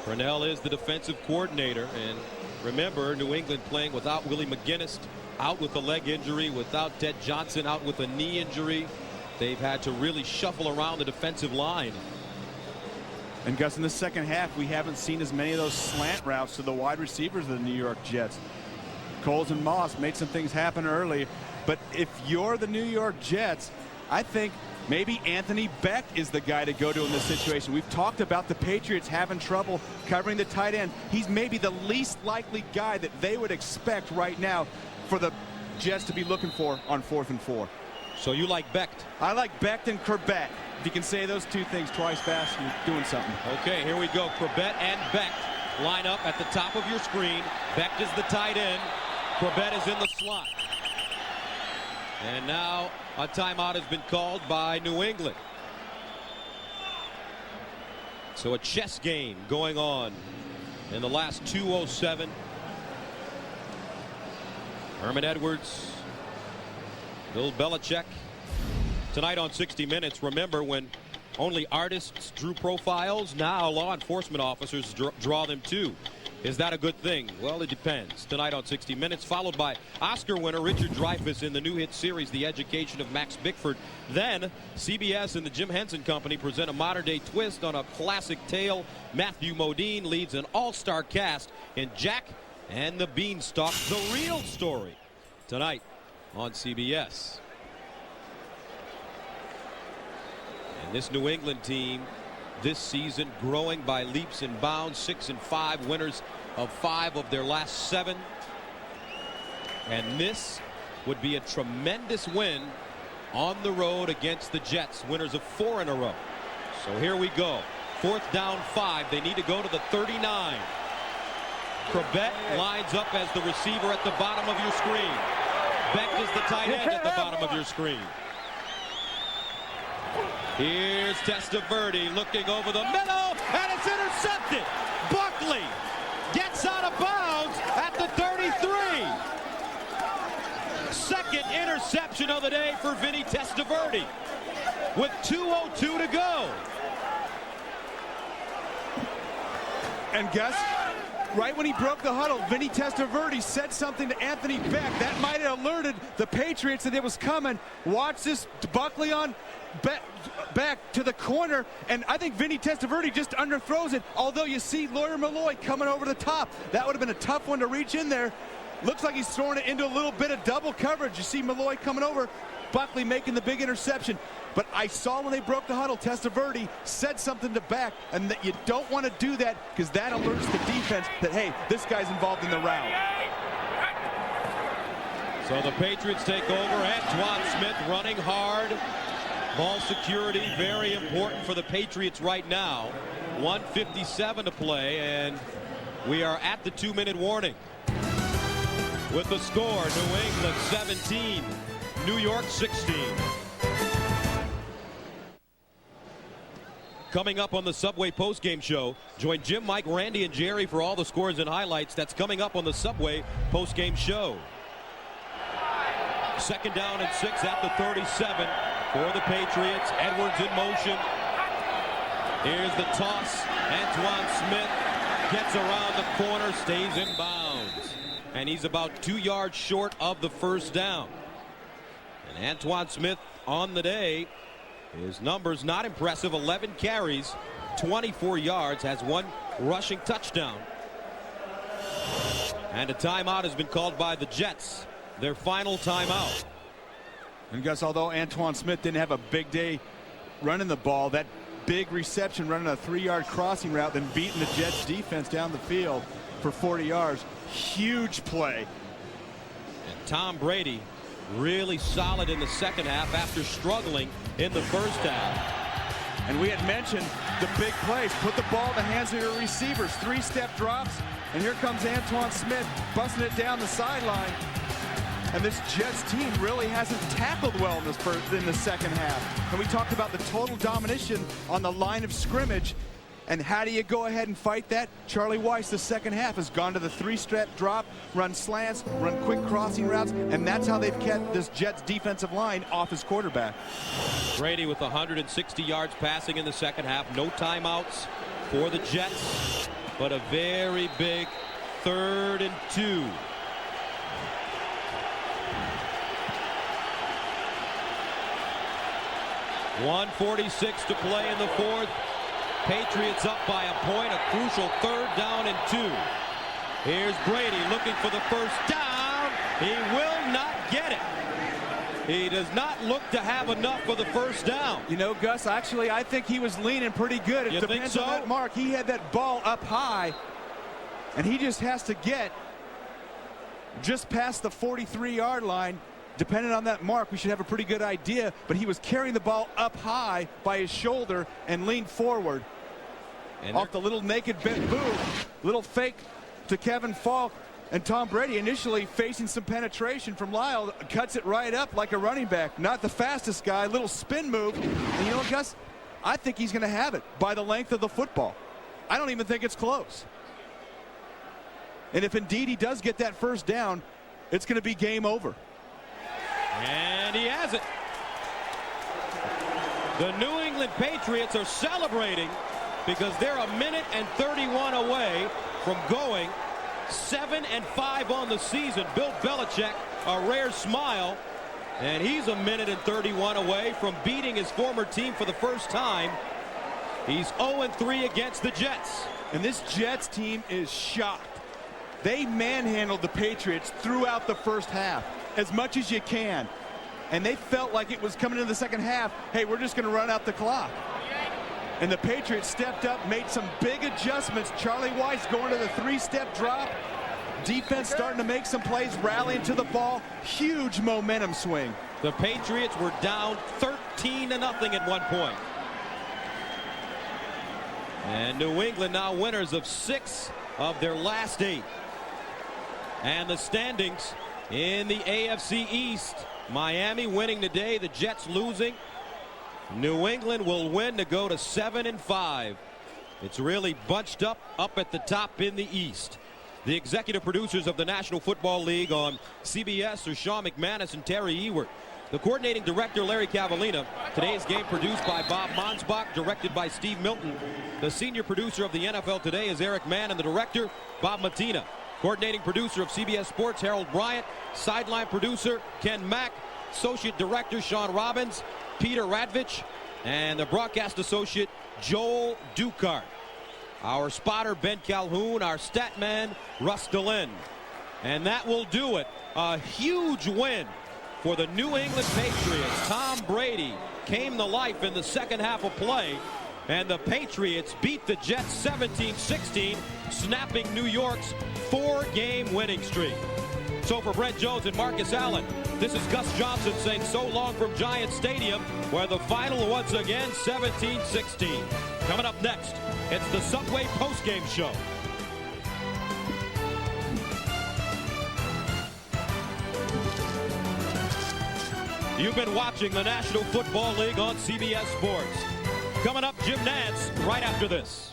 Crennel is the defensive coordinator, and remember, New England playing without Willie McGinnis, out with a leg injury, without Ted Johnson, out with a knee injury. They've had to really shuffle around the defensive line. And Gus, in the second half, we haven't seen as many of those slant routes to the wide receivers of the New York Jets. Coles and Moss made some things happen early, but if you're the New York Jets, I think maybe Anthony Beck is the guy to go to in this situation. We've talked about the Patriots having trouble covering the tight end. He's maybe the least likely guy that they would expect right now for the Jets to be looking for on 4th and 4. So you like Becht? I like Becht and Corbett. If you can say those 2 things twice fast, you're doing something. Okay, here we go. Corbett and Becht line up at the top of your screen. Becht is the tight end. Corbett is in the slot. And now a timeout has been called by New England. So a chess game going on in the last 2:07. Herman Edwards, Bill Belichick. Tonight on 60 Minutes, remember when only artists drew profiles, now law enforcement officers draw them too. Is that a good thing? Well, it depends. Tonight on 60 Minutes, followed by Oscar winner Richard Dreyfuss in the new hit series, The Education of Max Bickford. Then, CBS and the Jim Henson Company present a modern-day twist on a classic tale. Matthew Modine leads an all-star cast in Jack and the Beanstalk, The Real Story. Tonight on CBS. And this New England team this season growing by leaps and bounds, 6-5, winners of 5 of their last 7. And this would be a tremendous win on the road against the Jets, winners of 4 in a row. So here we go. 4th down 5. They need to go to the 39. Corbett lines up as the receiver at the bottom of your screen. Becht is the tight end at the bottom of your screen. Here's Testaverde looking over the middle, and it's intercepted. Buckley gets out of bounds at the 33. Second interception of the day for Vinny Testaverde with 2:02 to go. And Gus, right when he broke the huddle, Vinny Testaverde said something to Anthony Beck. That might have alerted the Patriots that it was coming. Watch this, Buckley on back to the corner, and I think Vinny Testaverde just underthrows it, although you see Lawyer Malloy coming over the top. That would have been a tough one to reach in there. Looks like he's throwing it into a little bit of double coverage. You see Malloy coming over, Buckley making the big interception. But I saw when they broke the huddle, Testaverde said something to Beck, and that you don't want to do that because that alerts the defense that, hey, this guy's involved in the route. So the Patriots take over. Antoine Smith running hard. Ball security very important for the Patriots right now. 1:57 to play, and We are at the 2-minute warning. With the score, New England 17, New York 16. Coming up on the Subway postgame show, join Jim, Mike, Randy, and Jerry for all the scores and highlights. That's coming up on the Subway postgame show. 2nd down and 6 at the 37 for the Patriots. Edwards in motion. Here's the toss. Antoine Smith gets around the corner, stays in bounds. And he's about 2 yards short of the first down. And Antoine Smith on the day, his numbers not impressive. 11 carries, 24 yards, has 1 rushing touchdown. And a timeout has been called by the Jets. Their final timeout. And Gus, although Antoine Smith didn't have a big day running the ball, that big reception running a 3-yard crossing route, then beating the Jets defense down the field for 40 yards. Huge play. And Tom Brady really solid in the second half after struggling in the first half. And we had mentioned the big plays. Put the ball in the hands of your receivers. 3-step drops. And here comes Antoine Smith busting it down the sideline. And this Jets team really hasn't tackled well in the second half. And we talked about the total domination on the line of scrimmage. And how do you go ahead and fight that? Charlie Weiss, the second half, has gone to the 3-step drop, run slants, run quick crossing routes, and that's how they've kept this Jets defensive line off his quarterback. Brady with 160 yards passing in the second half. No timeouts for the Jets, but a very big 3rd and 2. .146 to play in the 4th. Patriots up by a point, a crucial 3rd down and 2. Here's Brady looking for the first down. He will not get it. He does not look to have enough for the first down. You know, Gus, actually, I think he was leaning pretty good. It depends on that mark. He had that ball up high, and he just has to get just past the 43-yard line. Depending on that mark, we should have a pretty good idea, but he was carrying the ball up high by his shoulder and leaned forward. And off the little naked boot, little fake to Kevin Falk, and Tom Brady initially facing some penetration from Lyle, cuts it right up like a running back. Not the fastest guy, little spin move. And you know what, Gus? I think he's going to have it by the length of the football. I don't even think it's close. And if indeed he does get that first down, it's going to be game over. And he has it. The New England Patriots are celebrating because they're a minute and 31 away from going 7-5 on the season. Bill Belichick, a rare smile, and he's a minute and 31 away from beating his former team for the first time. He's 0-3 against the Jets. And this Jets team is shocked. They manhandled the Patriots throughout the first half as much as you can. And they felt like it was coming into the second half, hey, we're just going to run out the clock. And the Patriots stepped up, made some big adjustments. Charlie Weiss going to the 3-step drop. Defense starting to make some plays, rallying to the ball. Huge momentum swing. The Patriots were down 13-0 at one point. And New England now winners of 6 of their last 8. And the standings in the AFC East. Miami winning today, the Jets losing. New England will win to go to 7-5. It's really bunched up at the top in the East. The executive producers of the National Football League on CBS are Sean McManus and Terry Ewert. The coordinating director, Larry Cavallina. Today's game produced by Bob Monsbach, directed by Steve Milton. The senior producer of the NFL Today is Eric Mann, and the director, Bob Matina. Coordinating producer of CBS Sports, Harold Bryant. Sideline producer, Ken Mack. Associate director, Sean Robbins. Peter Radvich. And the broadcast associate, Joel Dukart. Our spotter, Ben Calhoun. Our stat man, Russ Delin. And that will do it. A huge win for the New England Patriots. Tom Brady came to life in the second half of play. And the Patriots beat the Jets 17-16, snapping New York's 4-game winning streak. So for Brent Jones and Marcus Allen, this is Gus Johnson saying so long from Giant Stadium, where the final once again 17-16. Coming up next, it's the Subway postgame show. You've been watching the National Football League on CBS Sports. Coming up, Jim Nantz right after this.